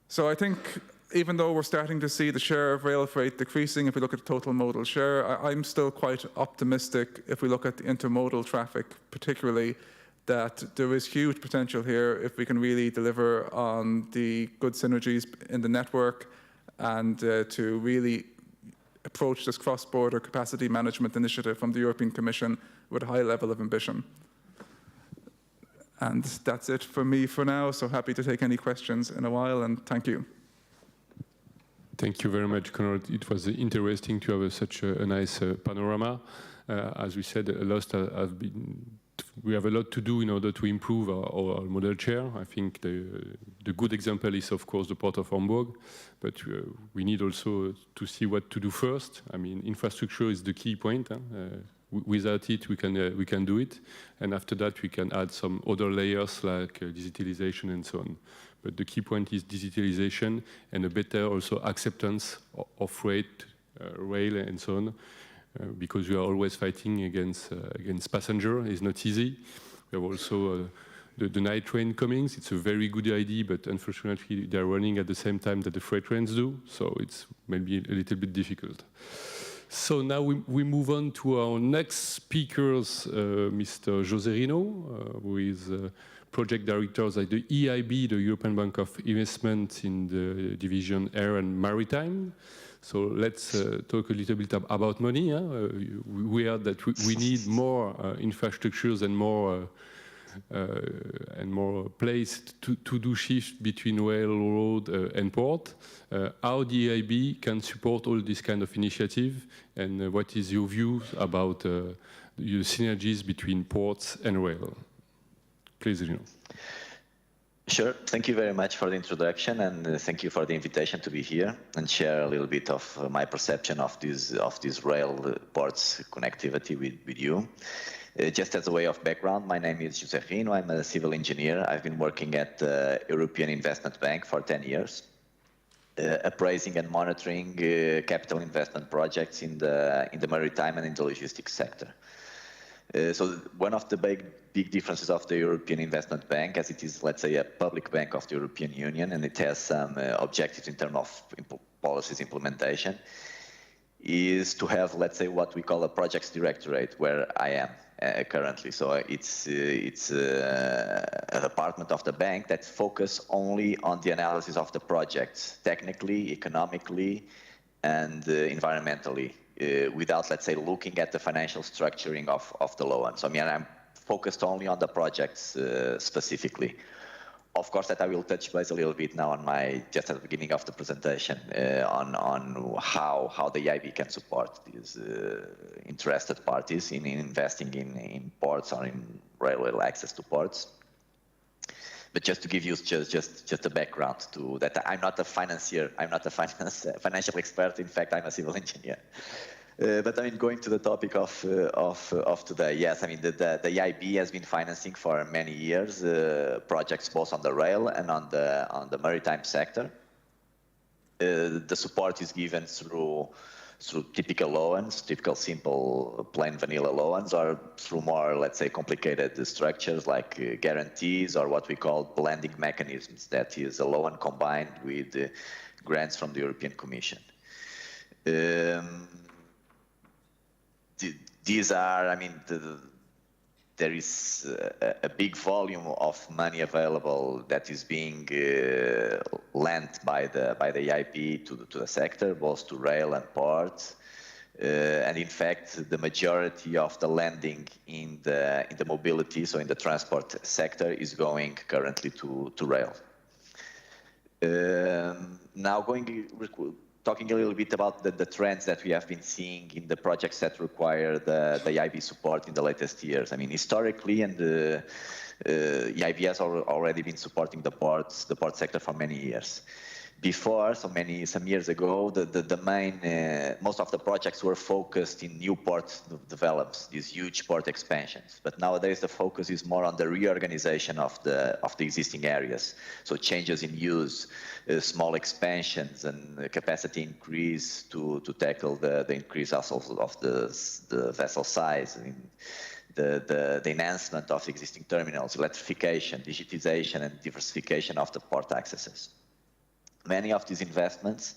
So I think even though we're starting to see the share of rail freight decreasing, if we look at the total modal share, I'm still quite optimistic if we look at the intermodal traffic particularly, that there is huge potential here if we can really deliver on the good synergies in the network and to really approach this cross-border capacity management initiative from the European Commission with a high level of ambition. And that's it for me for now, so happy to take any questions in a while, and thank you. Thank you very much, Conrad. It was interesting to have such a nice panorama. As we said, we have a lot to do in order to improve our modal share. I think the good example is, of course, the Port of Hamburg, but we need also to see what to do first. I mean, infrastructure is the key point. Without it, we can do it, and after that, we can add some other layers like digitalization and so on. But the key point is digitalization and a better also acceptance of freight, rail, and so on. Because we are always fighting against passenger. It's not easy. We have also the night train coming. It's a very good idea, but unfortunately they are running at the same time that the freight trains do, so it's maybe a little bit difficult. So now we move on to our next speakers, Mr. José Rino, who is project director at the EIB, the European Bank of Investment, in the division Air and Maritime. So let's talk a little bit about money. We heard that we need more infrastructures and more place to do shift between railroad and port. How the EIB can support all this kind of initiative, and what is your view about your synergies between ports and rail? Please, Rino. Sure. Thank you very much for the introduction, and thank you for the invitation to be here and share a little bit of my perception of this rail ports connectivity with you. Just as a way of background, my name is José Rino. I'm a civil engineer. I've been working at the European Investment Bank for 10 years, appraising and monitoring capital investment projects in the maritime and in the logistics sector. So one of the big differences of the European Investment Bank, as it is, let's say, a public bank of the European Union, and it has some objectives in terms of policies implementation, is to have, let's say, what we call a projects directorate, where I am currently. So it's a department of the bank that focuses only on the analysis of the projects, technically, economically, and environmentally. Without, let's say, looking at the financial structuring of the loan. So I mean, I'm focused only on the projects specifically. Of course, that I will touch base a little bit now on just at the beginning of the presentation on how the EIB can support these interested parties in investing in ports or in railway access to ports. But just to give you just a background to that, I'm not a financier, I'm not a financial expert. In fact, I'm a civil engineer. But I mean, going to the topic of today, yes, I mean the EIB has been financing for many years projects both on the rail and on the maritime sector. The support is given through typical loans, typical simple plain vanilla loans, or through more, let's say, complicated structures like guarantees or what we call blending mechanisms. That is a loan combined with grants from the European Commission. These are, I mean, there is a big volume of money available that is being lent by the EIB to the sector, both to rail and ports. And in fact, the majority of the lending in the mobility, so in the transport sector, is going currently to rail. Now talking a little bit about the trends that we have been seeing in the projects that require the EIB support in the latest years. I mean, historically, and the EIB has already been supporting the port sector for many years. Before, some years ago, the main, most of the projects were focused in new port develops, these huge port expansions. But nowadays the focus is more on the reorganization of the existing areas. So changes in use, small expansions and capacity increase to tackle the increase also of the vessel size. I mean, the enhancement of existing terminals, electrification, digitization, and diversification of the port accesses. Many of these investments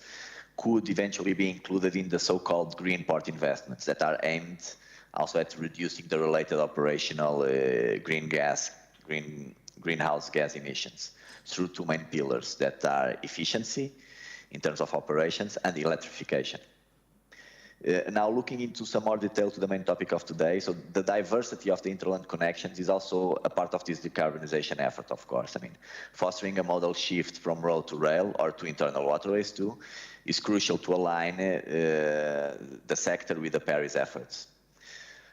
could eventually be included in the so-called green port investments that are aimed also at reducing the related operational greenhouse gas emissions through two main pillars that are efficiency in terms of operations and electrification. Now looking into some more detail to the main topic of today, so the diversity of the interland connections is also a part of this decarbonization effort, of course. I mean, fostering a modal shift from road to rail or to internal waterways too is crucial to align the sector with the Paris efforts.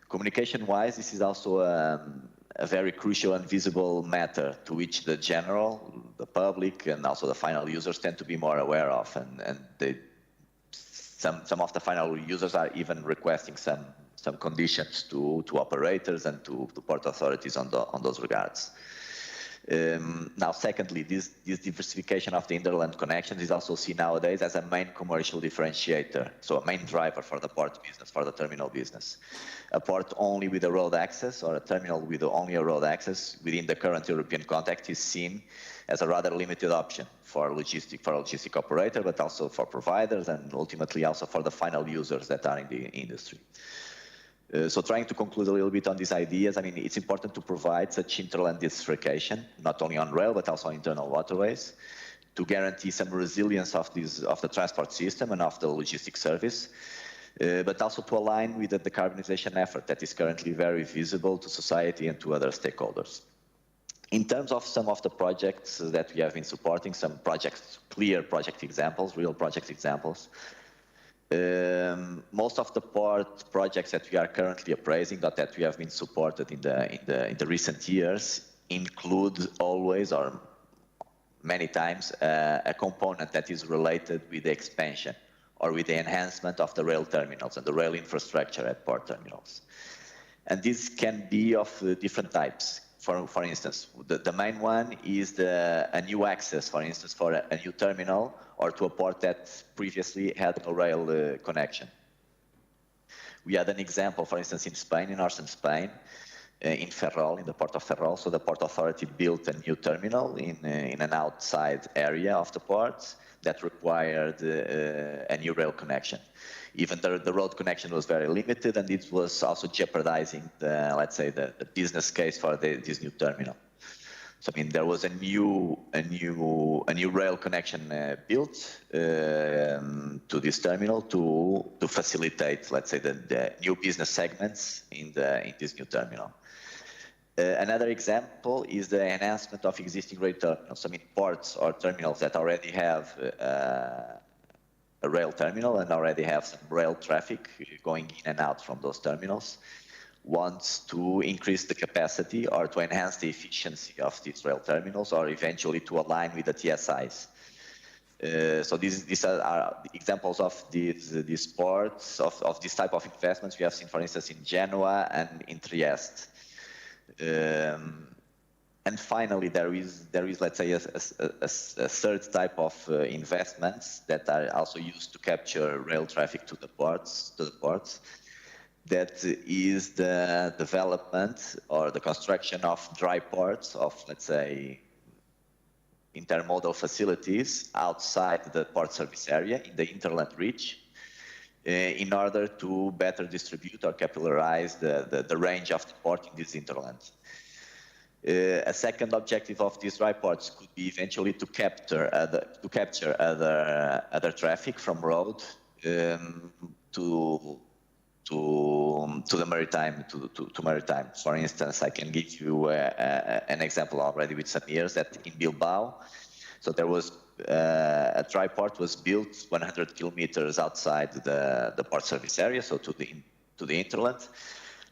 Communication-wise, this is also a very crucial and visible matter to which the general, the public, and also the final users tend to be more aware of, and some of the final users are even requesting some conditions to operators and to port authorities on those regards. Now, secondly, this diversification of the interland connections is also seen nowadays as a main commercial differentiator, so a main driver for the port business, for the terminal business. A port only with a road access or a terminal with only a road access within the current European context is seen as a rather limited option for a logistic operator, but also for providers and ultimately also for the final users that are in the industry. So trying to conclude a little bit on these ideas, I mean, it's important to provide such interland diversification, not only on rail, but also on internal waterways, to guarantee some resilience of the transport system and of the logistic service, but also to align with the decarbonization effort that is currently very visible to society and to other stakeholders. In terms of some of the projects that we have been supporting, some projects, clear project examples, real project examples, most of the port projects that we are currently appraising, that we have been supported in the recent years, include always or many times a component that is related with the expansion or with the enhancement of the rail terminals and the rail infrastructure at port terminals. And this can be of different types. For instance, the main one is a new access, for instance, for a new terminal or to a port that previously had no rail connection. We had an example, for instance, in Spain, in northern Spain, in Ferrol, in the port of Ferrol. So the port authority built a new terminal in an outside area of the port that required a new rail connection. Even the road connection was very limited, and it was also jeopardizing let's say, the business case for this new terminal. So I mean, there was a new rail connection built to this terminal to facilitate, let's say, the new business segments in this new terminal. Another example is the enhancement of existing rail terminals. I mean, ports or terminals that already have a rail terminal and already have some rail traffic going in and out from those terminals wants to increase the capacity or to enhance the efficiency of these rail terminals or eventually to align with the TSIs. So these are examples of these ports, of this type of investments we have seen, for instance, in Genoa and in Trieste. And finally, there is, let's say, a third type of investments that are also used to capture rail traffic to the ports. That is the development or the construction of dry ports of, let's say, intermodal facilities outside the port service area in the interland reach, in order to better distribute or capillarize the range of the port in this interland. A second objective of these dry ports could be eventually to capture other traffic from road to the maritime, to maritime. For instance, I can give you an example already with some years that in Bilbao, so there was a dry port was built 100 kilometers outside the port service area, so to the interland,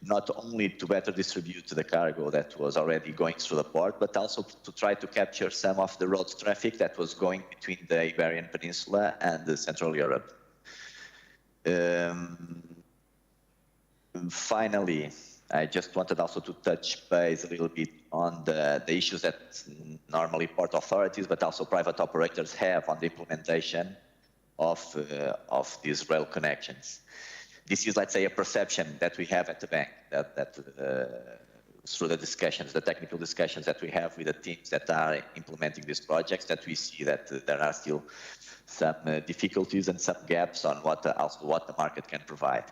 not only to better distribute the cargo that was already going through the port, but also to try to capture some of the road traffic that was going between the Iberian Peninsula and Central Europe. Finally, I just wanted also to touch base a little bit on the issues that normally port authorities, but also private operators have on the implementation of these rail connections. This is, let's say, a perception that we have at the bank, that through the discussions, the technical discussions that we have with the teams that are implementing these projects, that we see that there are still some difficulties and some gaps on what the market can provide.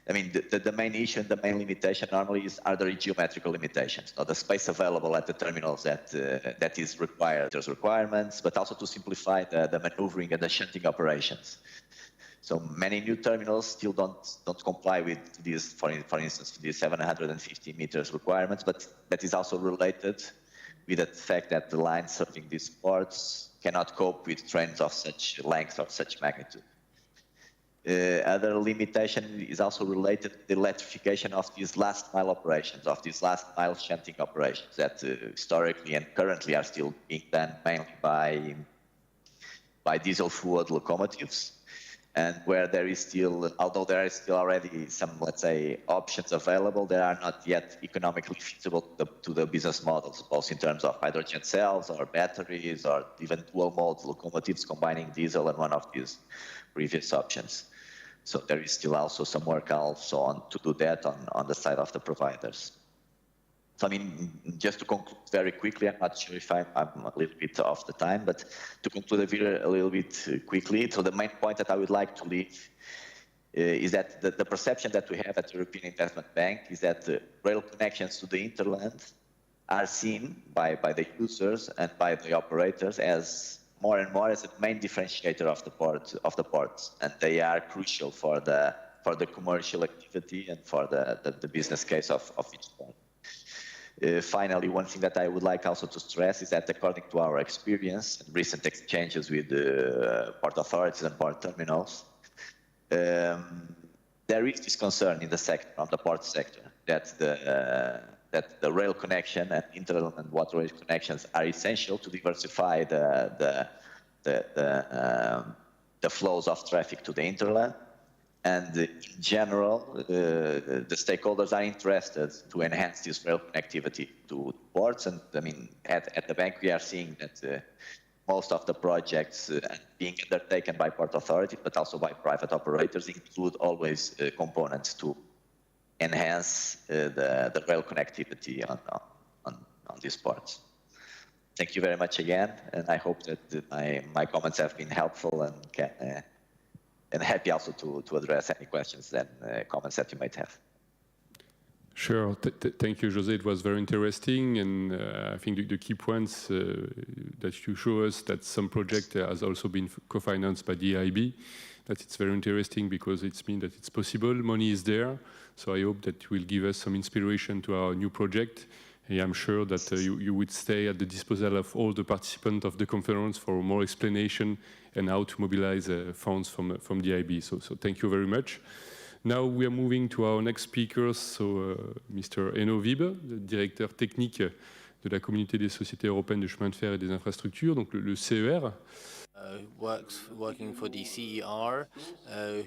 I mean, the main issue and the main limitation normally are the geometrical limitations, the space available at the terminals that is required. There's requirements, but also to simplify the maneuvering and the shunting operations. So many new terminals still don't comply with these, for instance, these 750 meters requirements, but that is also related with the fact that the lines serving these ports cannot cope with trains of such length or such magnitude. Other limitation is also related to the electrification of these last mile operations, of these last mile shunting operations that historically and currently are still being done mainly by diesel fueled locomotives, and where there is still, although there is still already some, let's say, options available, they are not yet economically feasible to the business models, both in terms of hydrogen cells or batteries or even dual mode locomotives combining diesel and one of these previous options. So there is still also some work also on to do that on the side of the providers. So I mean, just to conclude very quickly, I'm not sure if I'm a little bit off the time, but to conclude a little bit quickly, so the main point that I would like to leave is that the perception that we have at the European Investment Bank is that rail connections to the hinterland are seen by the users and by the operators as more and more as a main differentiator of the ports, and they are crucial for the commercial activity and for the business case of each port. Finally, one thing that I would like also to stress is that according to our experience and recent exchanges with port authorities and port terminals, there is this concern in the sector, on the port sector, that the rail connection and interland and waterway connections are essential to diversify the flows of traffic to the interland. And in general, the stakeholders are interested to enhance this rail connectivity to ports. And I mean, at the bank, we are seeing that most of the projects being undertaken by port authorities, but also by private operators, include always components to enhance the rail connectivity on these ports. Thank you very much again, and I hope that my comments have been helpful and happy also to address any questions and comments that you might have. Sure. Thank you, José. It was very interesting, and I think the key points that you show us that some project has also been co-financed by the EIB. That it's very interesting because it means that it's possible. Money is there, so I hope that will give us some inspiration to our new project. And I'm sure that you would stay at the disposal of all the participants of the conference for more explanation and how to mobilize funds from the EIB. So thank you very much. Now we are moving to our next speakers. So Mr. Eno Wiebe, le directeur technique de la Communauté des sociétés européennes de chemin de fer et des infrastructures, donc le CER. Working for the CER,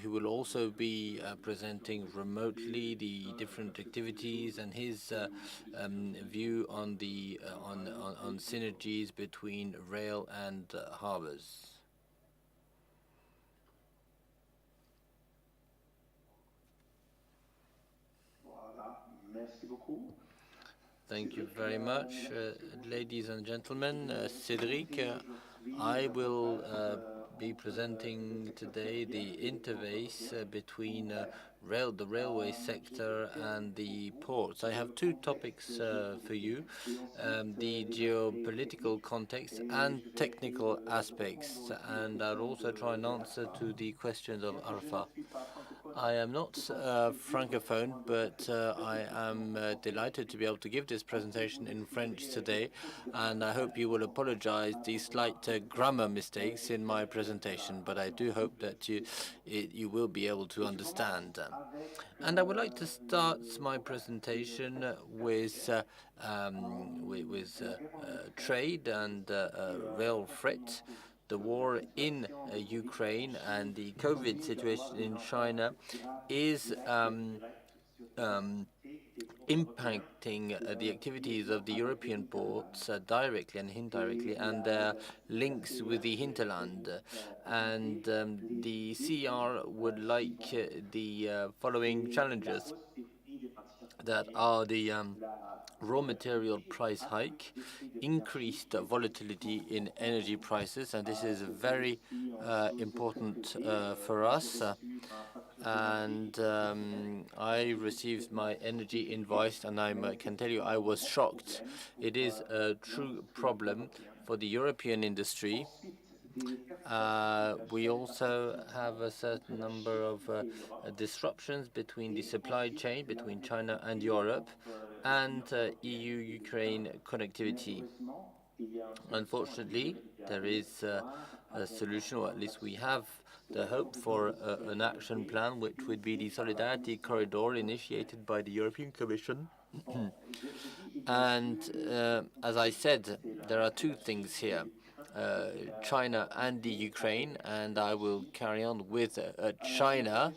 who will also be presenting remotely the different activities and his view on the on synergies between rail and harbors. Thank you very much, ladies and gentlemen. Cédric, I will be presenting today the interface between the railway sector and the ports. I have two topics for you, the geopolitical context and technical aspects, and I'll also try and answer to the questions of Arfa. I am not francophone, but I am delighted to be able to give this presentation in French today, and I hope you will apologize the slight grammar mistakes in my presentation, but I do hope that you will be able to understand. And I would like to start my presentation with trade and rail freight. The war in Ukraine and the COVID situation in China is impacting the activities of the European ports directly and indirectly, and their links with the hinterland. And the CR would like the following challenges that are the raw material price hike, increased volatility in energy prices, and this is very important for us. And I received my energy invoice, and I can tell you I was shocked. It is a true problem for the European industry. We also have a certain number of disruptions between the supply chain between China and Europe, and EU-Ukraine connectivity. Unfortunately, there is a solution, or at least we have the hope for an action plan, which would be the Solidarity Corridor initiated by the European Commission. And as I said, there are two things here. China and the Ukraine, and I will carry on with China.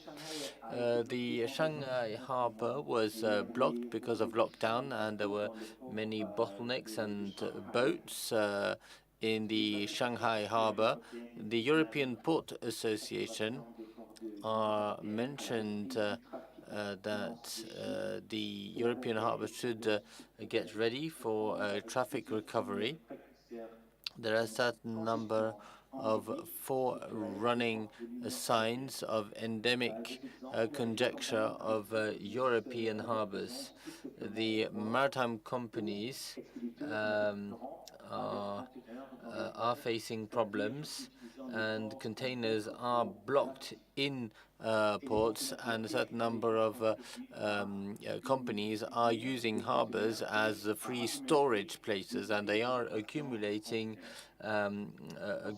The Shanghai harbor was blocked because of lockdown, and there were many bottlenecks and boats in the Shanghai harbor. The European Port Association mentioned that the European harbor should get ready for traffic recovery. There are a certain number of forerunning signs of endemic conjecture of European harbors. The maritime companies are facing problems, and containers are blocked in ports, and a certain number of companies are using harbors as free storage places, and they are accumulating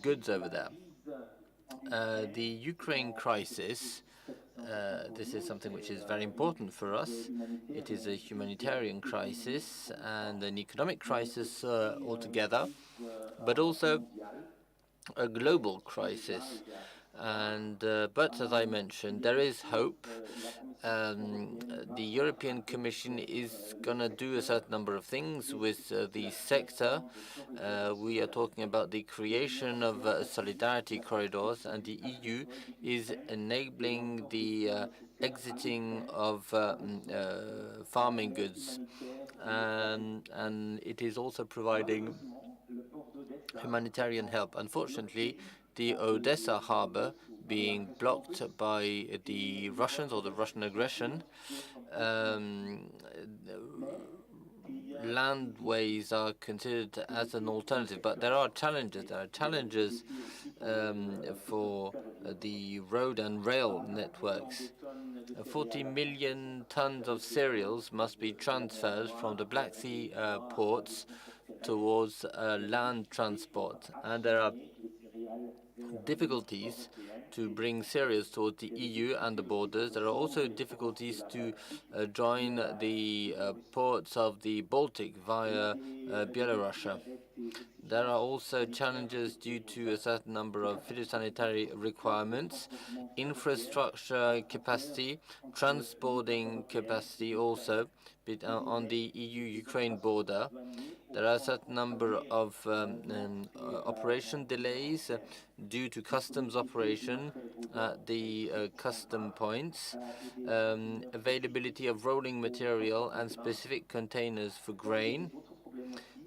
goods over there. The Ukraine crisis, this is something which is very important for us. It is a humanitarian crisis and an economic crisis altogether, but also a global crisis. And but as I mentioned, there is hope. The European Commission is going to do a certain number of things with the sector. We are talking about the creation of solidarity corridors, and the EU is enabling the exiting of farming goods, and it is also providing humanitarian help. Unfortunately, the Odessa harbor being blocked by the Russians or the Russian aggression, landways are considered as an alternative, but there are challenges. There are challenges for the road and rail networks. 40 million tons of cereals must be transferred from the Black Sea ports towards land transport, and there are difficulties to bring cereals towards the EU and the borders. There are also difficulties to join the ports of the Baltic via Belarus. There are also challenges due to a certain number of phytosanitary requirements, infrastructure capacity, transporting capacity also on the EU-Ukraine border. There are a certain number of operation delays due to customs operation at the custom points, availability of rolling material and specific containers for grain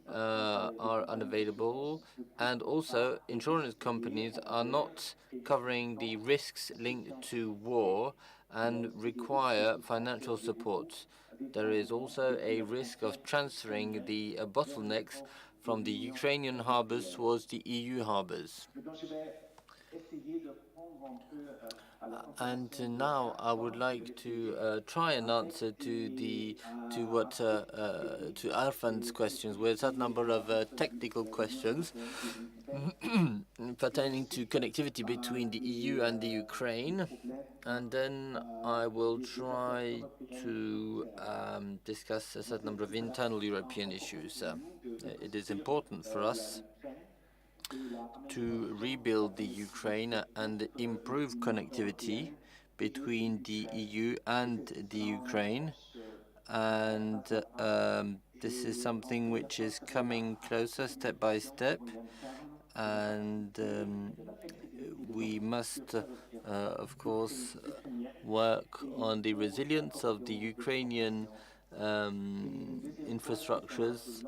are unavailable, and also insurance companies are not covering the risks linked to war and require financial support. There is also a risk of transferring the bottlenecks from the Ukrainian harbors towards the EU harbors. And now I would like to try and answer to Arfan's questions, with a number of technical questions pertaining to connectivity between the EU and the Ukraine. And then I will try to discuss a certain number of internal European issues. It is important for us to rebuild the Ukraine and improve connectivity between the EU and the Ukraine. And this is something which is coming closer step by step. And we must, of course, work on the resilience of the Ukrainian infrastructures,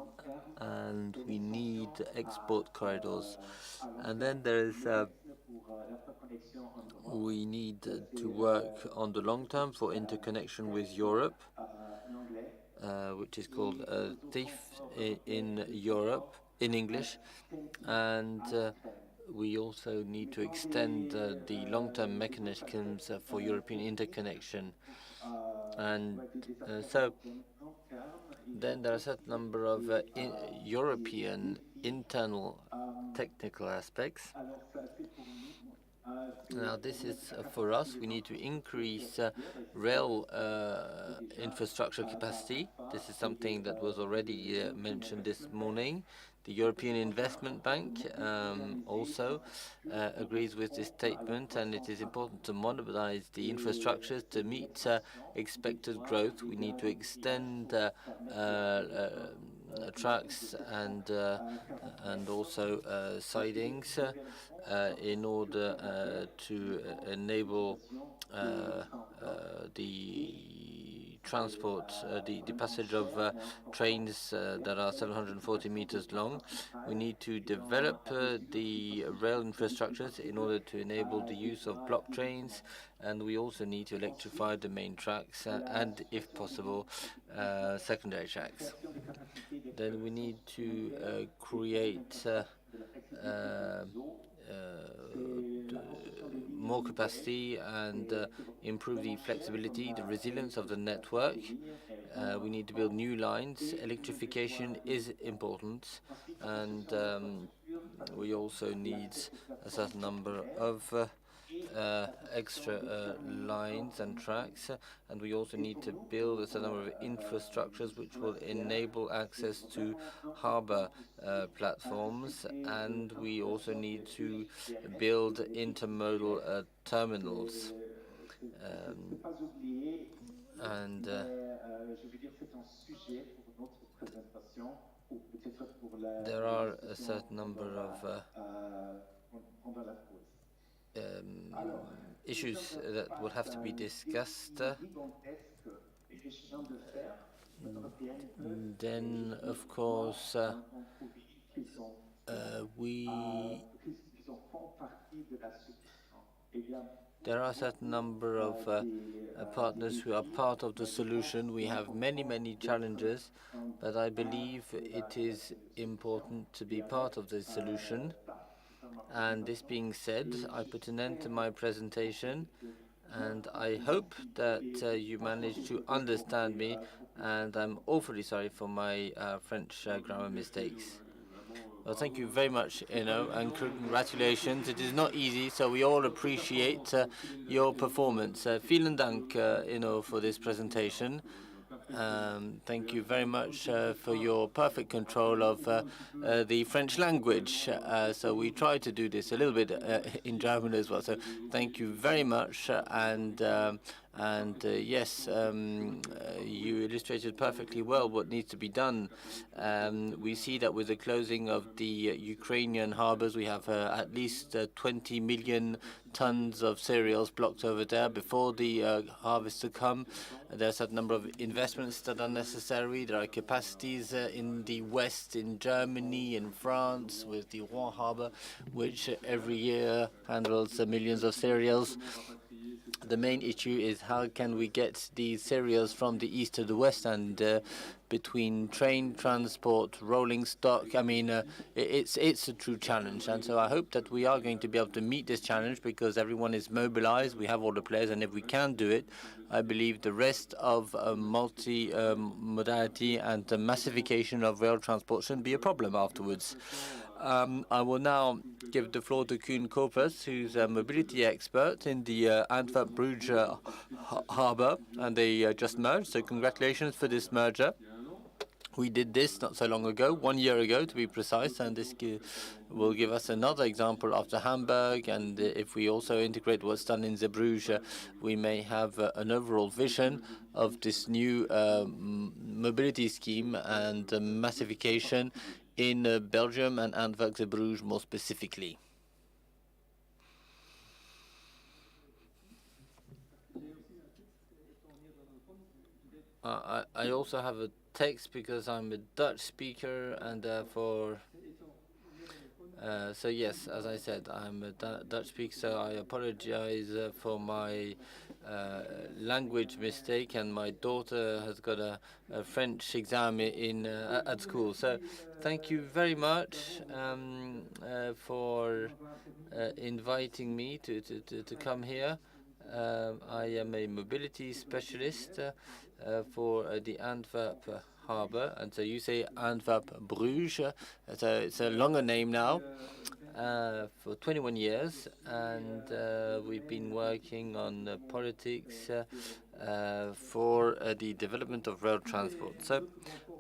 and we need export corridors. And then there is we need to work on the long term for interconnection with Europe, which is called TIF in Europe, in English. And we also need to extend the long-term mechanisms for European interconnection. And so then there are a certain number of European internal technical aspects. Now, this is for us. We need to increase rail infrastructure capacity. This is something that was already mentioned this morning. The European Investment Bank also agrees with this statement, and it is important to modernize the infrastructures to meet expected growth. We need to extend tracks and also sidings in order to enable the transport, the passage of trains that are 740 meters long. We need to develop the rail infrastructures in order to enable the use of block trains, and we also need to electrify the main tracks and, if possible, secondary tracks. Then we need to create more capacity and improve the flexibility, the resilience of the network. We need to build new lines. Electrification is important, and we also need a certain number of extra lines and tracks, and we also need to build a certain number of infrastructures which will enable access to harbor platforms, and we also need to build intermodal terminals. There are a certain number of issues that will have to be discussed. Then, of course, there are a certain number of partners who are part of the solution. We have many challenges, but I believe it is important to be part of the solution. And this being said, I put an end to my presentation, and I hope that you managed to understand me, and I'm awfully sorry for my French grammar mistakes. Well, thank you very much, and congratulations. It is not easy, so we all appreciate your performance. Vielen Dank, for this presentation. Thank you very much for your perfect control of the French language. So we try to do this a little bit in German as well. So thank you very much. And yes, you illustrated perfectly well what needs to be done. We see that with the closing of the Ukrainian harbors, we have at least 20 million tons of cereals blocked over there before the harvest to come. There's a number of investments that are necessary. There are capacities in the west, in Germany, in France, with the Juin harbor, which every year handles millions of cereals. The main issue is how can we get these cereals from the east to the west, and between train transport, rolling stock. I mean, it's a true challenge, and so I hope that we are going to be able to meet this challenge because everyone is mobilized. We have all the players, and if we can do it, I believe the rest of multi-modality and the massification of rail transport shouldn't be a problem afterwards. I will now give the floor to Koen Corpus, who's a mobility expert in the Antwerp-Bruges harbour, and they just merged, so congratulations for this merger. We did this not so long ago, 1 year ago to be precise, and this will give us another example after Hamburg, and if we also integrate what's done in Zeebrugge, we may have an overall vision of this new mobility scheme and massification in Belgium and Antwerp-Zeebrugge more specifically. I also have a text because I'm a Dutch speaker, and therefore, so yes, as I said, I'm a Dutch speaker, so I apologize for my language mistake, and my daughter has got a French exam at school. So thank you very much for inviting me to come here. I am a mobility specialist for the Antwerp harbour, and so you say Antwerp-Bruges, so it's a longer name now, for 21 years, and we've been working on politics for the development of rail transport. So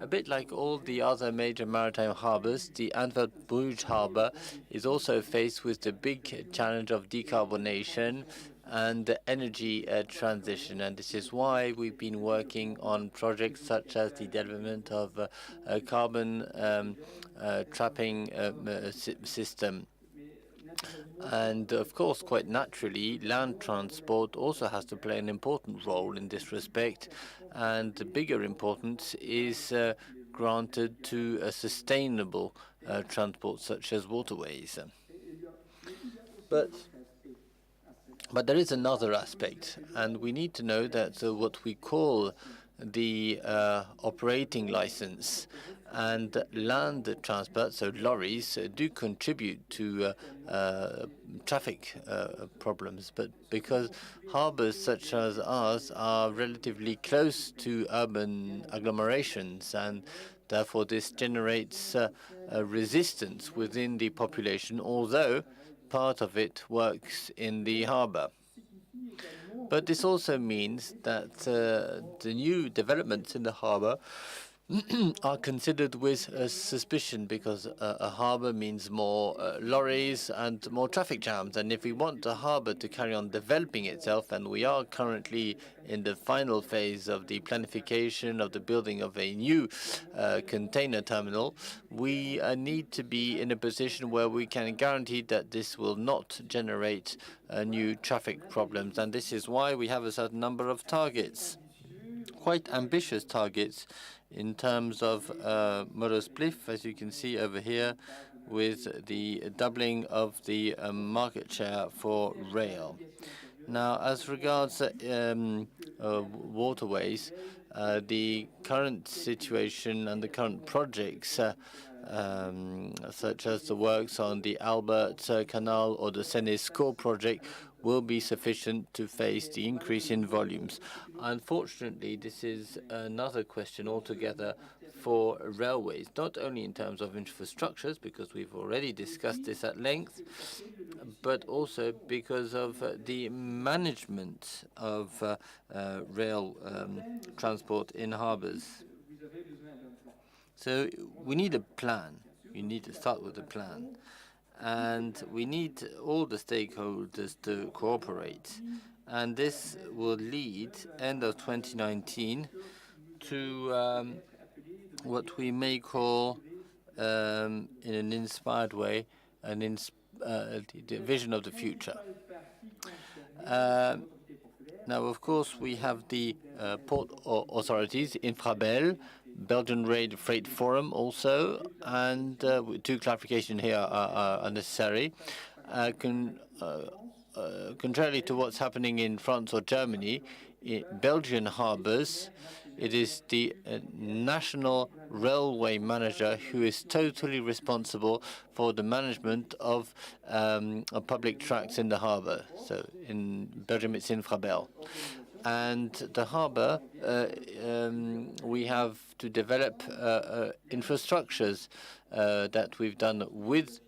a bit like all the other major maritime harbours, the Antwerp-Bruges harbour is also faced with the big challenge of decarbonation and the energy transition, and this is why we've been working on projects such as the development of a carbon trapping system. And of course, quite naturally, land transport also has to play an important role in this respect, and the bigger importance is granted to a sustainable transport such as waterways. But there is another aspect, and we need to know that what we call the operating license and land transport, so lorries, do contribute to traffic problems. But because harbours such as ours are relatively close to urban agglomerations, and therefore this generates a resistance within the population, although part of it works in the harbour. But this also means that the new developments in the harbour are considered with suspicion, because a harbour means more lorries and more traffic jams. And if we want the harbour to carry on developing itself, and we are currently in the final phase of the planification of the building of a new container terminal, we need to be in a position where we can guarantee that this will not generate new traffic problems. And this is why we have a certain number of targets, quite ambitious targets, in terms of modal spliff, as you can see over here, with the doubling of the market share for rail. Now, as regards waterways, the current situation and the current projects, such as the works on the Albert Canal or the Seine-Escaut project, will be sufficient to face the increase in volumes. Unfortunately, this is another question altogether for railways, not only in terms of infrastructures, because we've already discussed this at length, but also because of the management of rail transport in harbours. So we need a plan. We need to start with a plan. And we need all the stakeholders to cooperate. And this will lead, end of 2019, to what we may call, in an inspired way, the vision of the future. Now, of course, we have the port authorities, Infrabel, Belgian Rail Freight Forum also, and two clarifications here are necessary. contrary to what's happening in France or Germany, in Belgian harbors, it is the national railway manager who is totally responsible for the management of public tracks in the harbor. So in Belgium, it's Infrabel. And the harbor, we have to develop infrastructures that we've done with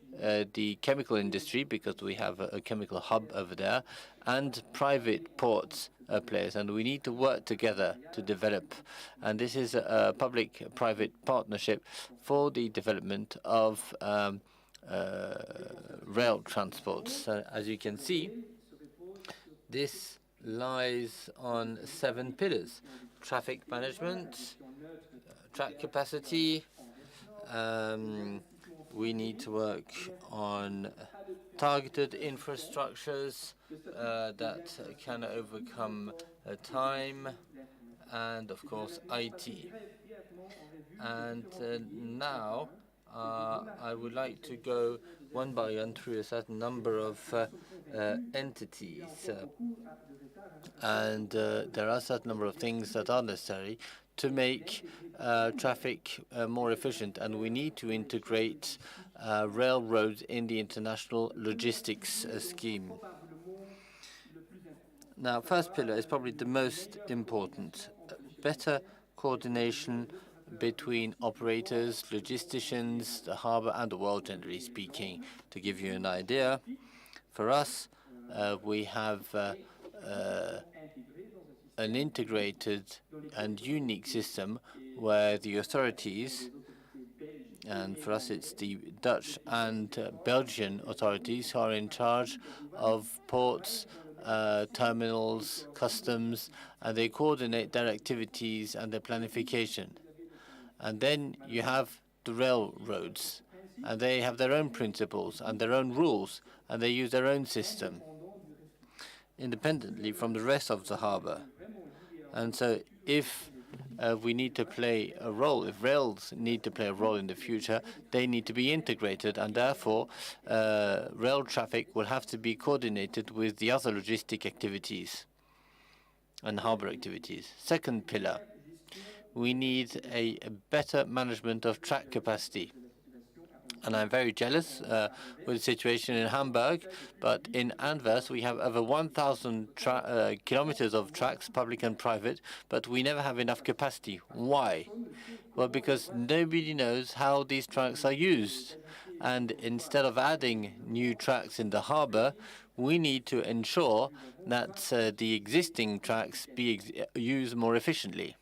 the chemical industry, because we have a chemical hub over there, and private ports players, and we need to work together to develop. And this is a public-private partnership for the development of rail transport. So as you can see, this lies on 7 pillars: traffic management, track capacity. We need to work on targeted infrastructures that can overcome time, and of course IT. And now I would like to go one by one through a certain number of entities. And there are a certain number of things that are necessary to make traffic more efficient, and we need to integrate railroads in the international logistics scheme. Now, first pillar is probably the most important: better coordination between operators, logisticians, the harbor, and the world, generally speaking. To give you an idea, for us, we have an integrated and unique system where the authorities, and for us it's the Dutch and Belgian authorities, who are in charge of ports, terminals, customs, and they coordinate their activities and their planification. And then you have the railroads, and they have their own principles and their own rules, and they use their own system independently from the rest of the harbor. And so if we need to play a role, if rails need to play a role in the future, they need to be integrated, and therefore rail traffic will have to be coordinated with the other logistic activities and harbor activities. Second pillar, we need a better management of track capacity. And I'm very jealous with the situation in Hamburg, but in Anvers we have over 1,000 kilometers of tracks, public and private, but we never have enough capacity. Why? Well, because nobody knows how these tracks are used. And instead of adding new tracks in the harbor, we need to ensure that the existing tracks be used more efficiently.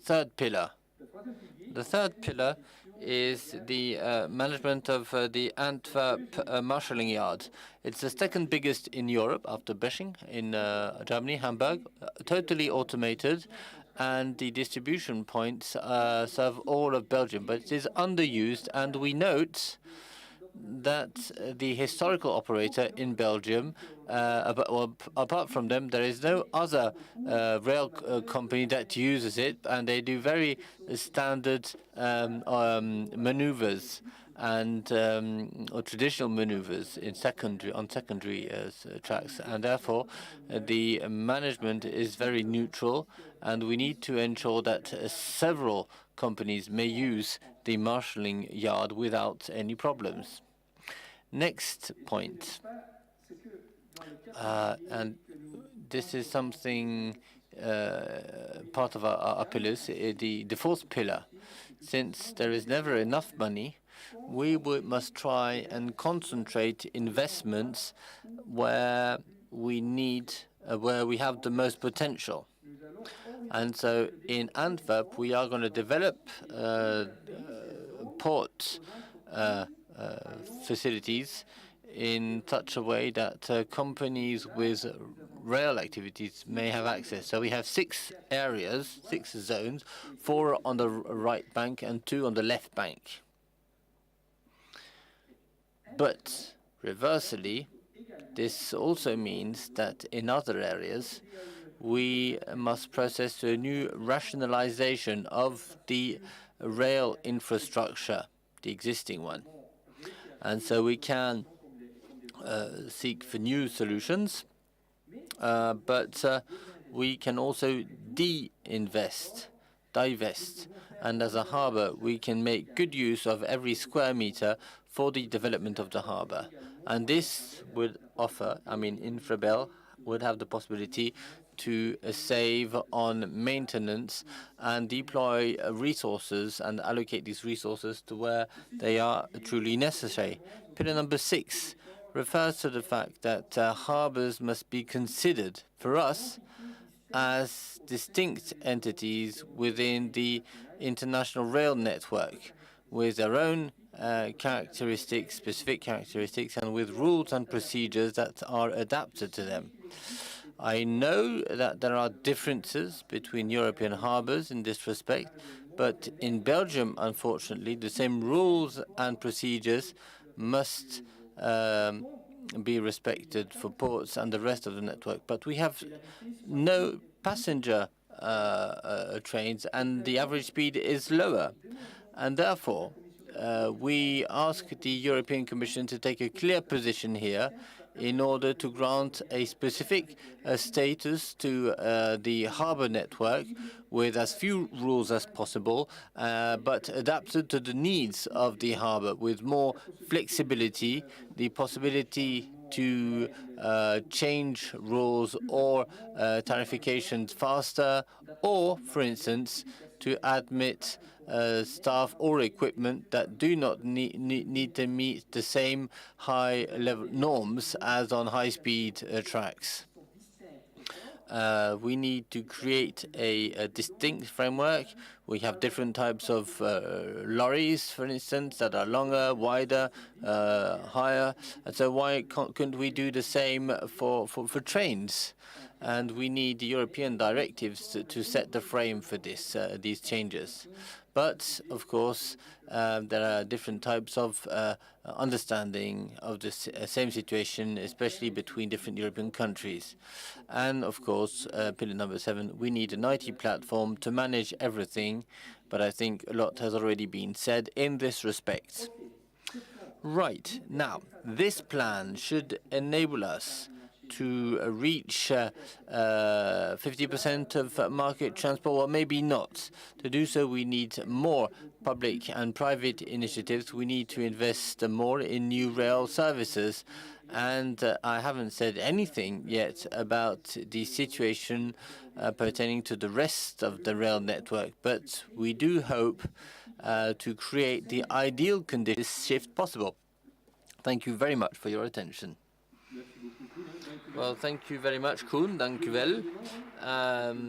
Third pillar. The third pillar is the management of the Antwerp marshalling yard. It's the second biggest in Europe after Beching in Germany, Hamburg, totally automated, and the distribution points serve all of Belgium, but it is underused, and we note that the historical operator in Belgium, apart from them, there is no other rail company that uses it, and they do very standard maneuvers and or traditional maneuvers in secondary tracks, and therefore the management is very neutral, and we need to ensure that several companies may use the marshalling yard without any problems. Next point, and this is something part of our pillars, the fourth pillar. Since there is never enough money, we must try and concentrate investments where we have the most potential. And so in Antwerp, we are going to develop port facilities in such a way that companies with rail activities may have access. So we have 6 areas, 6 zones, 4 on the right bank and 2 on the left bank. But reversely, this also means that in other areas, we must process a new rationalization of the rail infrastructure, the existing one. And so we can seek for new solutions, but we can also divest. And as a harbour, we can make good use of every square metre for the development of the harbour. And this would offer, Infrabel would have the possibility to save on maintenance and deploy resources and allocate these resources to where they are truly necessary. Pillar number 6 refers to the fact that harbours must be considered, for us, as distinct entities within the international rail network, with their own characteristics, specific characteristics, and with rules and procedures that are adapted to them. I know that there are differences between European harbours in this respect, but in Belgium, unfortunately, the same rules and procedures must be respected for ports and the rest of the network. But we have no passenger trains, and the average speed is lower. And therefore, we ask the European Commission to take a clear position here in order to grant a specific status to the harbour network with as few rules as possible, but adapted to the needs of the harbour with more flexibility, the possibility to change rules or tarifications faster, or, for instance, to admit staff or equipment that do not need to meet the same high-level norms as on high-speed tracks. We need to create a distinct framework. We have different types of lorries, for instance, that are longer, wider, higher. And so why couldn't we do the same for trains? And we need European directives to set the frame for this, these changes. But, of course, there are different types of understanding of the same situation, especially between different European countries. And, of course, pillar number 7, we need an IT platform to manage everything, but I think a lot has already been said in this respect. Right. Now, this plan should enable us to reach 50% of market transport, or maybe not. To do so, we need more public and private initiatives. We need to invest more in new rail services. And I haven't said anything yet about the situation pertaining to the rest of the rail network, but we do hope to create the ideal conditions this shift possible. Thank you very much for your attention. Well, thank you very much, Koen. Dank u wel.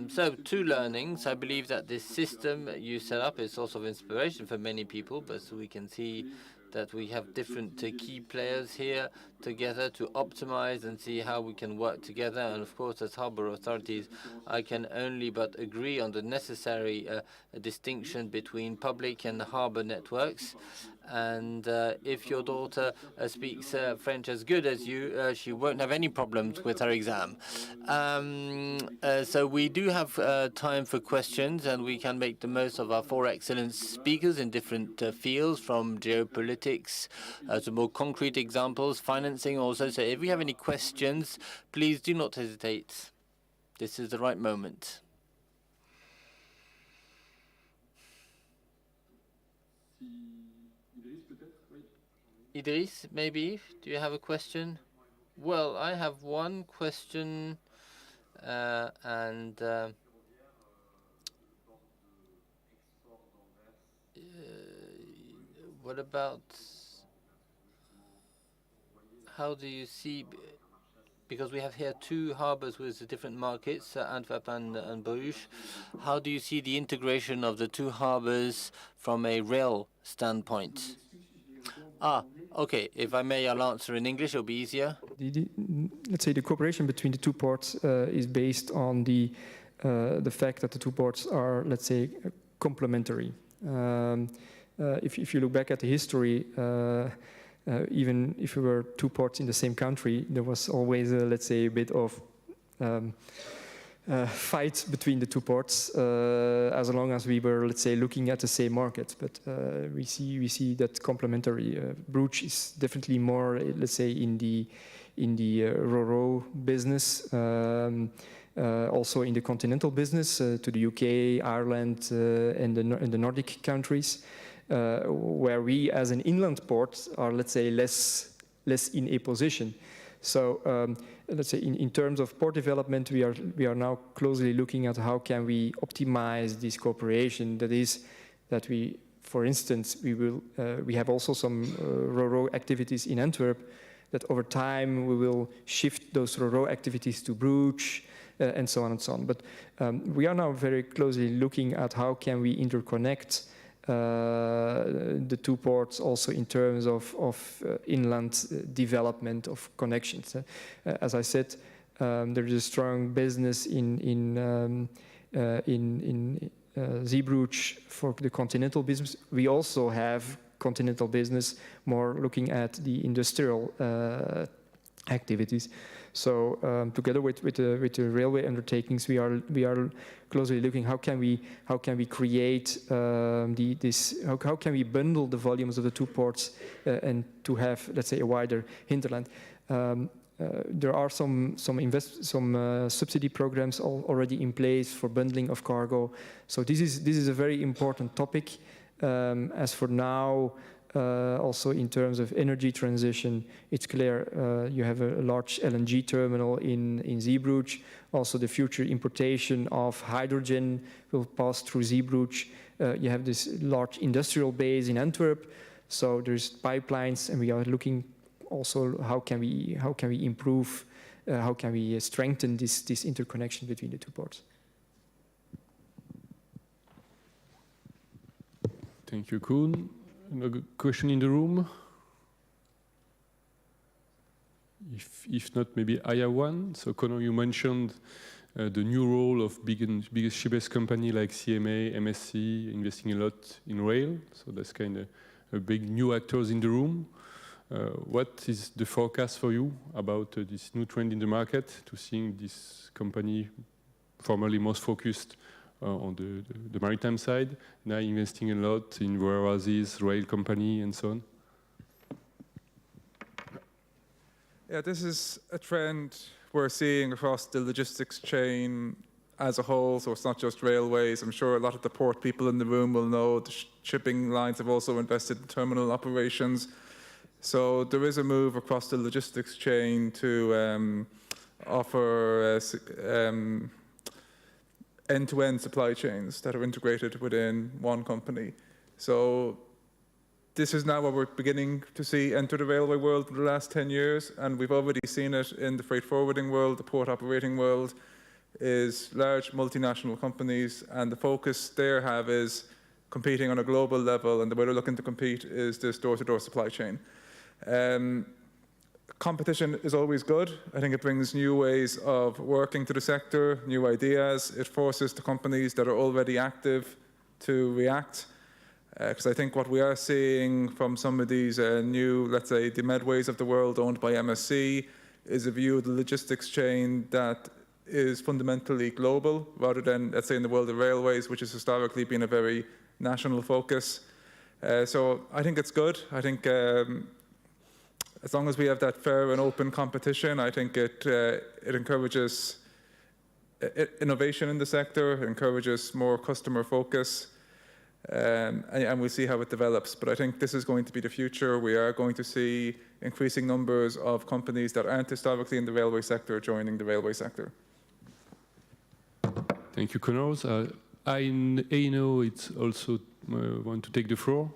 So, 2 learnings. I believe that this system you set up is also of inspiration for many people, but we can see that we have different key players here together to optimize and see how we can work together. And of course, as harbour authorities, I can only but agree on the necessary distinction between public and harbour networks. And if your daughter speaks French as good as you, she won't have any problems with her exam. So we do have time for questions, and we can make the most of our 4 excellent speakers in different fields, from geopolitics to more concrete examples, financing also. So if we have any questions, please do not hesitate. This is the right moment. Idriss, maybe, do you have a question? Well, I have one question, what about, how do you see, because we have here 2 harbours with different markets, Antwerp and Bruges, how do you see the integration of the 2 harbours from a rail standpoint? Okay, if I may, I'll answer in English, it'll be easier. Let's say the cooperation between the 2 ports is based on the fact that the 2 ports are, let's say, complementary. If you look back at the history, even if we were 2 ports in the same country, there was always, let's say, a bit of fight between the two ports as long as we were, let's say, looking at the same market. But we see that complementary. Bruges is definitely more, let's say, in the ro-ro business, also in the continental business to the UK, Ireland, and the Nordic countries, where we, as an inland port, are, let's say, less in a position. So let's say in terms of port development, we are now closely looking at how can we optimize this cooperation. That is, that we, for instance, we have also some ro-ro activities in Antwerp. That over time we will shift those ro-ro activities to Bruges and so on and so on. But we are now very closely looking at how can we interconnect the two ports also in terms of inland development of connections. As I said, there is a strong business in Zeebrugge for the continental business. We also have continental business more looking at the industrial activities. So together with the railway undertakings, we are closely looking how can we create how can we bundle the volumes of the two ports and to have, let's say, a wider hinterland. There are some subsidy programs already in place for bundling of cargo. So this is a very important topic. As for now, also in terms of energy transition, it's clear you have a large LNG terminal in Zeebrugge. Also, the future importation of hydrogen will pass through Zeebrugge. You have this large industrial base in Antwerp. So there's pipelines, and we are looking also how can we improve, how can we strengthen this interconnection between the two ports. Thank you, Koen. Another question in the room? If not, maybe I have one. So, Conor, you mentioned the new role of biggest ship-based company like CMA, MSC, investing a lot in rail. So that's kind of a big new actors in the room. What is the forecast for you about this new trend in the market to seeing this company formerly most focused on the maritime side, now investing a lot in warehouses, rail company, and so on? Yeah, this is a trend we're seeing across the logistics chain as a whole, so it's not just railways. I'm sure a lot of the port people in the room will know the shipping lines have also invested in terminal operations. So there is a move across the logistics chain to offer end-to-end supply chains that are integrated within one company. So this is now what we're beginning to see enter the railway world in the last 10 years, and we've already seen it in the freight forwarding world, the port operating world, is large multinational companies, and the focus they have is competing on a global level, and the way they're looking to compete is this door-to-door supply chain. Competition is always good. I think it brings new ways of working to the sector, new ideas. It forces the companies that are already active to react. Because I think what we are seeing from some of these new, let's say, the Medways of the world owned by MSC, is a view of the logistics chain that is fundamentally global, rather than, let's say, in the world of railways, which has historically been a very national focus. So I think it's good. I think as long as we have that fair and open competition, I think it encourages innovation in the sector, it encourages more customer focus, and we'll see how it develops. But I think this is going to be the future. We are going to see increasing numbers of companies that aren't historically in the railway sector joining the railway sector. Thank you, Conor. I know it's also want to take the floor.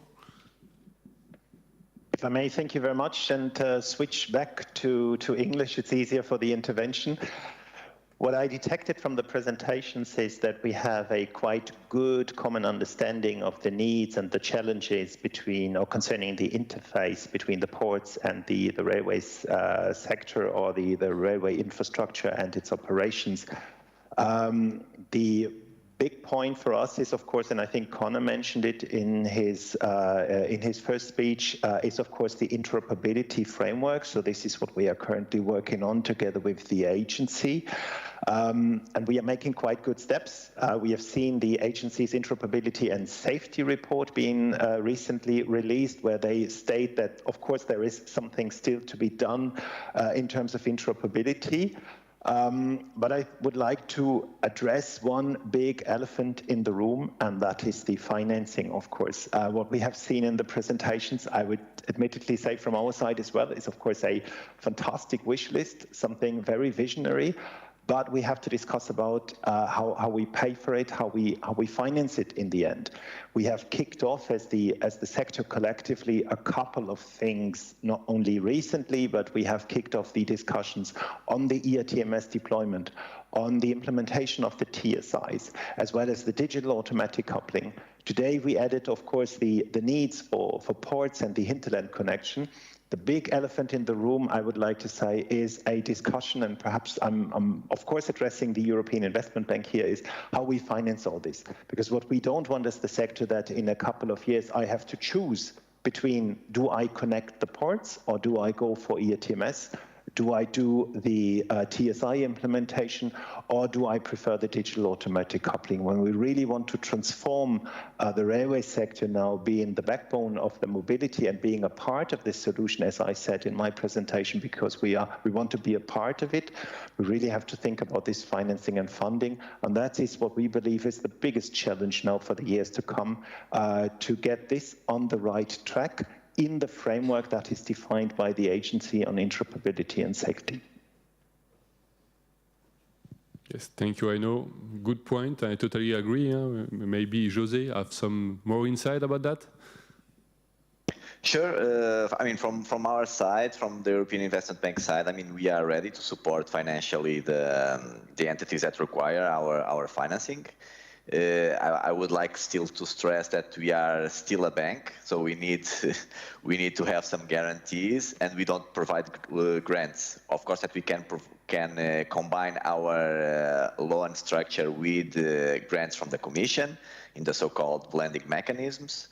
If I may, thank you very much, and switch back to English. It's easier for the intervention. What I detected from the presentations is that we have a quite good common understanding of the needs and the challenges between, or concerning the interface between the ports and the railways sector, or the railway infrastructure and its operations. The big point for us is, of course, and I think Connor mentioned it in his first speech, is, of course, the interoperability framework. So this is what we are currently working on together with the agency. And we are making quite good steps. We have seen the agency's interoperability and safety report being recently released, where they state that, of course, there is something still to be done in terms of interoperability. But I would like to address one big elephant in the room, and that is the financing, of course. What we have seen in the presentations, I would admittedly say from our side as well, is of course a fantastic wish list, something very visionary. But we have to discuss about how we pay for it, how we finance it in the end. We have kicked off as the sector collectively a couple of things, not only recently, but we have kicked off the discussions on the ERTMS deployment, on the implementation of the TSIs, as well as the digital automatic coupling. Today we added, of course, the needs for ports and the hinterland connection. The big elephant in the room, I would like to say, is a discussion, and perhaps I'm of course addressing the European Investment Bank here, is how we finance all this. Because what we don't want is the sector that in a couple of years I have to choose between, do I connect the ports or do I go for ERTMS? Do I do the TSI implementation, or do I prefer the digital automatic coupling? When we really want to transform the railway sector now, being the backbone of the mobility and being a part of this solution, as I said in my presentation, because we want to be a part of it, we really have to think about this financing and funding, and that is what we believe is the biggest challenge now for the years to come, to get this on the right track, in the framework that is defined by the agency on interoperability and safety. Yes, thank you, Aino. Good point. I totally agree. Maybe José have some more insight about that? Sure. I mean, from our side, from the European Investment Bank side, I mean, we are ready to support financially the entities that require our financing. I would like still to stress that we are still a bank, so we need to have some guarantees, and we don't provide grants. Of course, that we can combine our loan structure with grants from the Commission in the so-called blending mechanisms.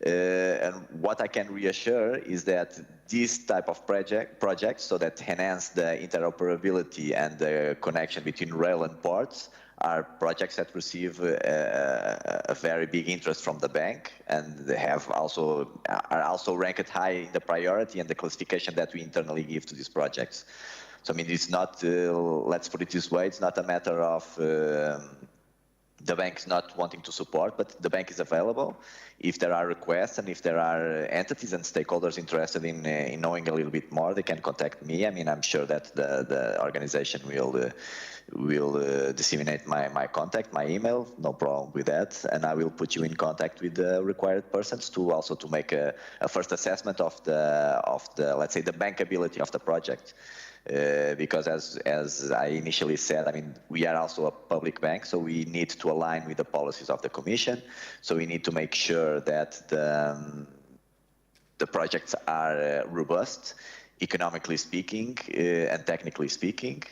And what I can reassure is that this type of projects, so that enhance the interoperability and the connection between rail and ports, are projects that receive a very big interest from the bank, and they are also ranked high in the priority and the classification that we internally give to these projects. So I mean, it's not, let's put it this way, it's not a matter of the bank is not wanting to support, but the bank is available. If there are requests and if there are entities and stakeholders interested in knowing a little bit more, they can contact me. I mean, I'm sure that the organization will disseminate my contact, my email, no problem with that, and I will put you in contact with the required persons to make a first assessment of the let's say the bankability of the project. Because as I initially said, I mean, we are also a public bank, so we need to align with the policies of the Commission. So we need to make sure that the projects are robust, economically speaking and technically speaking.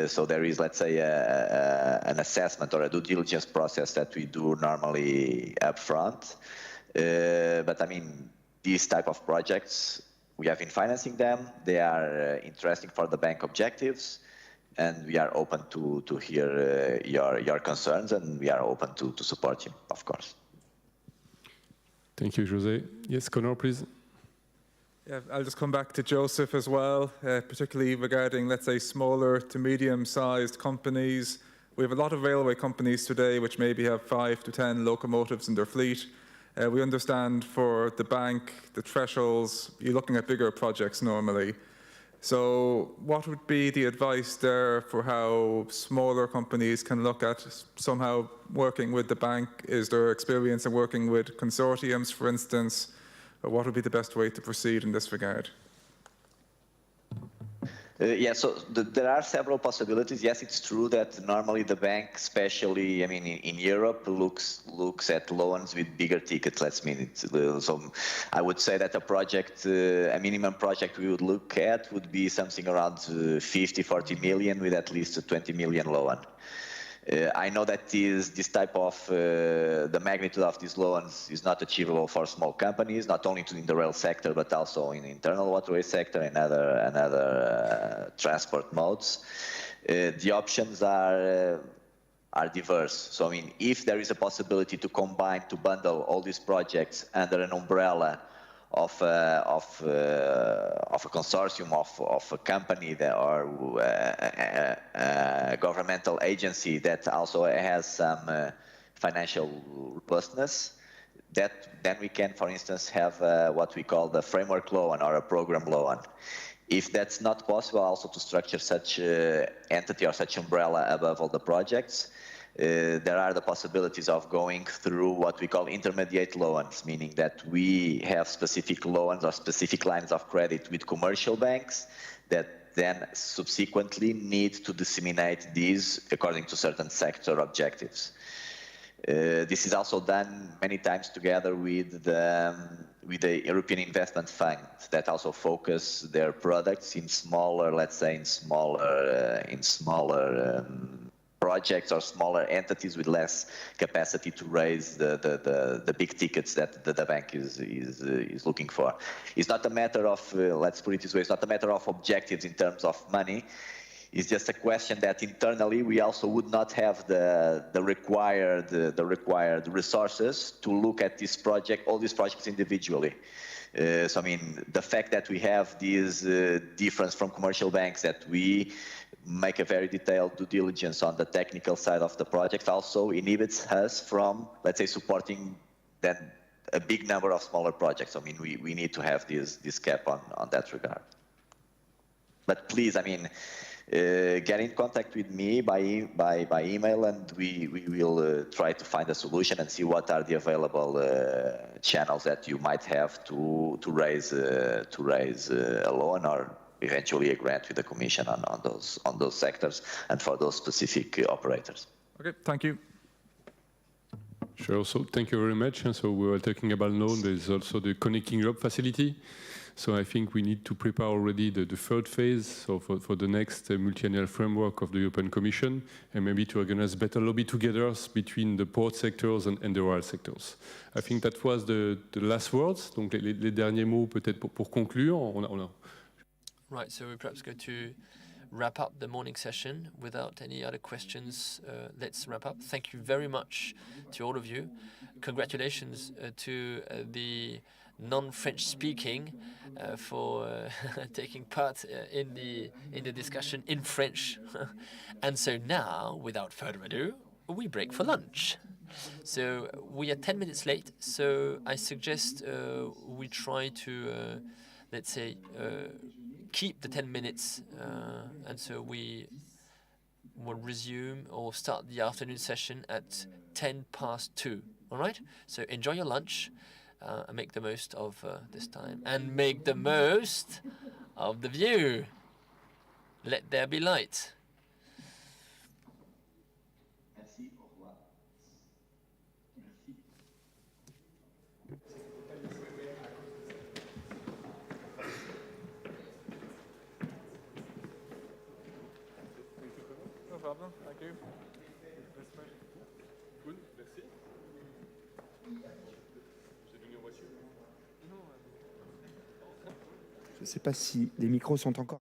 So there is, let's say, an assessment or a due diligence process that we do normally up front. But I mean, these type of projects, we have been financing them. They are interesting for the bank objectives, and we are open to hear your concerns, and we are open to support you, of course. Thank you, José. Yes, Connor, please. Yeah, I'll just come back to Joseph as well, particularly regarding, let's say, smaller to medium-sized companies. We have a lot of railway companies today which maybe have 5 to 10 locomotives in their fleet. We understand for the bank, the thresholds, you're looking at bigger projects normally. So what would be the advice there for how smaller companies can look at somehow working with the bank? Is there experience in working with consortiums, for instance? Or what would be the best way to proceed in this regard? Yeah, so there are several possibilities. Yes, it's true that normally the bank, especially, I mean, in Europe, looks at loans with bigger tickets. So I would say that a project, a minimum project we would look at would be something around 50, 40 million with at least a 20 million loan. I know that this type of, the magnitude of these loans is not achievable for small companies, not only in the rail sector, but also in the internal waterway sector and other transport modes. The options are diverse. So, I mean, if there is a possibility to combine, to bundle all these projects under an umbrella of a consortium of a company that, or a governmental agency that also has some financial robustness, then we can, for instance, have what we call the framework loan or a program loan. If that's not possible, also to structure such entity or such umbrella above all the projects, there are the possibilities of going through what we call intermediate loans, meaning that we have specific loans or specific lines of credit with commercial banks that then subsequently need to disseminate these according to certain sector objectives. This is also done many times together with the European Investment Fund that also focus their products in smaller, let's say, in smaller projects or smaller entities with less capacity to raise the big tickets that the bank is looking for. It's not a matter of, let's put it this way, it's not a matter of objectives in terms of money. It's just a question that internally we also would not have the required resources to look at all these projects individually. So I mean, the fact that we have this difference from commercial banks, that we make a very detailed due diligence on the technical side of the project, also inhibits us from, let's say, supporting then a big number of smaller projects. I mean, we need to have this cap on that regard. But please, I mean, get in contact with me by email, and we will try to find a solution and see what are the available channels that you might have to raise a loan or eventually a grant with the Commission on those sectors and for those specific operators. Okay, thank you. Sure. So thank you very much. And so we were talking about now. There's also the Connecting Europe facility. So I think we need to prepare already the third phase, so for the next multi-annual framework of the European Commission, and maybe to organize better lobby together between the port sectors and the rail sectors. I think that was the last words. Donc les derniers mots peut-être pour conclure. Right, so we're perhaps going to wrap up the morning session without any other questions. Let's wrap up. Thank you very much to all of you. Congratulations to the non-French speaking for taking part in the discussion in French. And so now, without further ado, we break for lunch. So we are 10 minutes late, so I suggest we try to, let's say, keep the 10 minutes, and so we will resume or start the afternoon session at 2:10. All right? So enjoy your lunch, and make the most of this time, and make the most of the view. Let there be light. No problem. Thank you. Good, merci. Je ne sais pas si les micros sont encore...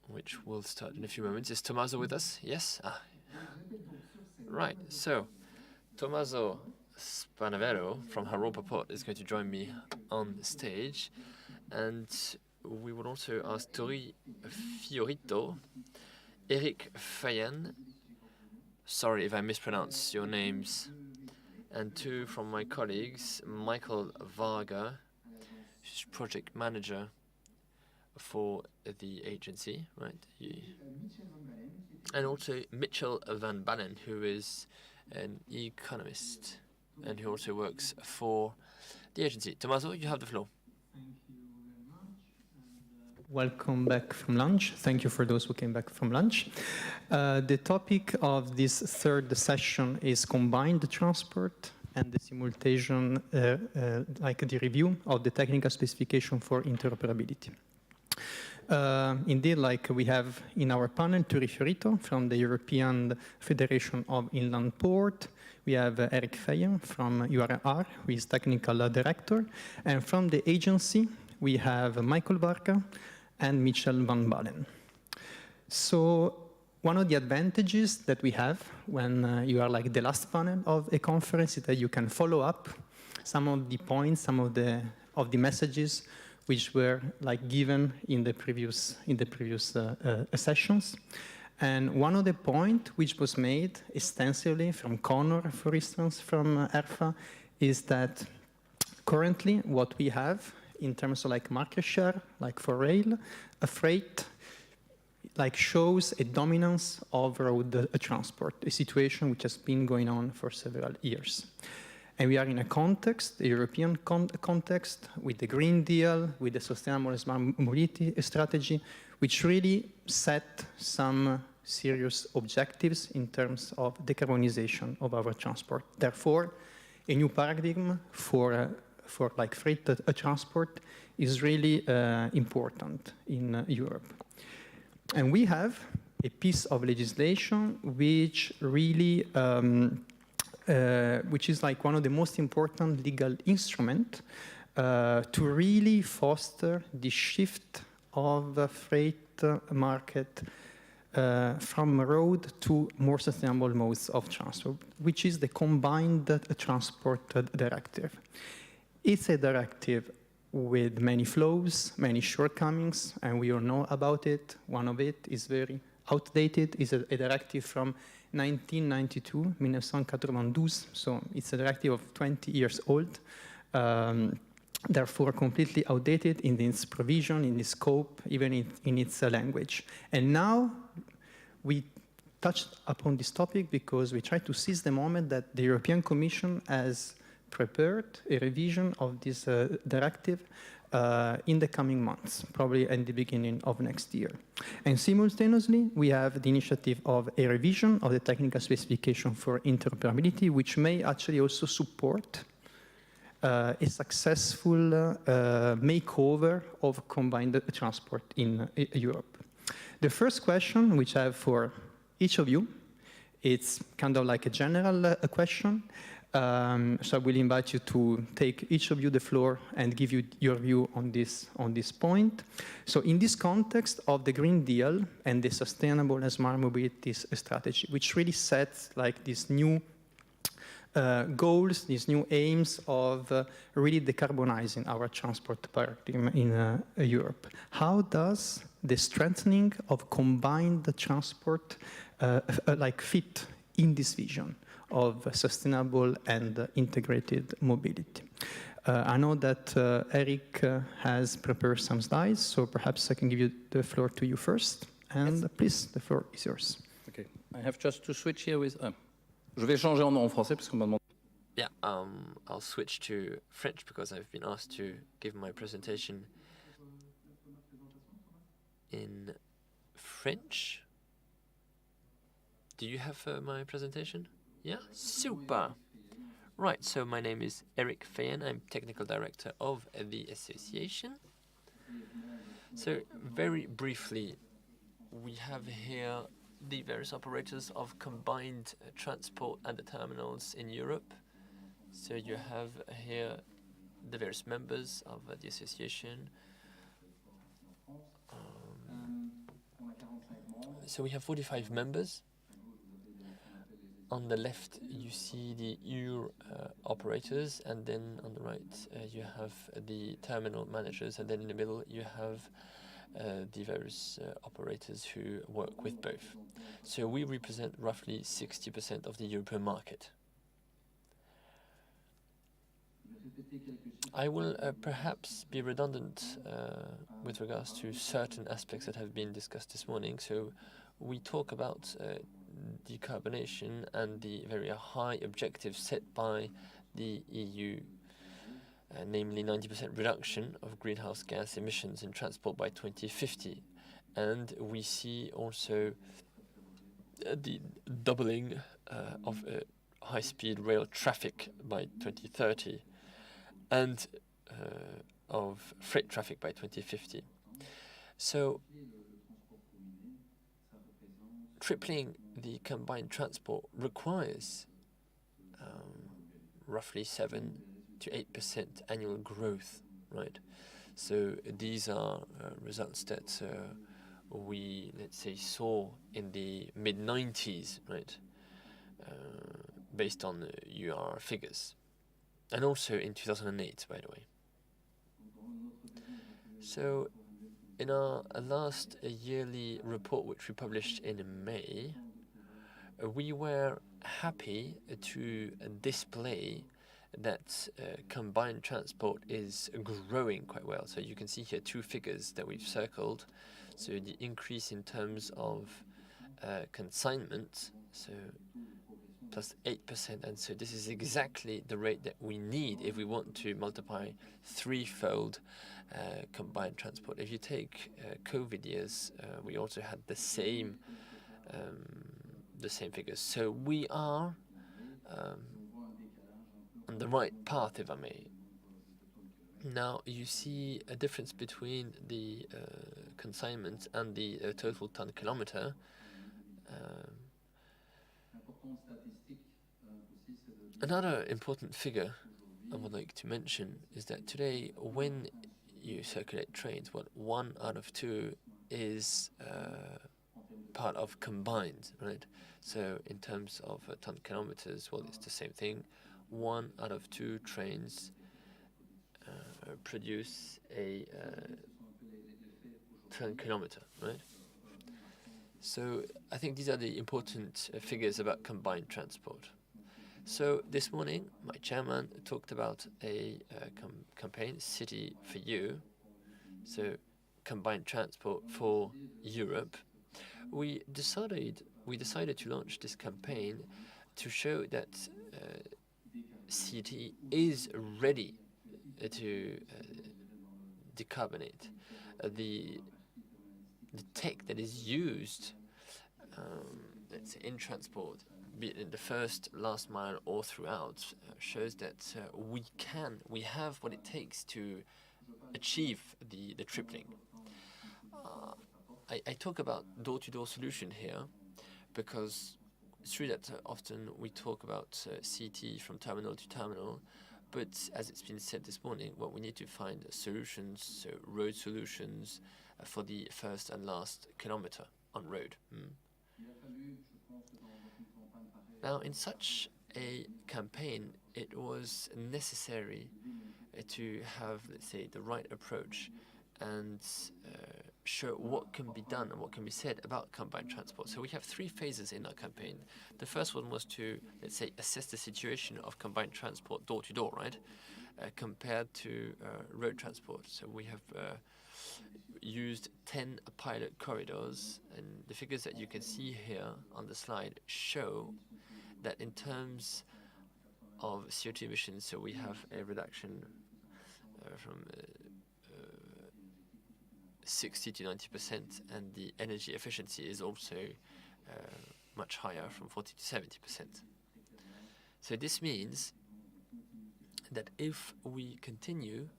which will start in a few moments. Is Tommaso with us? Yes? Ah. Right, so Tommaso Spanavero from HAROPA Port is going to join me on stage, and we will also ask Tori Fiorito, Eric Fayen, sorry if I mispronounce your names, and two from my colleagues, Michael Varga, who's project manager for the agency, right? And also Mitchell Van Bannen, who is an economist and who also works for the agency. Tommaso, you have the floor. Welcome back from lunch. Thank you for those who came back from lunch. The topic of this third session is combined transport and the simultaneous, like the review of the technical specification for interoperability. Indeed, like we have in our panel, Tori Fiorito from the European Federation of Inland Port. We have Eric Feyen from URR, who is technical director. And from the agency, we have Michael Varga and Mitchell Van Balen. So one of the advantages that we have when you are like the last panel of a conference is that you can follow up some of the points, some of the messages which were like given in the previous sessions. And one of the points which was made extensively from Connor, for instance, from ERFA, is that currently what we have in terms of like market share, like for rail, freight, like shows a dominance of road transport, a situation which has been going on for several years. And we are in a context, a European context, with the Green Deal, with the Sustainable Smart Mobility strategy, which really set some serious objectives in terms of decarbonization of our transport. Therefore, a new paradigm for like freight transport is really important in Europe. And we have a piece of legislation which really which is like one of the most important legal instruments to really foster the shift of the freight market from road to more sustainable modes of transport, which is the Combined Transport Directive. It's a directive with many flaws, many shortcomings, and we all know about it. One of it is very outdated. It's a directive from 1992, 1992, so it's a directive of 20 years old, therefore completely outdated in its provision, in its scope, even in its language. And now we touched upon this topic because we try to seize the moment that the European Commission has prepared a revision of this directive in the coming months, probably at the beginning of next year. And simultaneously, we have the initiative of a revision of the technical specification for interoperability, which may actually also support a successful makeover of combined transport in Europe. The first question which I have for each of you, it's kind of like a general question. So I will invite you to take each of you the floor and give you your view on this point. So in this context of the Green Deal and the Sustainable and Smart Mobility strategy, which really sets like these new goals, these new aims of really decarbonizing our transport paradigm in Europe. How does the strengthening of combined transport like fit in this vision of sustainable and integrated mobility? I know that Eric has prepared some slides, so perhaps I can give you the floor to you first. And yes, please, the floor is yours. Okay, I have just to switch here with... Je vais changer en français parce qu'on m'a demandé... Yeah, I'll switch to French because I've been asked to give my presentation in French. Do you have my presentation? Yeah, super. Right, so my name is Eric Feyen. I'm technical director of the association. So very briefly, we have here the various operators of combined transport and the terminals in Europe. So you have here the various members of the association. So we have 45 members. On the left, you see the EU operators, and then on the right, you have the terminal managers, and then in the middle, you have the various operators who work with both. So we represent roughly 60% of the European market. I will perhaps be redundant with regards to certain aspects that have been discussed this morning. So we talk about decarbonation and the very high objectives set by the EU, namely 90% reduction of greenhouse gas emissions in transport by 2050. And we see also the doubling of high-speed rail traffic by 2030 and of freight traffic by 2050. So tripling the combined transport requires roughly 7 to 8% annual growth, right? So these are results that we, let's say, saw in the mid-90s, right? Based on UR figures. And also in 2008, by the way. So in our last yearly report, which we published in May, we were happy to display that combined transport is growing quite well. So you can see here two figures that we've circled. So the increase in terms of consignment, so plus 8%, and so this is exactly the rate that we need if we want to multiply threefold combined transport. If you take COVID years, we also had the same figures. So we are on the right path, if I may. Now you see a difference between the consignment and the total ton kilometer. Another important figure I would like to mention is that today, when you circulate trains, 1 out of 2 is part of combined, right? So in terms of ton kilometers, well, it's the same thing. 1 out of 2 trains produce a ton kilometer, right? So I think these are the important figures about combined transport. So this morning, my chairman talked about a campaign, City for You, so combined transport for Europe. We decided to launch this campaign to show that CT is ready to decarbonate. The tech that is used, let's say, in transport, be it in the first, last mile, or throughout, shows that we have what it takes to achieve the tripling. I talk about door-to-door solution here because it's true that often we talk about CT from terminal to terminal, but as it's been said this morning, well, we need to find solutions, so road solutions for the first and last kilometer on road. Now, in such a campaign, it was necessary to have, let's say, the right approach and show what can be done and what can be said about combined transport. So we have 3 phases in our campaign. The first one was to, let's say, assess the situation of combined transport door-to-door, right, compared to road transport. So we have used 10 pilot corridors, and the figures that you can see here on the slide show that in terms of CO2 emissions, so we have a reduction from 60 to 90%, and the energy efficiency is also much higher, from 40 to 70%. So this means that if we continue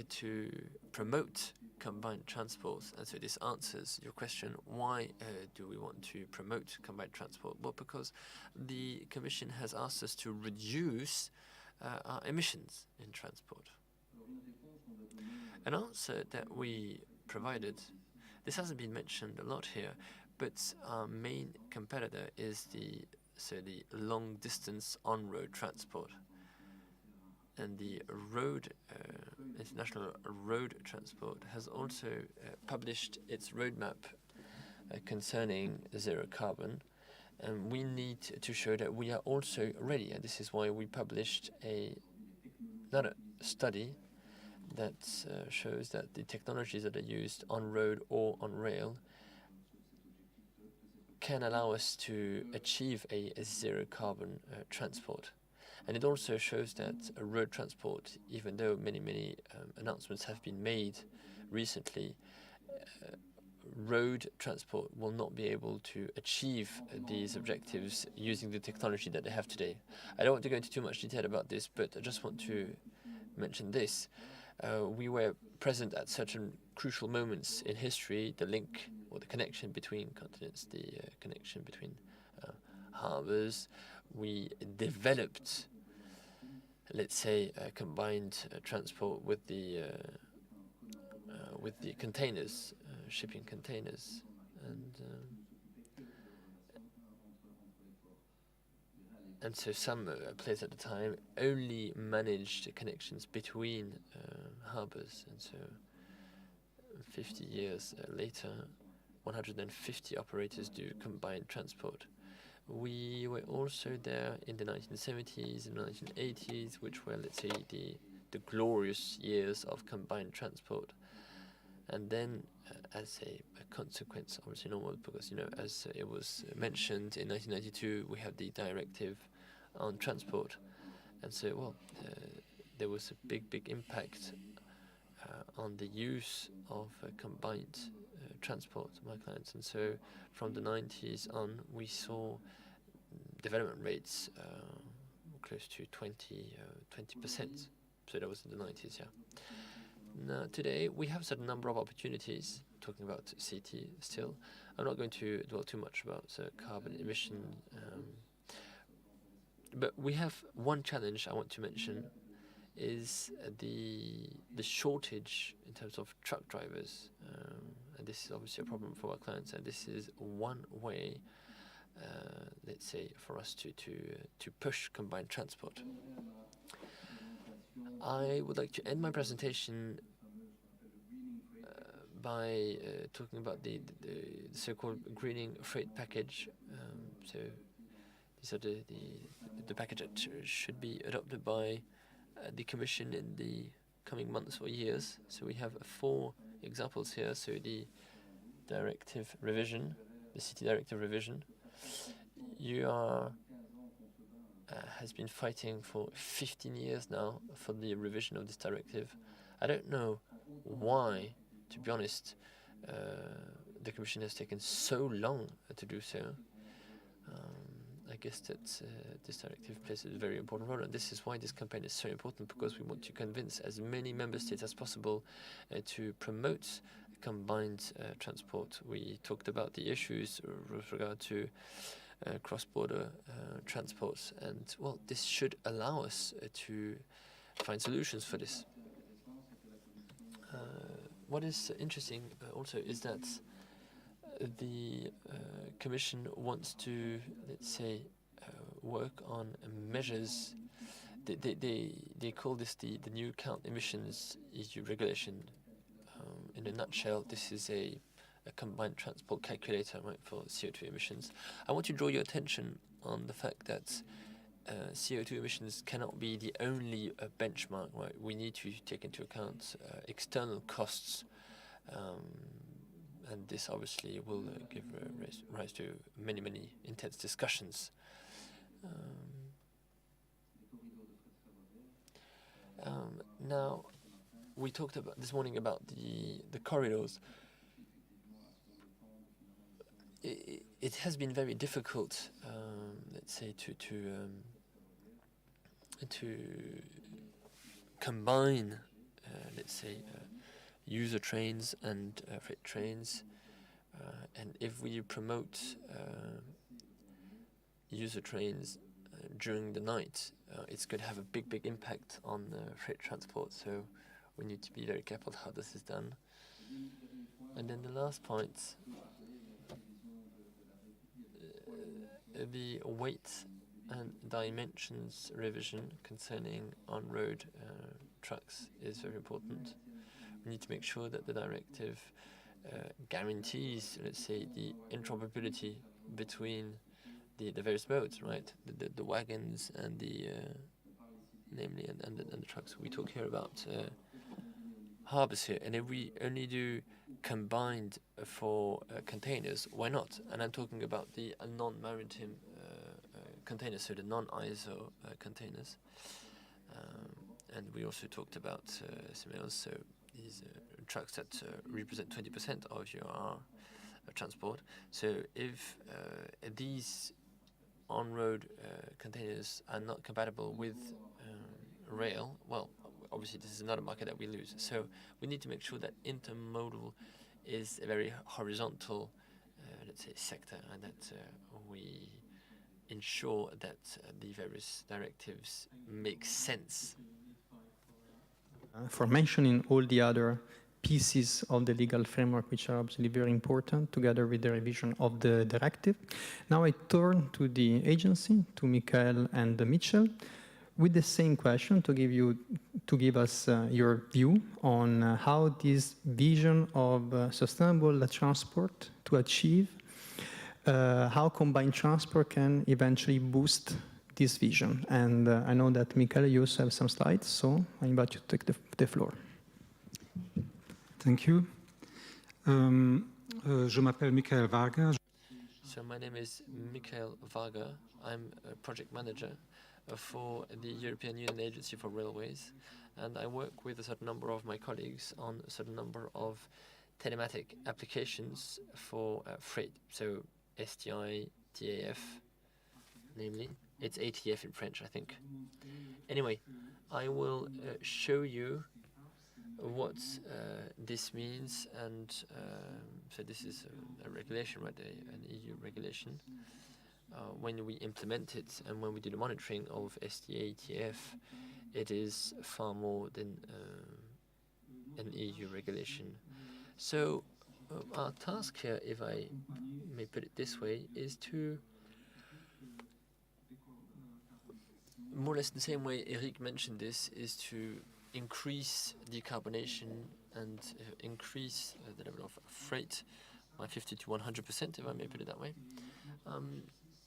to promote combined transports, and so this answers your question, why do we want to promote combined transport? Well, because the Commission has asked us to reduce our emissions in transport. An answer that we provided, this hasn't been mentioned a lot here, But our main competitor is the long distance on-road transport. And the international road transport has also published its roadmap concerning zero carbon. And we need to show that we are also ready. And this is why we published another study that shows that the technologies that are used on road or on rail can allow us to achieve a zero carbon transport. And it also shows that road transport, even though many announcements have been made recently, road transport will not be able to achieve these objectives using the technology that they have today. I don't want to go into too much detail about this, but I just want to mention this. We were present at certain crucial moments in history, the link or the connection between continents, the connection between harbors. We developed, let's say, combined transport with the containers, shipping containers, and so some players at the time only managed connections between harbors, and so 50 years later, 150 operators do combined transport. We were also there in the 1970s and 1980s, which were, let's say, the glorious years of combined transport. And then, as a consequence, obviously normal, because, you know, as it was mentioned in 1992, we have the directive on transport. And so, well, there was a big impact on the use of combined transport by clients. And so from the 90s on, we saw development rates close to 20%. So that was in the 90s, yeah. Now, today, we have a certain number of opportunities, talking about CT still. I'm not going to dwell too much about carbon emission, but we have one challenge I want to mention, is the shortage in terms of truck drivers. And this is obviously a problem for our clients, and this is one way, let's say, for us to push combined transport. I would like to end my presentation by talking about the so-called greening freight package. So these are the package that should be adopted by the Commission in the coming months or years. So we have 4 examples here. So the directive revision, the city directive revision. You are has been fighting for 15 years now for the revision of this directive. I don't know why, to be honest, the Commission has taken so long to do so. I guess that this directive plays a very important role, and this is why this campaign is so important, because we want to convince as many member states as possible to promote combined transport. We talked about the issues with regard to cross-border transports, and well, this should allow us to find solutions for this. What is interesting also is that the Commission wants to, let's say, work on measures. They call this the new count emissions EU regulation. In a nutshell, this is a combined transport calculator, right, for CO2 emissions. I want to draw your attention on the fact that CO2 emissions cannot be the only benchmark, right? We need to take into account external costs, and this obviously will give rise to many intense discussions. Now, we talked about this morning about the corridors. It has been very difficult, let's say, to combine, let's say, user trains and freight trains. And if we promote user trains during the night, it's going to have a big impact on freight transport. So we need to be very careful how this is done. And then the last point the weight and dimensions revision concerning on-road trucks is very important. We need to make sure that the directive guarantees, let's say, the interoperability between the various modes, right? The wagons and the namely and the trucks. We talk here about harbors here, and if we only do combined for containers, why not? And I'm talking about the non-maritime containers, so the non-ISO containers. And we also talked about something else, so these trucks that represent 20% of your transport. So if these on-road containers are not compatible with rail, well, obviously this is not a market that we lose. So we need to make sure that intermodal is a very horizontal, let's say, sector, and that we ensure that the various directives make sense. For mentioning all the other pieces of the legal framework, which are absolutely very important, together with the revision of the directive. Now I turn to the agency, to Michael and Mitchell, with the same question to give us your view on how this vision of sustainable transport to achieve, how combined transport can eventually boost this vision. And I know that Michael, you also have some slides, so I invite you to take the floor. Thank you. Je m'appelle Michael Varga. So my name is Michael Varga. I'm a project manager for the European Union Agency for Railways, and I work with a certain number of my colleagues on a certain number of telematic applications for freight. So STI, TAF, namely. It's ATF in French, I think. Anyway, I will show you what this means, and so this is a regulation, right, an EU regulation. When we implement it and when we do the monitoring of STA, TF, it is far more than an EU regulation. So our task here, if I may put it this way, is to, more or less the same way Eric mentioned this, is to increase decarbonation and increase the level of freight by 50 to 100%, if I may put it that way.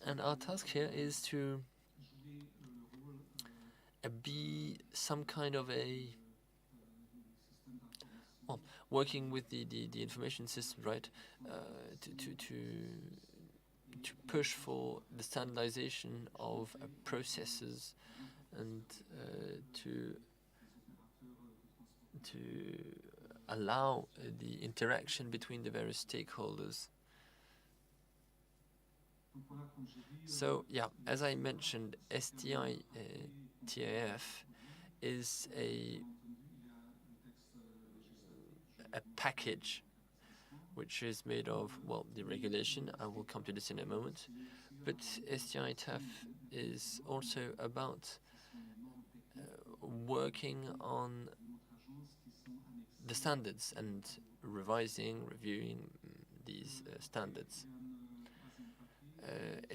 And our task here is to be some kind of a, well, working with the information system, right, to push for the standardization of processes and to allow the interaction between the various stakeholders. So yeah, as I mentioned, STI TAF is a package which is made of, well, the regulation. I will come to this in a moment. But STI TAF is also about working on the standards and reviewing these standards.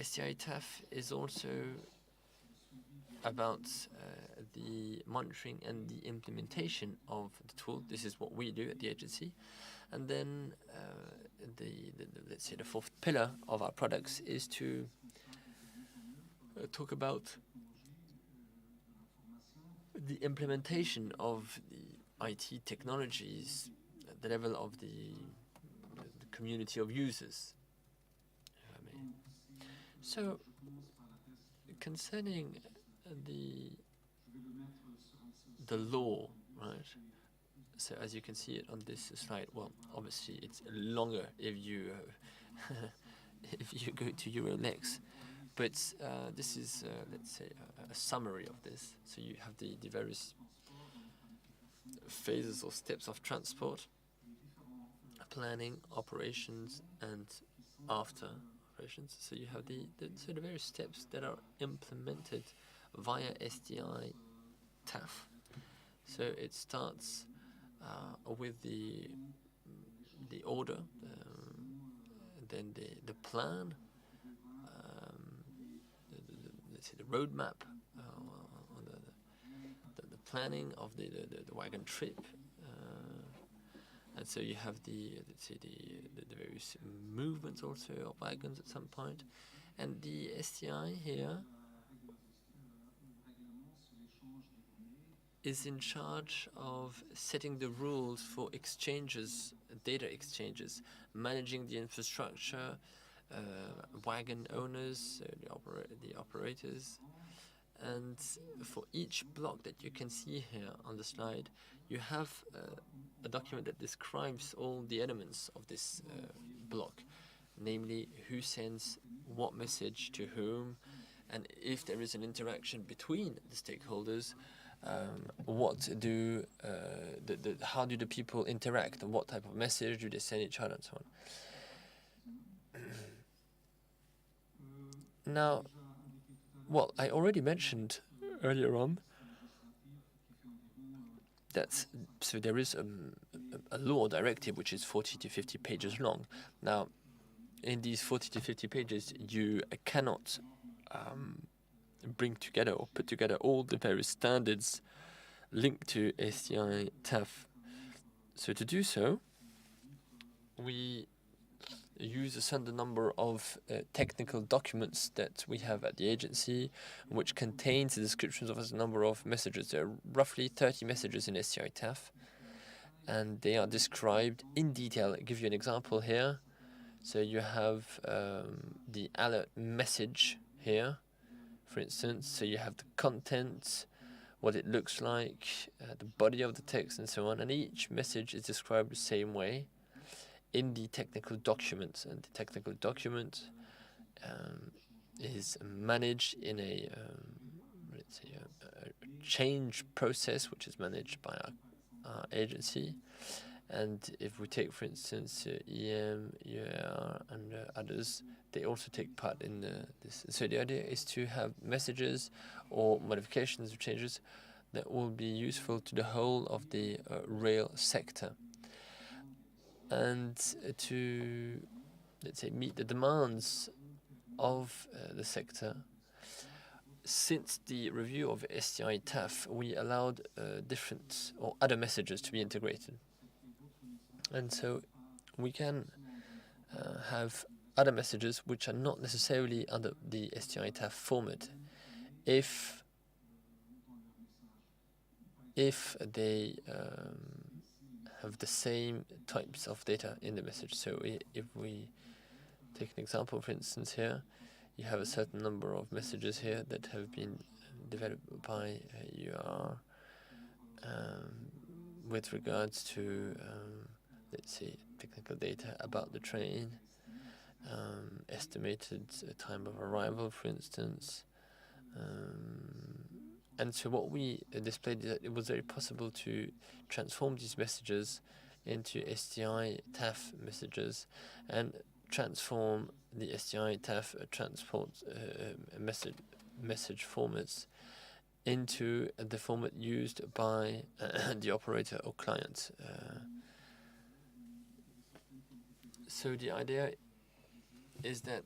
STI TAF is also about the monitoring and the implementation of the tool. This is what we do at the agency. And then let's say the fourth pillar of our products is to talk about the implementation of the IT technologies at the level of the community of users. So, concerning the law, right? So as you can see it on this slide, well, obviously it's longer if you if you go to Euronext, but this is let's say a summary of this. So you have the various phases or steps of transport, planning, operations, and after operations. So you have the various steps that are implemented via STI TAF. So it starts with the order, then the plan, let's say, the roadmap, or the planning of the wagon trip. And so you have let's say, the various movements also of wagons at some point. And the STI here is in charge of setting the rules for exchanges, data exchanges, managing the infrastructure, wagon owners, the operators. And for each block that you can see here on the slide, you have a document that describes all the elements of this block, namely who sends what message to whom, and if there is an interaction between the stakeholders, how do the people interact, and what type of message do they send each other, and so on. Now, well, I already mentioned earlier on that so there is a law directive which is 40 to 50 pages long. Now, in these 40 to 50 pages, you cannot bring together or put together all the various standards linked to STI TAF. So to do so, we use a certain number of technical documents that we have at the agency, which contains the descriptions of a number of messages. There are roughly 30 messages in STI TAF, and they are described in detail. I'll give you an example here. So you have the alert message here, for instance. So you have the content, what it looks like, the body of the text, and so on. And each message is described the same way in the technical document. And the technical document is managed in a, let's say, a change process, which is managed by our agency. And if we take, for instance, EM, UAR, and others, they also take part in this. So the idea is to have messages or modifications or changes that will be useful to the whole of the rail sector. And to, let's say, meet the demands of the sector, since the review of STI TAF, we allowed different or other messages to be integrated. And so we can have other messages which are not necessarily under the STI TAF format if they have the same types of data in the message. So if we take an example, for instance, here, you have a certain number of messages here that have been developed by UR with regards to let's say, technical data about the train, estimated time of arrival, for instance. And so what we displayed is that it was very possible to transform these messages into STI TAF messages and transform the STI TAF transport message formats into the format used by the operator or client. So the idea is that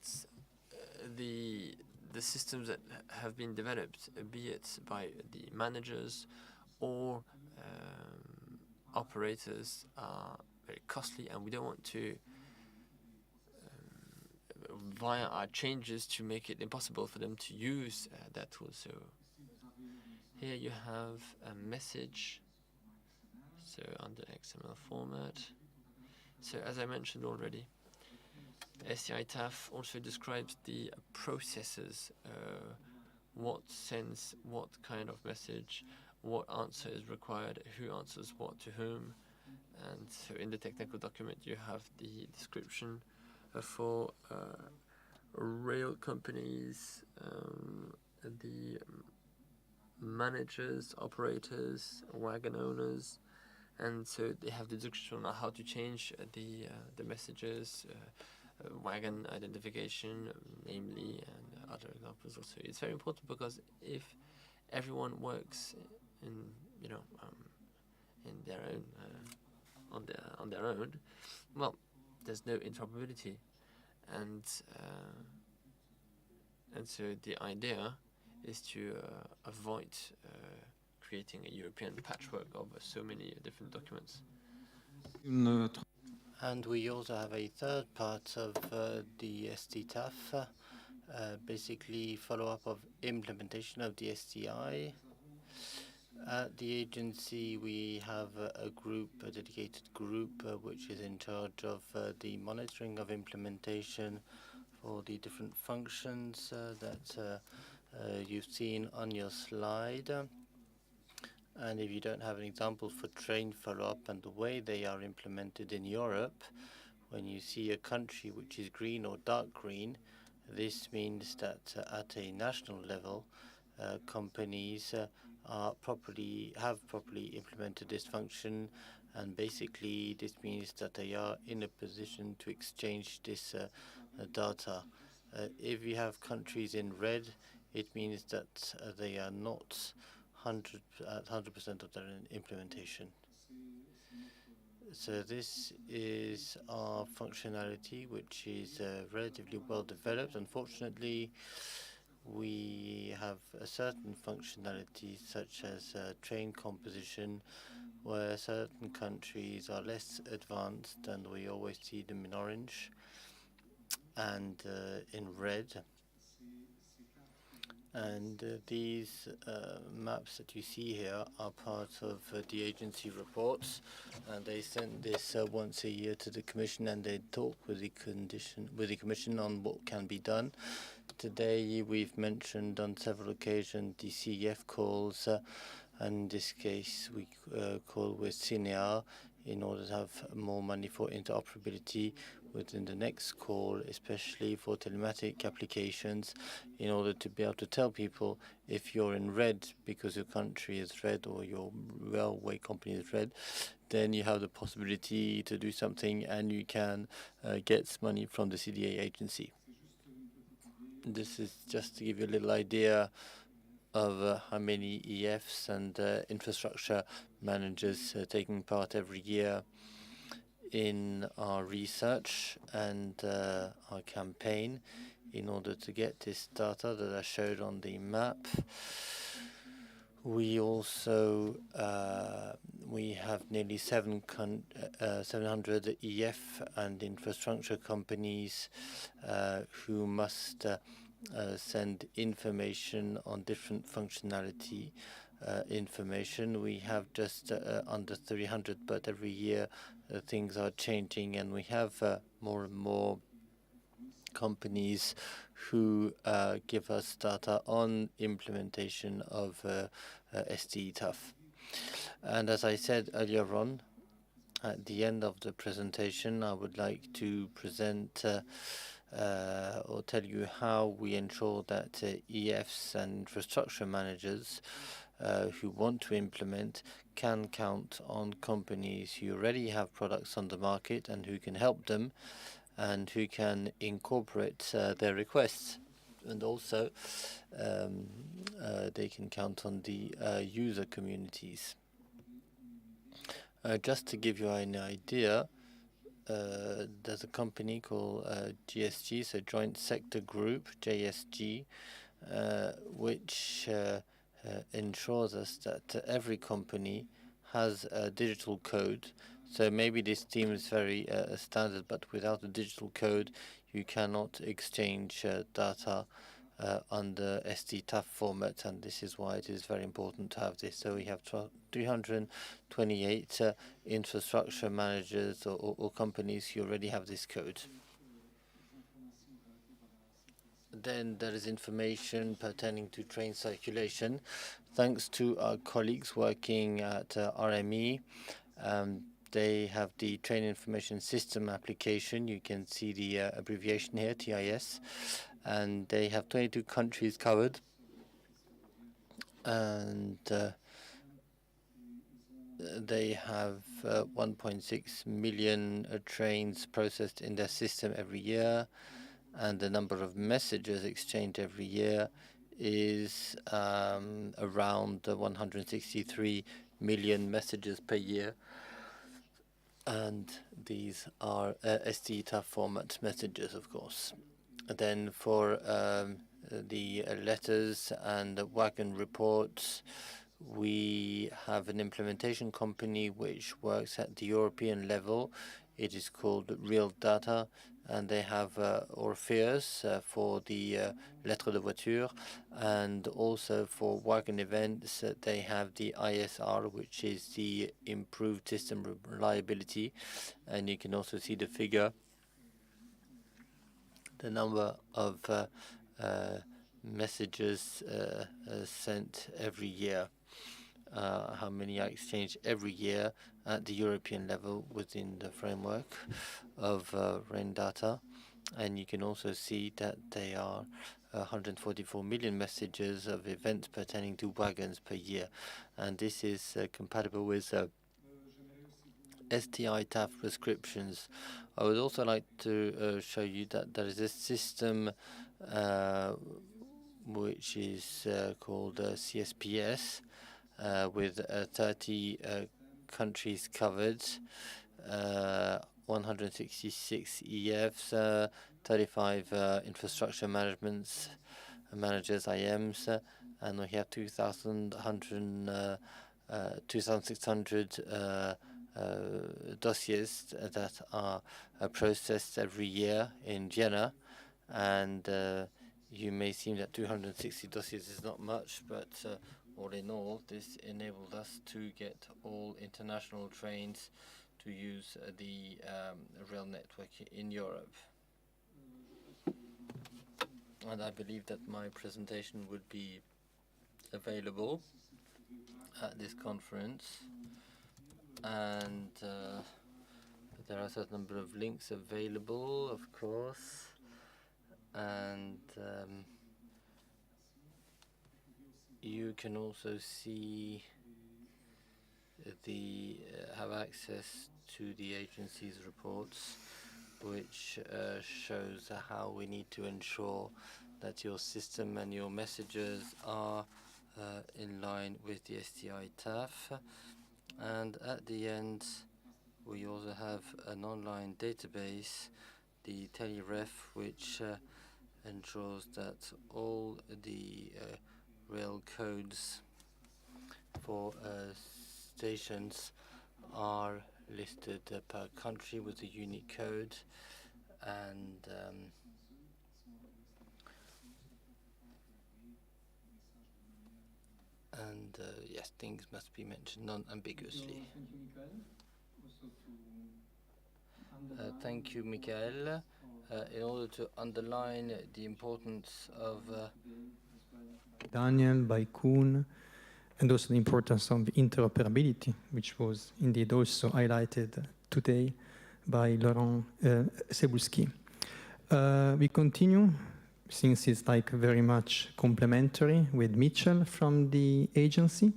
the systems that have been developed, be it by the managers or operators, are very costly, and we don't want to, via our changes, to make it impossible for them to use that tool. So here you have a message, so under XML format. So as I mentioned already, STI TAF also describes the processes, what sends what kind of message, what answer is required, who answers what to whom. And so in the technical document you have the description for rail companies, the managers, operators, wagon owners, and so they have the description on how to change the messages, wagon identification, namely, and other examples also. It's very important because if everyone works in, in their own, on their own, well, there's no interoperability, and so the idea is to avoid creating a European patchwork of so many different documents. And we also have a third part of the STTAF, basically follow-up of implementation of the STI. At the agency, we have a group, a dedicated group, which is in charge of the monitoring of implementation for the different functions that you've seen on your slide. And if you don't have an example for train follow-up and the way they are implemented in Europe, when you see a country which is green or dark green, this means that at a national level, companies have properly implemented this function, and basically this means that they are in a position to exchange this data. If you have countries in red, it means that they are not 100% of their implementation. So this is our functionality, which is relatively well developed. Unfortunately, we have a certain functionality, such as train composition, where certain countries are less advanced, and we always see them in orange and in red. And these maps that you see here are part of the agency reports, and they send this once a year to the Commission, and they talk with the Commission on what can be done. Today we've mentioned on several occasions the CEF calls, and in this case we call with CNR in order to have more money for interoperability within the next call, especially for telematic applications, in order to be able to tell people if you're in red because your country is red or your railway company is red, then you have the possibility to do something and you can get money from the CDA agency. This is just to give you a little idea of how many EFs and infrastructure managers taking part every year in our research and our campaign in order to get this data that I showed on the map. We also we have nearly 700 EF and infrastructure companies who must send information on different functionality information. We have just under 300, but every year things are changing, and we have more and more companies who give us data on implementation of STTAF. And as I said earlier on, at the end of the presentation, I would like to present or tell you how we ensure that EFs and infrastructure managers who want to implement can count on companies who already have products on the market and who can help them and who can incorporate their requests. And also they can count on the user communities. Just to give you an idea, there's a company called GSG, so Joint Sector Group, JSG, which ensures us that every company has a digital code. So maybe this team is very standard, but without a digital code, you cannot exchange data under STTAF format, and this is why it is very important to have this. So we have 328 infrastructure managers or companies who already have this code. Then there is information pertaining to train circulation. Thanks to our colleagues working at RME, they have the Train Information System application. You can see the abbreviation here, TIS. And they have 22 countries covered. And they have 1.6 million trains processed in their system every year. And the number of messages exchanged every year is around 163 million messages per year. And these are STTAF format messages, of course. Then for the letters and the wagon reports. We have an implementation company which works at the European level. It is called Real Data, and they have Orpheus for the lettres de voiture, and also for wagon events they have the ISR, which is the improved system reliability, and you can also see the figure, the number of messages sent every year, how many are exchanged every year at the European level within the framework of REN data. And you can also see that they are 144 million messages of events pertaining to wagons per year. And this is compatible with STI TAF prescriptions. I would also like to show you that there is a system which is called CSPS with 30 countries covered, 166 EFs, 35 infrastructure managers, IMs, and we have 2,600 dossiers that are processed every year in Vienna, and you may seem that 260 dossiers is not much, but all in all, this enabled us to get all international trains to use the rail network in Europe. And I believe that my presentation would be available at this conference. And there are a certain number of links available, of course. And you can also see have access to the agency's reports, which shows how we need to ensure that your system and your messages are in line with the STI TAF. And at the end, we also have an online database, the TeleRef, which ensures that all the rail codes for stations are listed per country with a unique code, and yes, things must be mentioned non-ambiguously. Thank you, Michael. In order to underline the importance of Daniel, by Kuhn, and also the importance of interoperability, which was indeed also highlighted today by Laurent Cebulski. We continue, since it's like very much complementary, with Mitchell from the agency.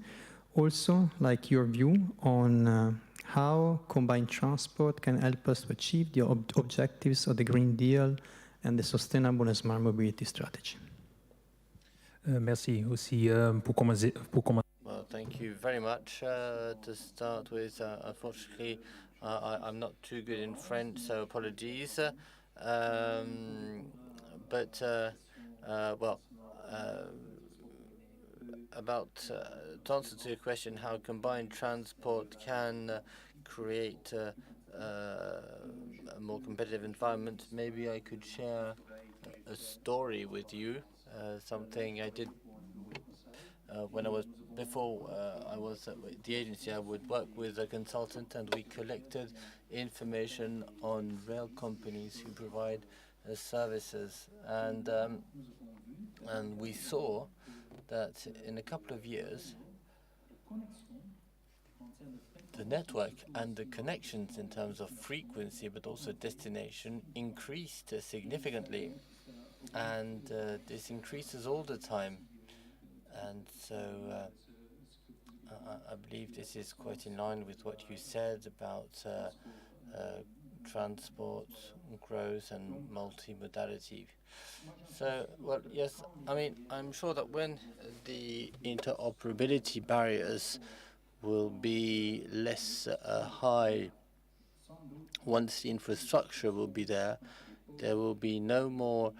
Also, like your view on how combined transport can help us to achieve the objectives of the Green Deal and the sustainable and smart mobility strategy. Merci aussi pour commencer. Well, thank you very much. To start with, unfortunately, I'm not too good in French, so apologies. To answer to your question, how combined transport can create a more competitive environment, maybe I could share a story with you, something I did when I was at the agency. I would work with a consultant, and we collected information on rail companies who provide services, and we saw that in a couple of years, the network and the connections in terms of frequency, but also destination, increased significantly, and this increases all the time. And so I believe this is quite in line with what you said about transport growth and multimodality. So, well, yes, I mean, I'm sure that when the interoperability barriers will be less high, once the infrastructure will be there, there will be no more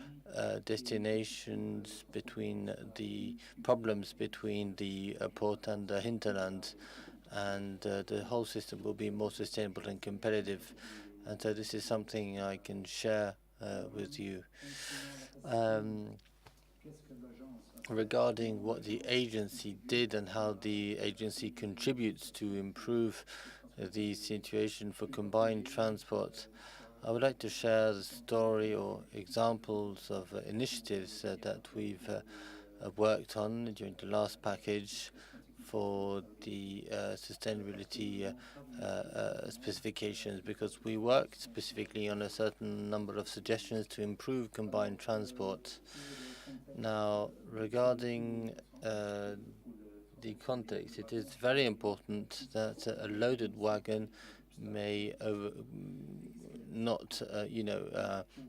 destinations, between the problems between the port and the hinterland, and the whole system will be more sustainable and competitive. And so this is something I can share with you. Regarding what the agency did and how the agency contributes to improve the situation for combined transport, I would like to share the story or examples of initiatives that we've worked on during the last package for the sustainability specifications, because we worked specifically on a certain number of suggestions to improve combined transport. Now, regarding the context, it is very important that a loaded wagon may not,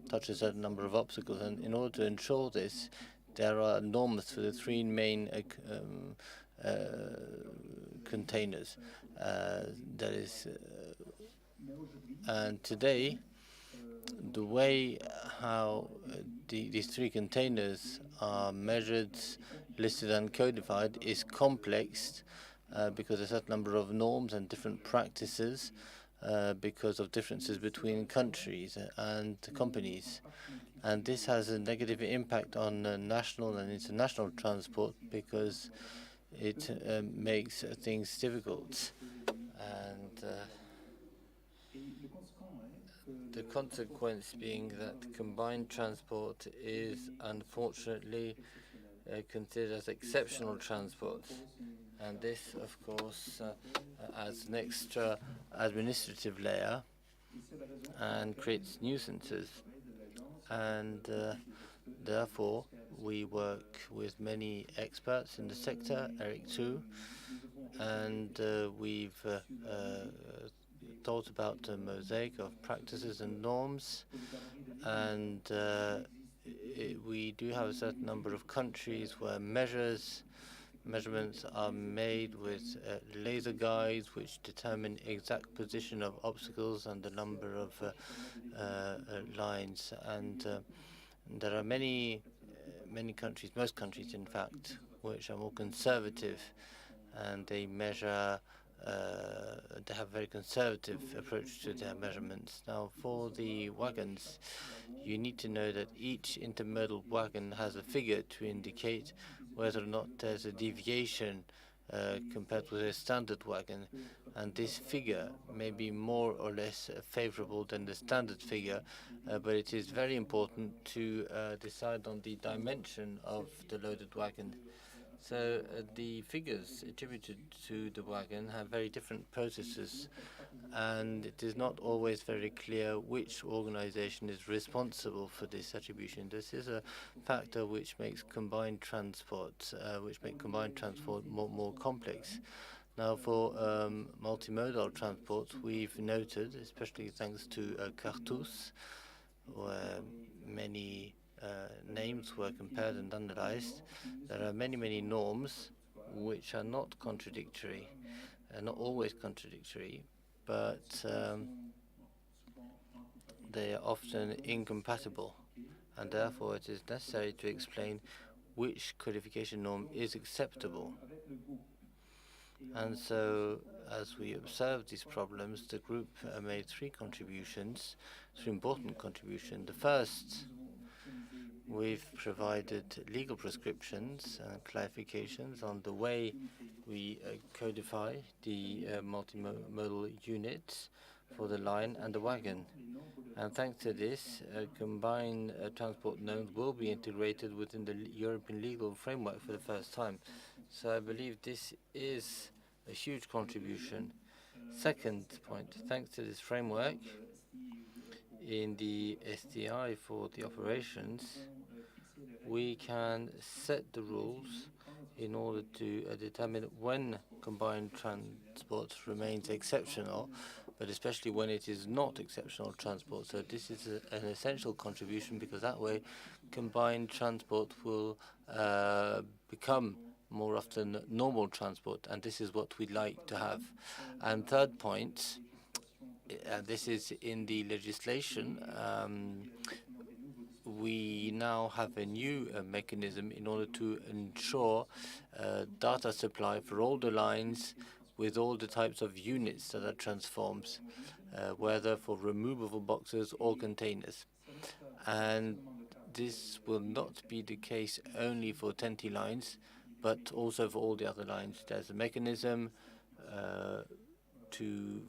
touch a certain number of obstacles. And in order to ensure this, there are norms for the three main containers. And today, the way how these three containers are measured, listed, and codified is complex because there's a certain number of norms and different practices because of differences between countries and companies. And this has a negative impact on national and international transport because it makes things difficult. And the consequence being that combined transport is unfortunately considered as exceptional transport. And this, of course, adds an extra administrative layer and creates nuisances. And therefore, we work with many experts in the sector, Eric too, and we've thought about a mosaic of practices and norms, and we do have a certain number of countries where measurements are made with laser guides which determine exact position of obstacles and the number of lines. And there are many countries, most countries in fact, which are more conservative, and they measure they have a very conservative approach to their measurements. Now, for the wagons, you need to know that each intermodal wagon has a figure to indicate whether or not there's a deviation compared with a standard wagon. And this figure may be more or less favorable than the standard figure, but it is very important to decide on the dimension of the loaded wagon. So the figures attributed to the wagon have very different processes, and it is not always very clear which organization is responsible for this attribution. This is a factor which makes combined transport, more complex. Now, for multimodal transport, we've noted, especially thanks to Cartus, where many names were compared and analyzed, there are many norms which are not contradictory, not always contradictory, but they are often incompatible, and therefore it is necessary to explain which codification norm is acceptable. And so, as we observed these problems, the group made three important contributions. The first, we've provided legal prescriptions and clarifications on the way we codify the multimodal units for the line and the wagon. And thanks to this, combined transport norms will be integrated within the European legal framework for the first time. So I believe this is a huge contribution. Second point, thanks to this framework, in the STI for the operations, we can set the rules in order to determine when combined transport remains exceptional, but especially when it is not exceptional transport. So this is an essential contribution, because that way combined transport will become more often normal transport, and this is what we'd like to have. And third point, this is in the legislation, we now have a new mechanism in order to ensure data supply for all the lines with all the types of units that are transformed, whether for removable boxes or containers. And this will not be the case only for TEN-T lines, but also for all the other lines. There's a mechanism to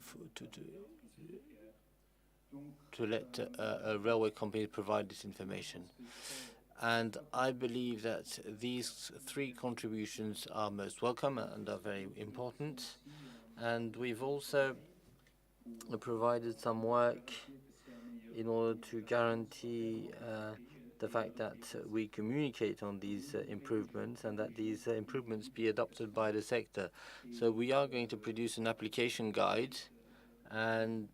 let a railway company provide this information. And I believe that these three contributions are most welcome and are very important. And we've also provided some work in order to guarantee the fact that we communicate on these improvements and that these improvements be adopted by the sector. So we are going to produce an application guide, and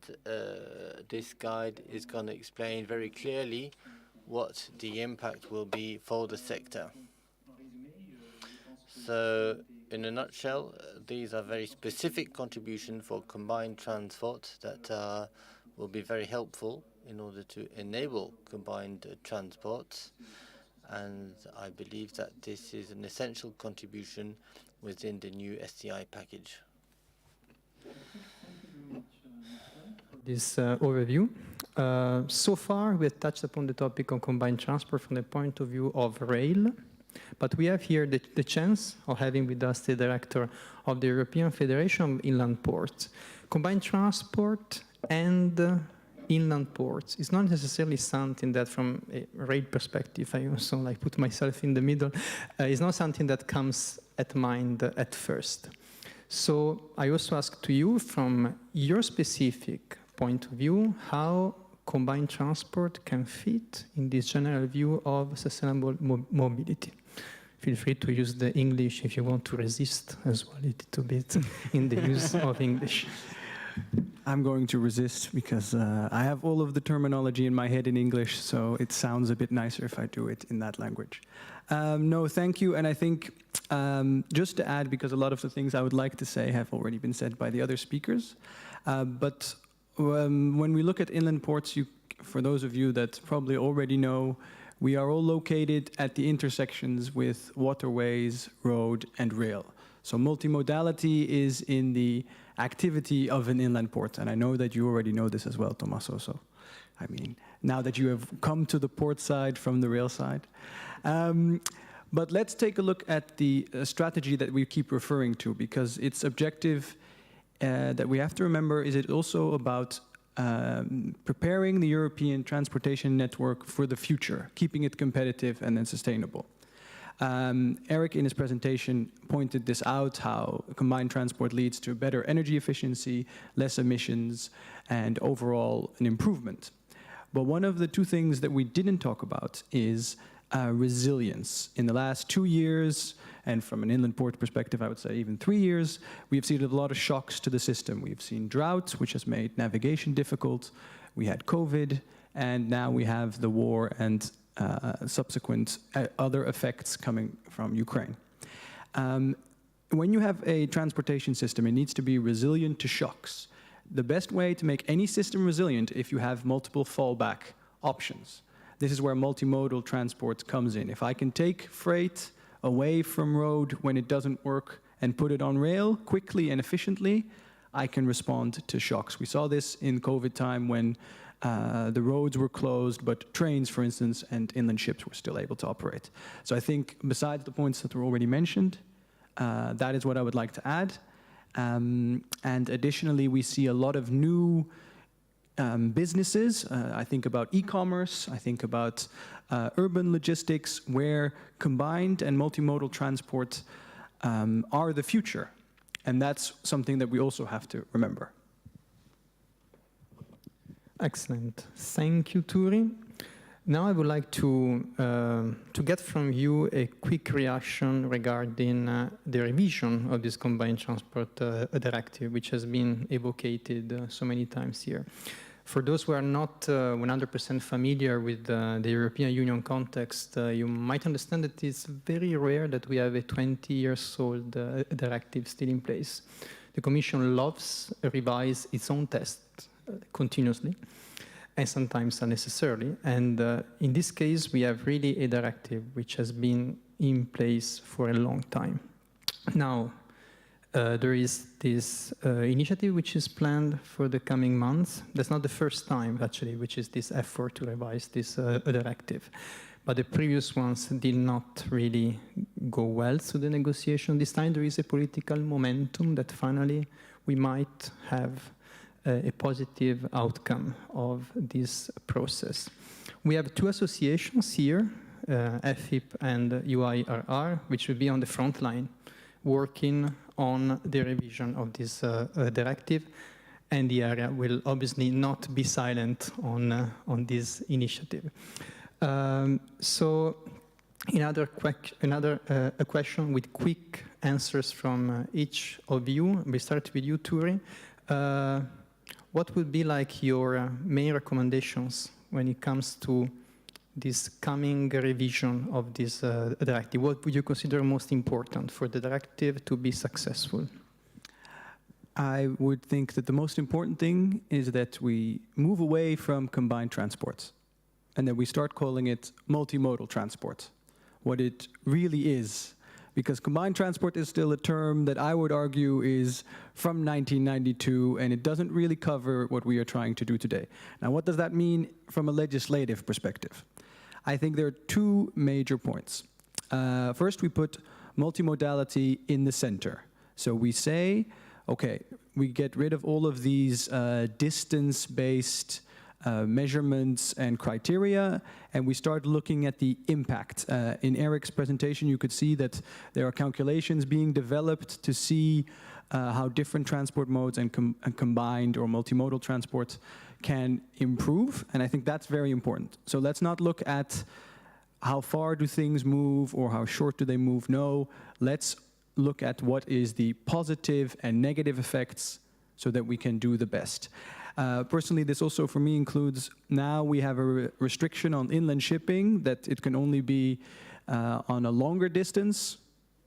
this guide is going to explain very clearly what the impact will be for the sector. So in a nutshell, these are very specific contributions for combined transport that will be very helpful in order to enable combined transport. And I believe that this is an essential contribution within the new STI package. This overview. So far, we have touched upon the topic of combined transport from the point of view of rail, but we have here the chance of having with us the director of the European Federation of Inland Ports. Combined transport and inland ports is not necessarily something that, from a rail perspective, I also like put myself in the middle, is not something that comes at mind at first. So I also ask to you, from your specific point of view, how combined transport can fit in this general view of sustainable mobility. Feel free to use the English if you want to resist as well a little bit in the use of English. I'm going to resist because I have all of the terminology in my head in English, so it sounds a bit nicer if I do it in that language. No, thank you. And I think just to add, because a lot of the things I would like to say have already been said by the other speakers, but when we look at inland ports, for those of you that probably already know, we are all located at the intersections with waterways, road, and rail. So multimodality is in the activity of an inland port. And I know that you already know this as well, Tommaso. So, I mean, now that you have come to the port side from the rail side. But let's take a look at the strategy that we keep referring to, because its objective that we have to remember is it also about preparing the European transportation network for the future, keeping it competitive and then sustainable. Eric, in his presentation, pointed this out, how combined transport leads to better energy efficiency, less emissions, and overall an improvement. But one of the two things that we didn't talk about is resilience. In the last 2 years, and from an inland port perspective, I would say even 3 years, we've seen a lot of shocks to the system. We've seen droughts, which has made navigation difficult. We had COVID, and now we have the war and subsequent other effects coming from Ukraine. When you have a transportation system, it needs to be resilient to shocks. The best way to make any system resilient if you have multiple fallback options. This is where multimodal transport comes in. If I can take freight away from road when it doesn't work and put it on rail quickly and efficiently, I can respond to shocks. We saw this in COVID time when the roads were closed, but trains, for instance, and inland ships were still able to operate. So I think besides the points that were already mentioned, that is what I would like to add. And additionally, we see a lot of new businesses. I think about e-commerce, I think about urban logistics, where combined and multimodal transport are the future. And that's something that we also have to remember. Excellent. Thank you, Turi. Now I would like to get from you a quick reaction regarding the revision of this combined transport directive, which has been evocated so many times here. For those who are not 100% familiar with the European Union context, you might understand that it's very rare that we have a 20-year-old directive still in place. The Commission loves to revise its own tests continuously. and sometimes unnecessarily. And in this case, we have really a directive which has been in place for a long time. Now, there is this initiative which is planned for the coming months. That's not the first time, actually, which is this effort to revise this directive. But the previous ones did not really go well through the negotiation. This time there is a political momentum that finally we might have a positive outcome of this process. We have two associations here, FIP and UIRR, which will be on the front line, working on the revision of this directive, and the area will obviously not be silent on this initiative. So another question with quick answers from each of you. We start with you, Turi. What would be like your main recommendations when it comes to this coming revision of this directive? What would you consider most important for the directive to be successful? I would think that the most important thing is that we move away from combined transports and that we start calling it multimodal transport, what it really is. Because combined transport is still a term that I would argue is from 1992, and it doesn't really cover what we are trying to do today. Now, what does that mean from a legislative perspective? I think there are two major points. First, we put multimodality in the center. So we say, okay, we get rid of all of these distance-based measurements and criteria, and we start looking at the impact. In Eric's presentation, you could see that there are calculations being developed to see how different transport modes and combined or multimodal transport can improve, and I think that's very important. So let's not look at how far do things move or how short do they move. No, let's look at what is the positive and negative effects so that we can do the best. Personally, this also for me includes, now we have a restriction on inland shipping that it can only be on a longer distance.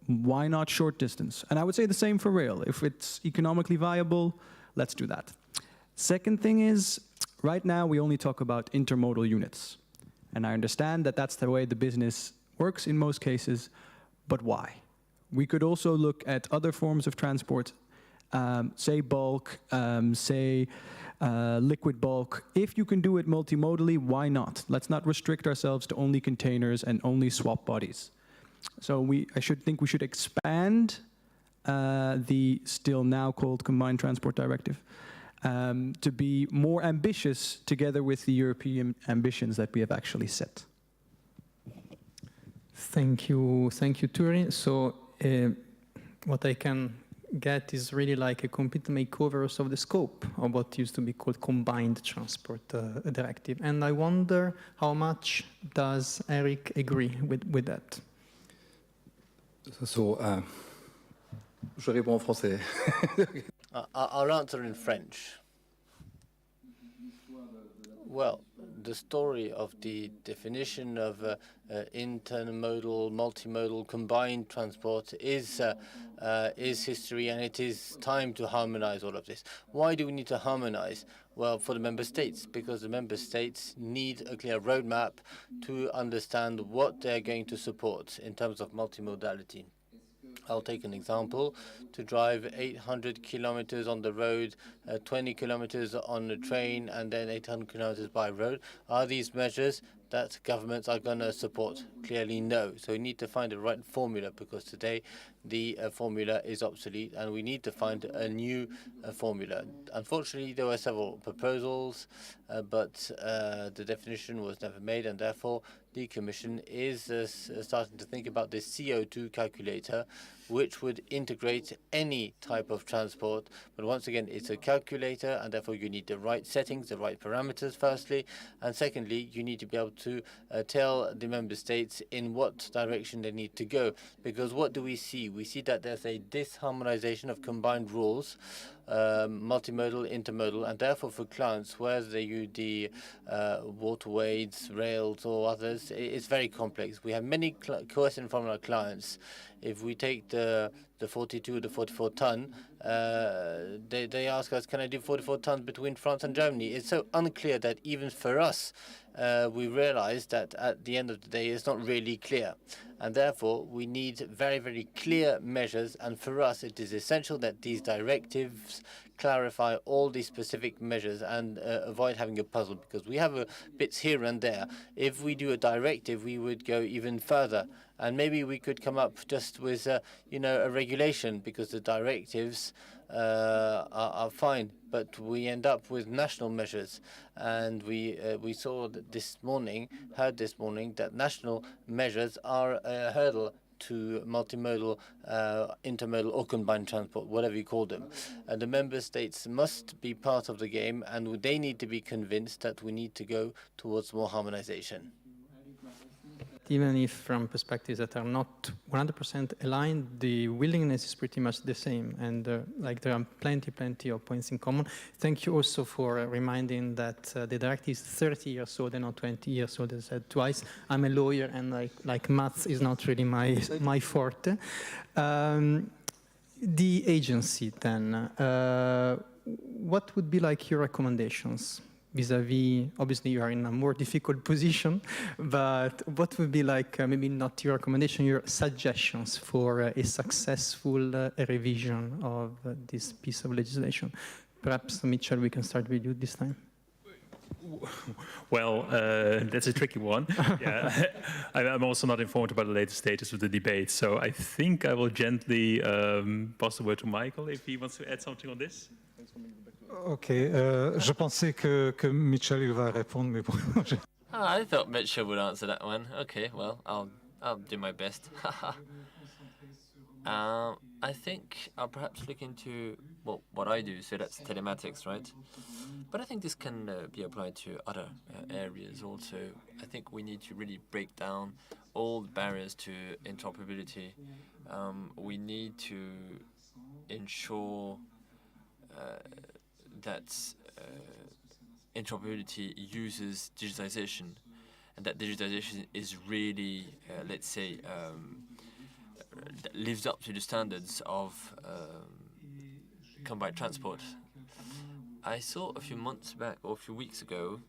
Why not short distance? And I would say the same for rail. If it's economically viable, let's do that. Second thing is, right now we only talk about intermodal units. And I understand that that's the way the business works in most cases, but why? We could also look at other forms of transport, say bulk, say liquid bulk. If you can do it multimodally, why not? Let's not restrict ourselves to only containers and only swap bodies. So I think we should expand the still now called Combined Transport Directive to be more ambitious together with the European ambitions that we have actually set. Thank you, Turi. So what I can get is really like a complete makeover of the scope of what used to be called Combined Transport Directive. And I wonder how much does Eric agree with that? So, je réponds en français. I'll answer in French. Well, the story of the definition of intermodal, multimodal, combined transport is history, and it is time to harmonize all of this. Why do we need to harmonize? Well, for the member states, because the member states need a clear roadmap to understand what they're going to support in terms of multimodality. I'll take an example. To drive 800 kilometers on the road, 20 kilometers on the train, and then 800 kilometers by road. Are these measures that governments are going to support? Clearly, no. So we need to find the right formula, because today the formula is obsolete, and we need to find a new formula. Unfortunately, there were several proposals, but the definition was never made, and therefore the Commission is starting to think about this CO2 calculator, which would integrate any type of transport. But once again, it's a calculator, and therefore you need the right settings, the right parameters, firstly. And secondly, you need to be able to tell the member states in what direction they need to go. Because what do we see? We see that there's a disharmonization of combined rules multimodal, intermodal, and therefore for clients, whether they use the waterways, rails, or others, it's very complex. We have many questions from our clients. If we take the 42, the 44 ton, they ask us, can I do 44 tons between France and Germany? It's so unclear that even for us, we realize that at the end of the day, it's not really clear. And therefore, we need very, very clear measures. And for us, it is essential that these directives clarify all these specific measures and avoid having a puzzle, because we have bits here and there. If we do a directive, we would go even further. And maybe we could come up just with, a regulation, because the directives are fine, but we end up with national measures. And we saw that heard this morning, that national measures are a hurdle to multimodal, intermodal, or combined transport, whatever you call them. And the member states must be part of the game, and they need to be convinced that we need to go towards more harmonization. Even if from perspectives that are not 100% aligned, the willingness is pretty much the same. And there are plenty of points in common. Thank you also for reminding that the directive is 30 years old and not 20 years old, as I said twice. I'm a lawyer, and like maths is not really my forte. The agency then, what would be like your recommendations? Vis-a-vis, obviously you are in a more difficult position, but what would be like, maybe not your recommendation, your suggestions for a successful revision of this piece of legislation? Perhaps, Mitchell, we can start with you this time. Well, that's a tricky one. Yeah. I'm also not informed about the latest status of the debate, so I think I will gently pass the word to Michael if he wants to add something on this. Ok, je pensais que Mitchell il va répondre, mais bon. I thought Mitchell would answer that one. Okay, well, I'll do my best. I think I'll perhaps look into what I do, so that's telematics, right? But I think this can be applied to other areas also. I think we need to really break down all the barriers to interoperability. We need to ensure that interoperability uses digitization, and that digitization is really, let's say, lives up to the standards of combined transport. I saw a few months back, or a few weeks ago,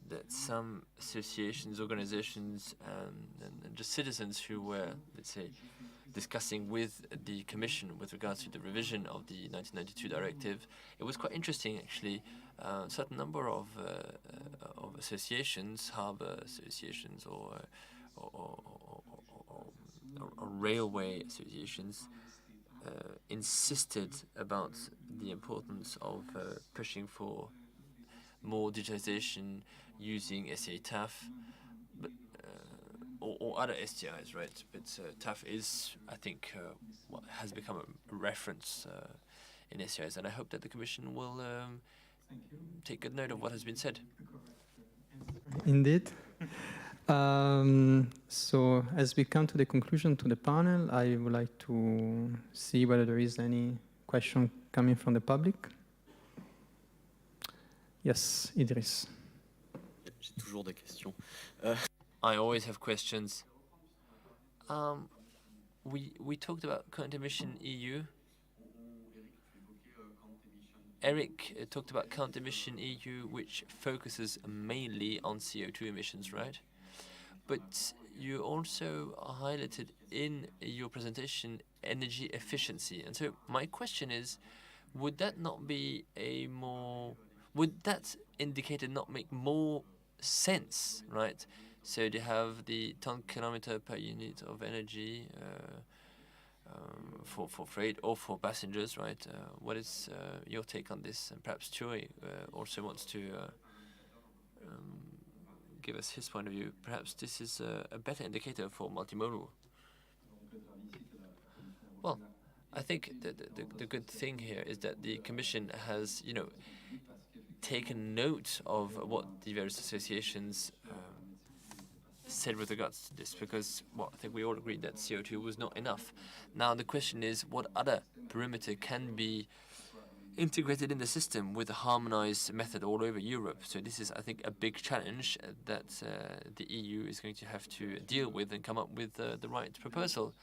that some associations, organizations, and just citizens who were, let's say, discussing with the Commission with regards to the revision of the 1992 directive. It was quite interesting, actually. A certain number of associations, harbour associations, or railway associations, insisted about the importance of pushing for more digitization using SCA TAF, but or other STIs, right? But TAF is, I think, what has become a reference in STIs, and I hope that the Commission will take good note of what has been said. Indeed. So as we come to the conclusion to the panel, I would like to see whether there is any question coming from the public. Yes, Idris. J'ai toujours des questions. I always have questions. We talked about current emission EU. Eric talked about current emission EU, which focuses mainly on CO2 emissions, right? But you also highlighted in your presentation energy efficiency. And so my question is, would that indicator not make more sense, right? So they have the ton-kilometer per unit of energy for freight or for passengers, right? What is your take on this? And perhaps Troy also wants to give us his point of view. Perhaps this is a better indicator for multimodal. Well, I think the good thing here is that the Commission has, taken note of what the various associations said with regards to this, because, well, I think we all agreed that CO2 was not enough. Now the question is, what other perimeter can be integrated in the system with a harmonized method all over Europe? So this is, I think, a big challenge that the EU is going to have to deal with and come up with the right proposal.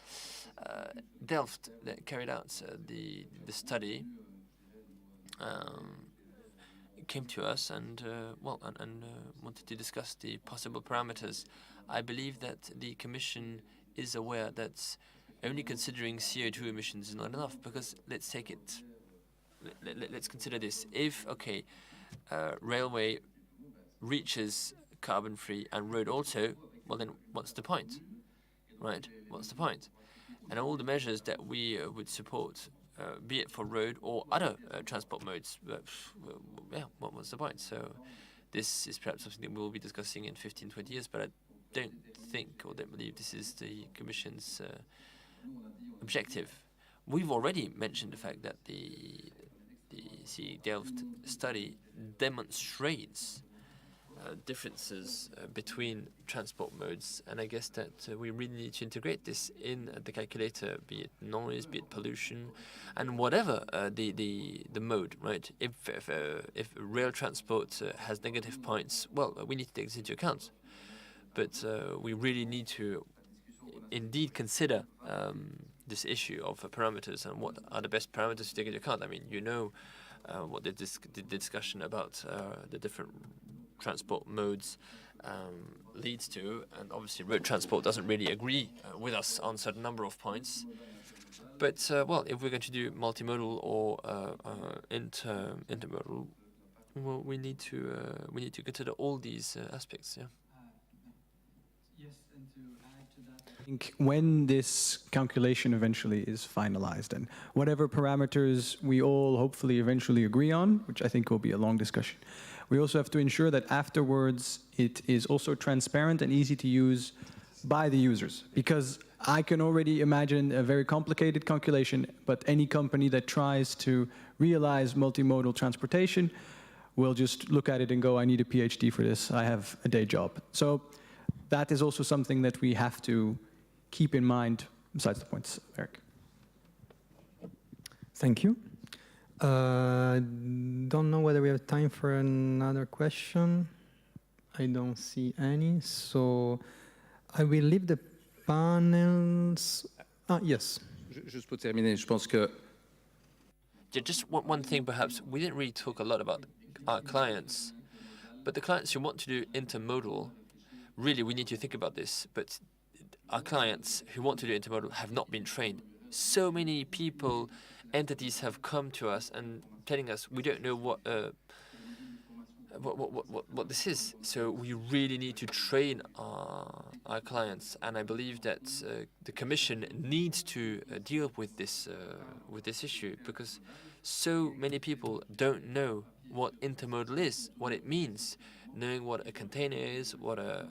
Delft carried out the study, came to us and wanted to discuss the possible parameters. I believe that the Commission is aware that only considering CO2 emissions is not enough, because let's take it. Let's consider this. If, okay, railway reaches carbon-free and road also, well then what's the point, right? What's the point? And all the measures that we would support, be it for road or other transport modes, yeah, what was the point? So this is perhaps something that we'll be discussing in 15, 20 years, but I don't think or don't believe this is the Commission's objective. We've already mentioned the fact that the Delft study demonstrates differences between transport modes, and I guess that we really need to integrate this in the calculator, be it noise, be it pollution, and whatever the mode, right? If rail transport has negative points, well, we need to take this into account. But we really need to indeed consider this issue of parameters and what are the best parameters to take into account. I mean, you know what the discussion about the different transport modes leads to, and obviously road transport doesn't really agree with us on a certain number of points. But well, if we're going to do multimodal or intermodal, well, we need to consider all these aspects. Yeah. I think when this calculation eventually is finalized and whatever parameters we all hopefully eventually agree on, which I think will be a long discussion, we also have to ensure that afterwards it is also transparent and easy to use by the users. Because I can already imagine a very complicated calculation, but any company that tries to realize multimodal transportation will just look at it and go, I need a PhD for this, I have a day job. So that is also something that we have to keep in mind, besides the points, Eric. Thank you. Don't know whether we have time for another question. I don't see any, so I will leave the panels. Yes. Juste pour terminer, je pense que. Yeah, just one thing, perhaps. We didn't really talk a lot about our clients, but the clients who want to do intermodal, really, we need to think about this. But our clients who want to do intermodal have not been trained. So many people, entities have come to us and telling us we don't know what this is. So we really need to train our clients, and I believe that the Commission needs to deal with this issue, because so many people don't know what intermodal is, what it means, knowing what a container is, what a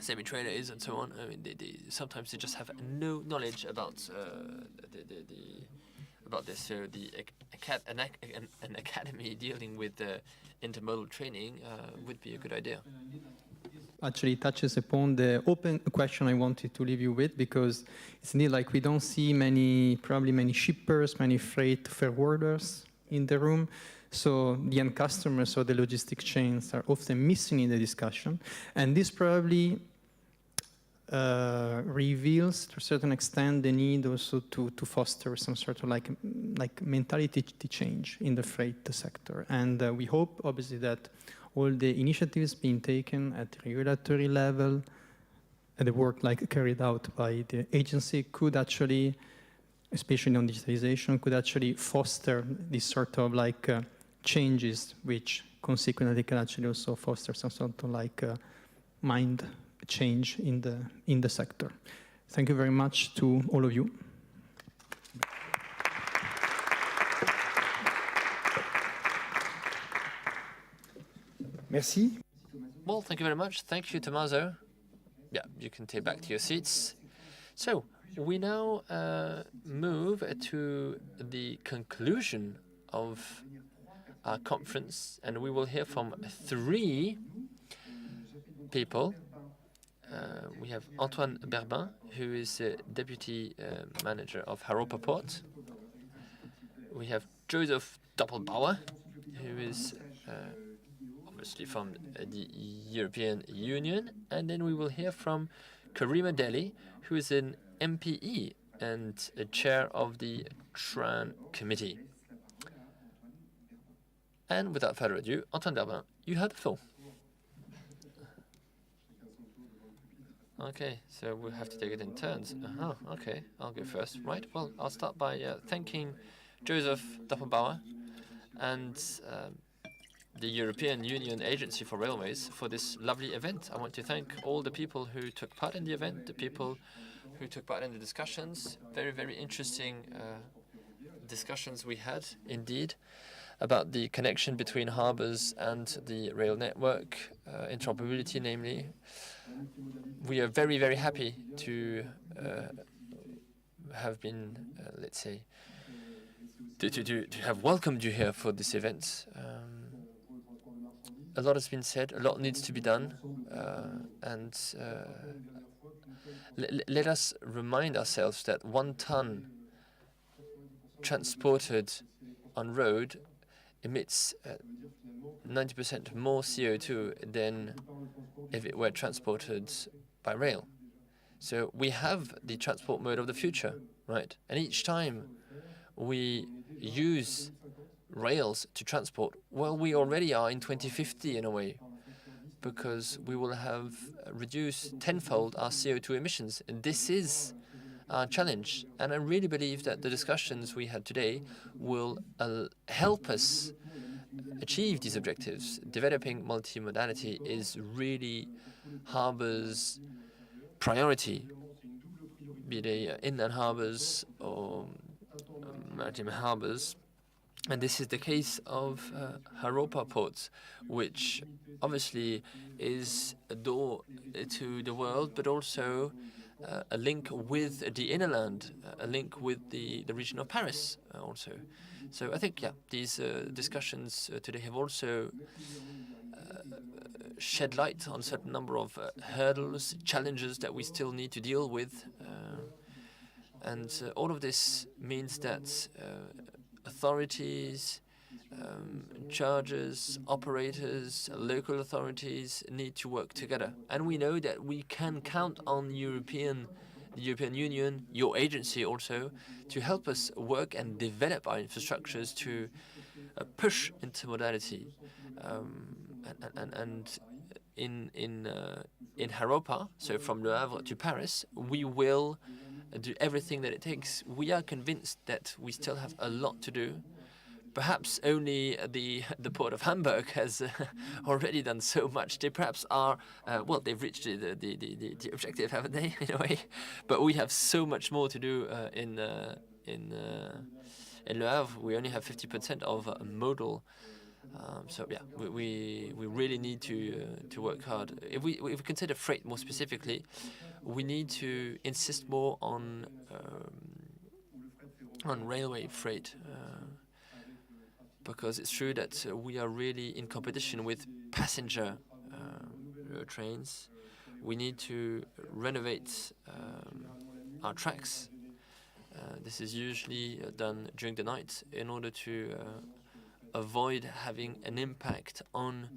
semi-trailer is, and so on. I mean, sometimes they just have no knowledge about this. So an academy dealing with intermodal training would be a good idea. Actually touches upon the open question I wanted to leave you with, because it's indeed like we don't see probably many shippers, many freight forwarders in the room. So the end customers or the logistic chains are often missing in the discussion. And this probably reveals to a certain extent the need also to foster some sort of like mentality change in the freight sector. And we hope obviously that all the initiatives being taken at the regulatory level and the work carried out by the agency could actually, especially on digitalization, could actually foster this sort of changes, which consequently can actually also foster some sort of mind change in the sector. Thank you very much to all of you. Merci. Well, thank you very much. Thank you, Tommaso. Yeah, you can take back to your seats. So we now move to the conclusion of our conference, and we will hear from 3 people we have Antoine Berbin, who is Deputy Manager of HAROPA Port. We have Joseph Doppelbauer, who is obviously from the European Union. And then we will hear from Karima Deli, who is an MPE and a chair of the TRAN committee. And without further ado, Antoine Berbin, you have the floor. Okay, so we'll have to take it in turns. Okay, I'll go first. Right, well, I'll start by thanking Joseph Doppelbauer and the European Union Agency for Railways for this lovely event. I want to thank all the people who took part in the event, the people who took part in the discussions. Very, very interesting discussions we had, indeed, about the connection between harbours and the rail network, interoperability, namely. We are very, very happy to have been, let's say, to have welcomed you here for this event. A lot has been said, a lot needs to be done, and let us remind ourselves that 1 ton transported on road emits 90% more CO2 than if it were transported by rail. So we have the transport mode of the future, right? And each time we use rails to transport, well, we already are in 2050 in a way, because we will have reduced tenfold our CO2 emissions. And this is our challenge. And I really believe that the discussions we had today will help us achieve these objectives. Developing multimodality is really harbours' priority, be they inland harbours or maritime harbours. And this is the case of HAROPA Port, which obviously is a door to the world, but also a link with the inland, a link with the region of Paris also. So I think, yeah, these discussions today have also shed light on a certain number of hurdles, challenges that we still need to deal with. And all of this means that authorities, chargers, operators, local authorities need to work together. And we know that we can count on the European Union, your agency also, to help us work and develop our infrastructures to push intermodality. And in HAROPA, so from Le Havre to Paris, we will do everything that it takes. We are convinced that we still have a lot to do. Perhaps only the port of Hamburg has already done so much. They perhaps are, well, they've reached the objective, haven't they, in a way? But we have so much more to do in Le Havre. We only have 50% of modal. So yeah, we really need to work hard. If we consider freight more specifically, we need to insist more on railway freight, because it's true that we are really in competition with passenger trains. We need to renovate our tracks. This is usually done during the night in order to avoid having an impact on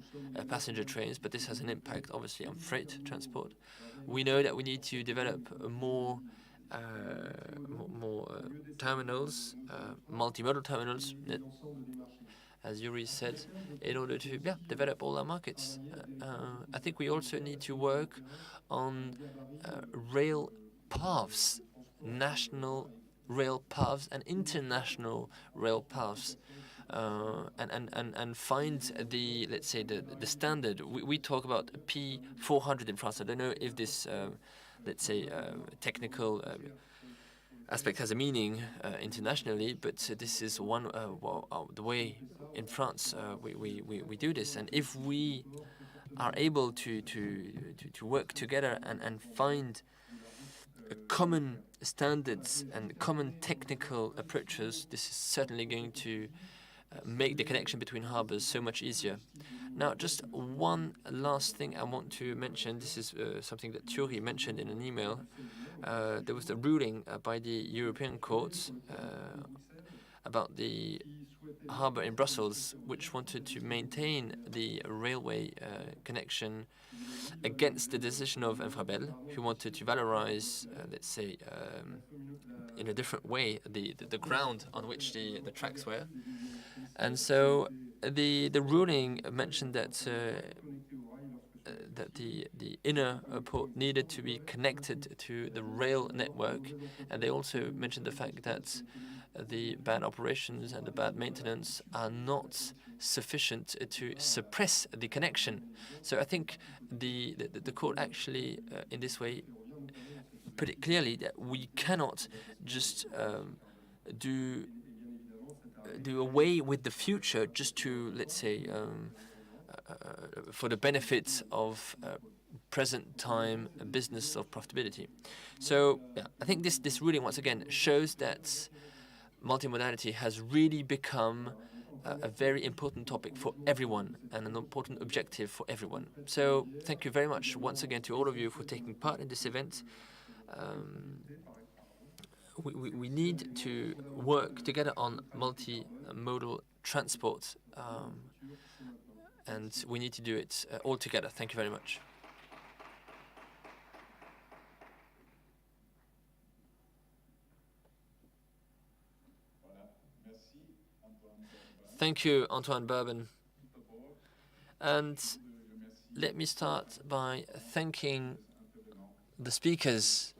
passenger trains, but this has an impact obviously on freight transport. We know that we need to develop more terminals, multimodal terminals, as Yuri said, in order to develop all our markets. I think we also need to work on rail paths, national rail paths and international rail paths. And find the, let's say, the standard. We talk about P400 in France. I don't know if this, let's say, technical aspect has a meaning internationally, but this is one the way in France we do this. And if we are able to work together and find common standards and common technical approaches, this is certainly going to make the connection between harbors so much easier. Now, just one last thing I want to mention. This is something that Thierry mentioned in an email. There was the ruling by the European courts about the harbor in Brussels, which wanted to maintain the railway connection against the decision of Infrabel, who wanted to valorize, let's say, in a different way, the ground on which the tracks were. And so the ruling mentioned that that the inner port needed to be connected to the rail network, and they also mentioned the fact that the bad operations and the bad maintenance are not sufficient to suppress the connection. So I think the court actually, in this way, put it clearly that we cannot just do away with the future just to, let's say, for the benefit of present time business of profitability. So yeah, I think this ruling once again shows that multimodality has really become a very important topic for everyone and an important objective for everyone. So thank you very much once again to all of you for taking part in this event. We need to work together on multimodal transport, and we need to do it all together. Thank you very much. Thank you, Antoine Bourbon. And let me start by thanking the speakers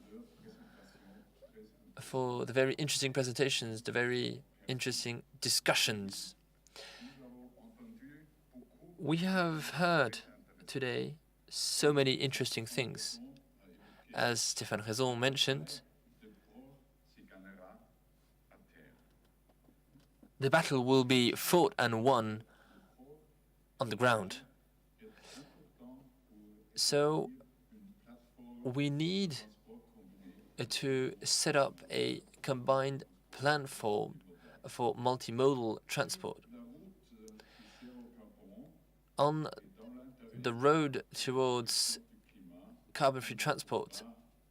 for the very interesting presentations, the very interesting discussions. We have heard today so many interesting things. As Stéphane Raison mentioned, the battle will be fought and won on the ground. So we need to set up a combined platform for multimodal transport. On the road towards carbon-free transport,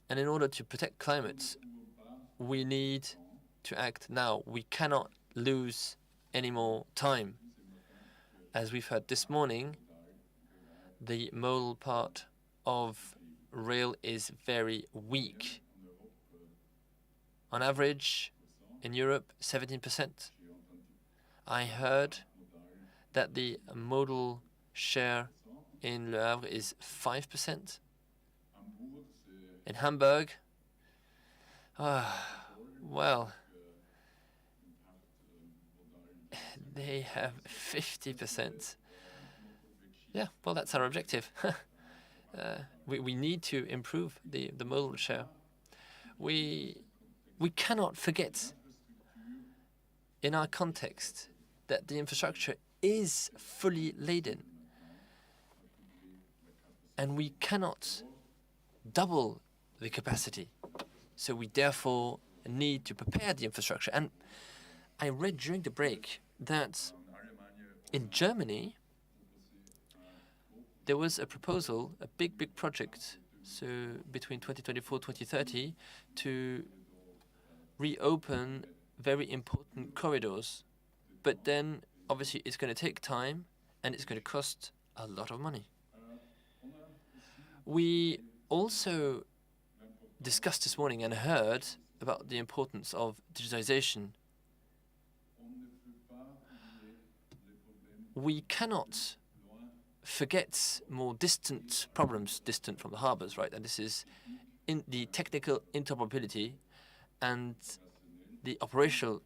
and in order to protect climate, we need to act now. We cannot lose any more time. As we've heard this morning, the modal part of rail is very weak. On average, in Europe, 17%. I heard that the modal share in Le Havre is 5%. In Hamburg, well, they have 50%. Yeah, well, that's our objective. We need to improve the modal share. We cannot forget in our context that the infrastructure is fully laden, and we cannot double the capacity. So we therefore need to prepare the infrastructure. And I read during the break that in Germany there was a proposal, a big project, so between 2024-2030, to reopen very important corridors. But then obviously it's going to take time and it's going to cost a lot of money. We also discussed this morning and heard about the importance of digitization. We cannot forget more distant problems, distant from the harbors, right? And this is in the technical interoperability and the operational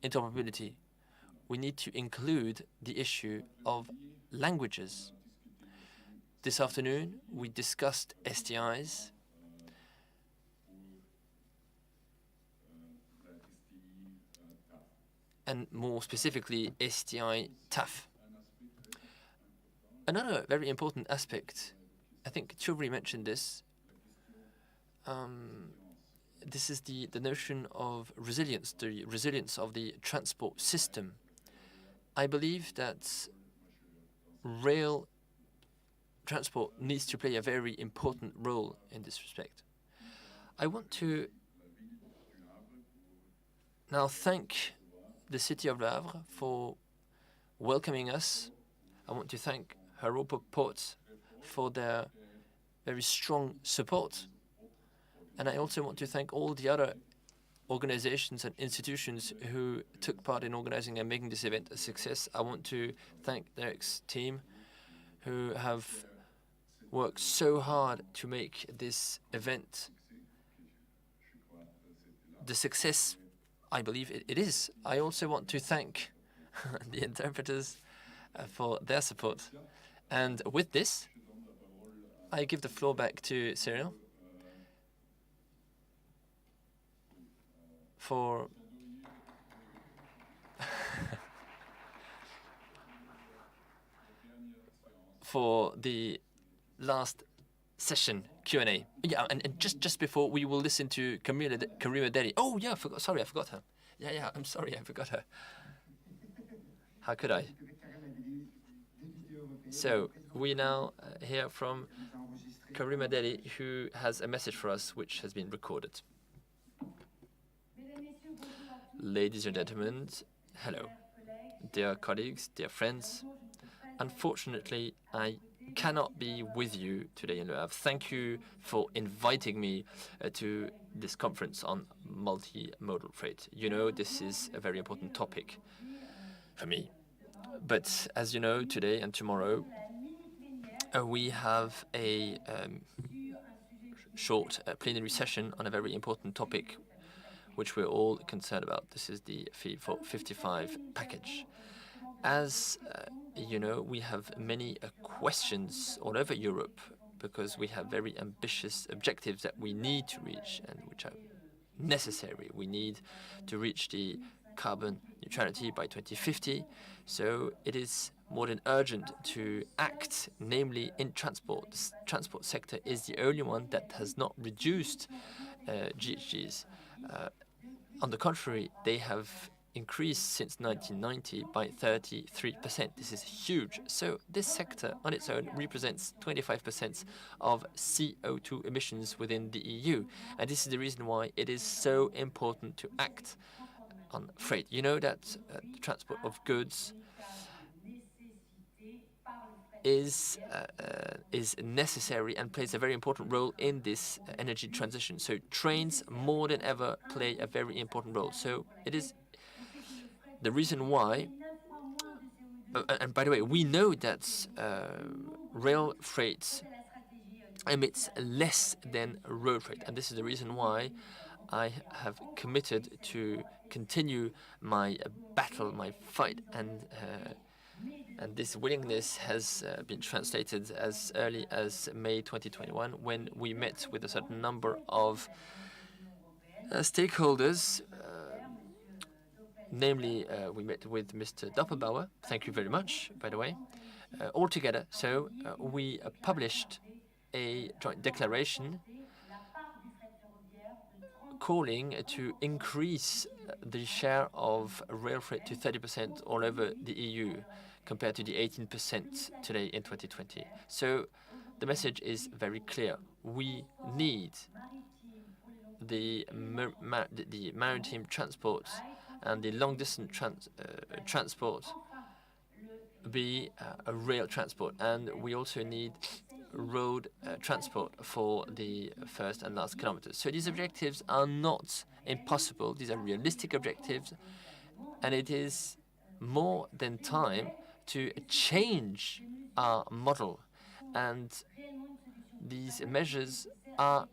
interoperability. We need to include the issue of languages. This afternoon, we discussed STIs. And more specifically, STI TAF. Another very important aspect, I think Thierry mentioned this, this is the notion of resilience, the resilience of the transport system. I believe that rail transport needs to play a very important role in this respect. I want to now thank the city of Le Havre for welcoming us. I want to thank HAROPA Port for their very strong support. And I also want to thank all the other organizations and institutions who took part in organizing and making this event a success. I want to thank Derek's team who have worked so hard to make this event the success I believe it is. I also want to thank the interpreters for their support. And with this, I give the floor back to Cyril for for the last session Q&A. Yeah, and just before we will listen to Karima Deli. Oh yeah, I forgot her. Yeah, I'm sorry, I forgot her. How could I? So we now hear from Karima Deli, who has a message for us, which has been recorded. Ladies and gentlemen, hello. Dear colleagues, dear friends, unfortunately, I cannot be with you today in Le Havre. Thank you for inviting me to this conference on multimodal freight. You know, this is a very important topic for me. But as you know, today and tomorrow, we have a short plenary session on a very important topic, which we're all concerned about. This is the Fit for 55 package. As you know, we have many questions all over Europe because we have very ambitious objectives that we need to reach and which are necessary. We need to reach the carbon neutrality by 2050. So it is more than urgent to act, namely in transport. The transport sector is the only one that has not reduced GHGs. On the contrary, they have increased since 1990 by 33%. This is huge. So this sector on its own represents 25% of CO2 emissions within the EU. And this is the reason why it is so important to act on freight. You know that the transport of goods is necessary and plays a very important role in this energy transition. So trains more than ever play a very important role. So it is the reason why, and by the way, we know that rail freight emits less than road freight, and this is the reason why I have committed to continue my battle, my fight, and this willingness has been translated as early as May 2021 when we met with a certain number of stakeholders. Namely, we met with Mr. Doppelbauer. Thank you very much, by the way, all together. So we published a joint declaration calling to increase the share of rail freight to 30% all over the EU, compared to the 18% today in 2020. So the message is very clear. We need the maritime transport and the long-distance transport be a rail transport, and we also need road transport for the first and last kilometers. So these objectives are not impossible. These are realistic objectives, and it is more than time to change our model. And these measures are,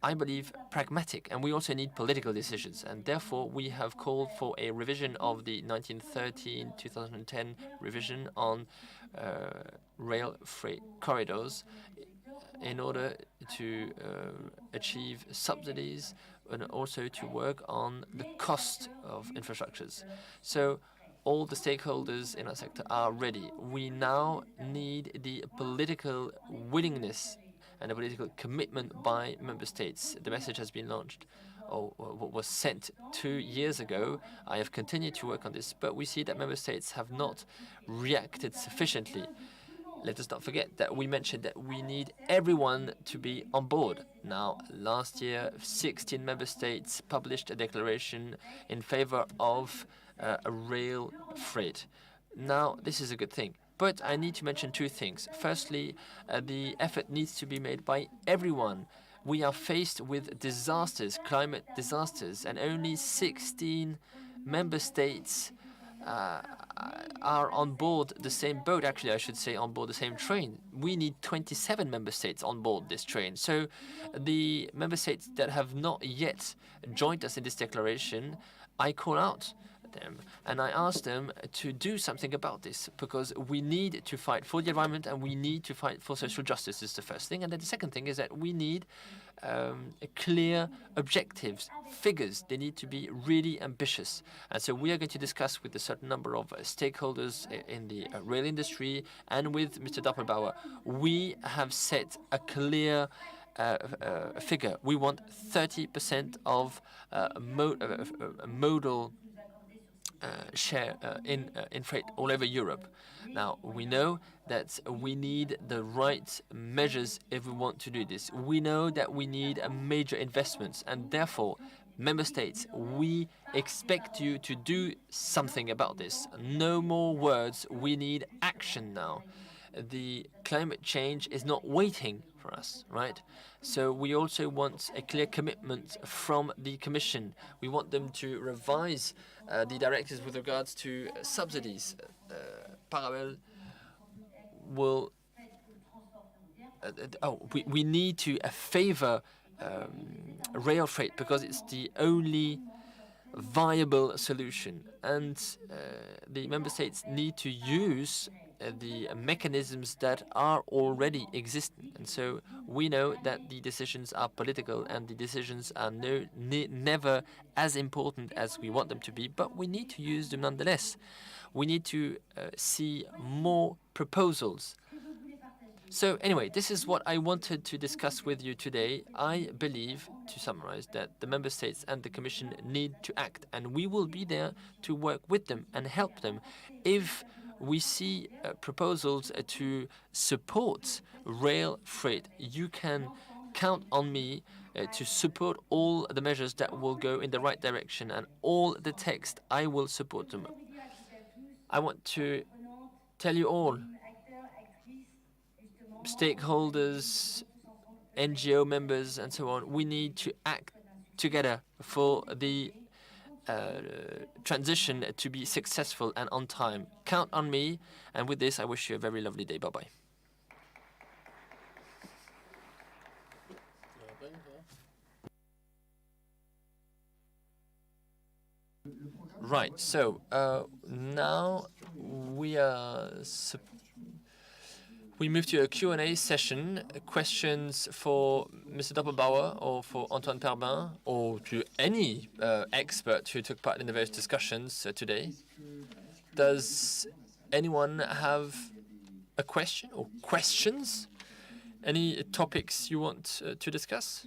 I believe, pragmatic, and we also need political decisions. And therefore, we have called for a revision of the 1913-2010 revision on rail freight corridors in order to achieve subsidies and also to work on the cost of infrastructures. So all the stakeholders in our sector are ready. We now need the political willingness and a political commitment by member states. The message has been launched or what was sent 2 years ago. I have continued to work on this, but we see that member states have not reacted sufficiently. Let us not forget that we mentioned that we need everyone to be on board. Now, last year, 16 member states published a declaration in favor of rail freight. Now, this is a good thing. But I need to mention 2 things. Firstly, the effort needs to be made by everyone. We are faced with disasters, climate disasters, and only 16 member states are on board the same boat. Actually, I should say on board the same train. We need 27 member states on board this train. So the member states that have not yet joined us in this declaration, I call out them and I ask them to do something about this, because we need to fight for the environment and we need to fight for social justice. This is the first thing. And then the second thing is that we need clear objectives, figures. They need to be really ambitious. And so we are going to discuss with a certain number of stakeholders in the rail industry and with Mr. Doppelbauer. We have set a clear figure. We want 30% of modal share in freight all over Europe. Now, we know that we need the right measures if we want to do this. We know that we need major investments, and therefore, member states, we expect you to do something about this. No more words, we need action now. The climate change is not waiting for us, right? So we also want a clear commitment from the Commission. We want them to revise the directives with regards to subsidies. Parallel will... we need to favor rail freight because it's the only viable solution. And the member states need to use the mechanisms that are already existing. And so we know that the decisions are political and the decisions are never as important as we want them to be, but we need to use them nonetheless. We need to see more proposals. So anyway, this is what I wanted to discuss with you today. I believe, to summarize, that the member states and the Commission need to act, and we will be there to work with them and help them. If we see proposals to support rail freight, you can count on me to support all the measures that will go in the right direction, and all the text, I will support them. I want to tell you all, stakeholders, NGO members, and so on, we need to act together for the transition to be successful and on time. Count on me, and with this, I wish you a very lovely day. Bye-bye. Right, so now we move to a Q&A session, questions for Mr. Doppelbauer or for Antoine Perbin or to any expert who took part in the various discussions today. Does anyone have a question or questions? Any topics you want to discuss?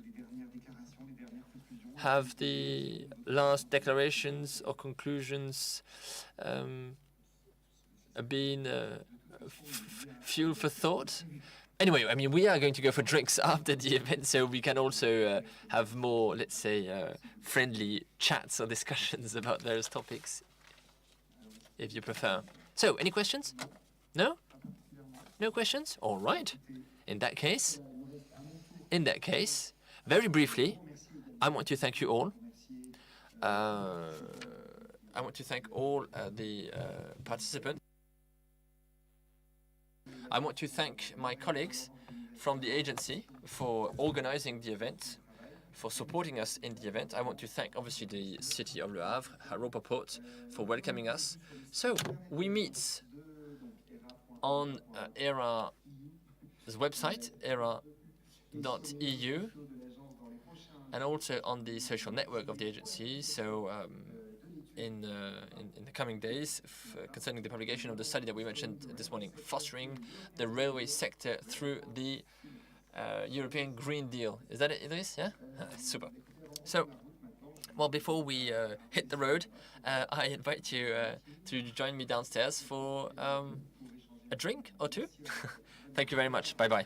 Have the last declarations or conclusions been fuel for thought? Anyway, I mean, we are going to go for drinks after the event, so we can also have more, let's say, friendly chats or discussions about various topics, if you prefer. So, any questions? No? No questions? All right. In that case, very briefly, I want to thank you all. I want to thank all the participants. I want to thank my colleagues from the agency for organizing the event, for supporting us in the event. I want to thank, obviously, the city of Le Havre, HAROPA Port, for welcoming us. So we meet on ERA's website, era.eu, and also on the social network of the agency. So in the coming days, concerning the publication of the study that we mentioned this morning, fostering the railway sector through the European Green Deal. Is that it, Idris? Yeah? Super. So Well, before we hit the road, I invite you to join me downstairs for a drink or two. Thank you very much. Bye-bye.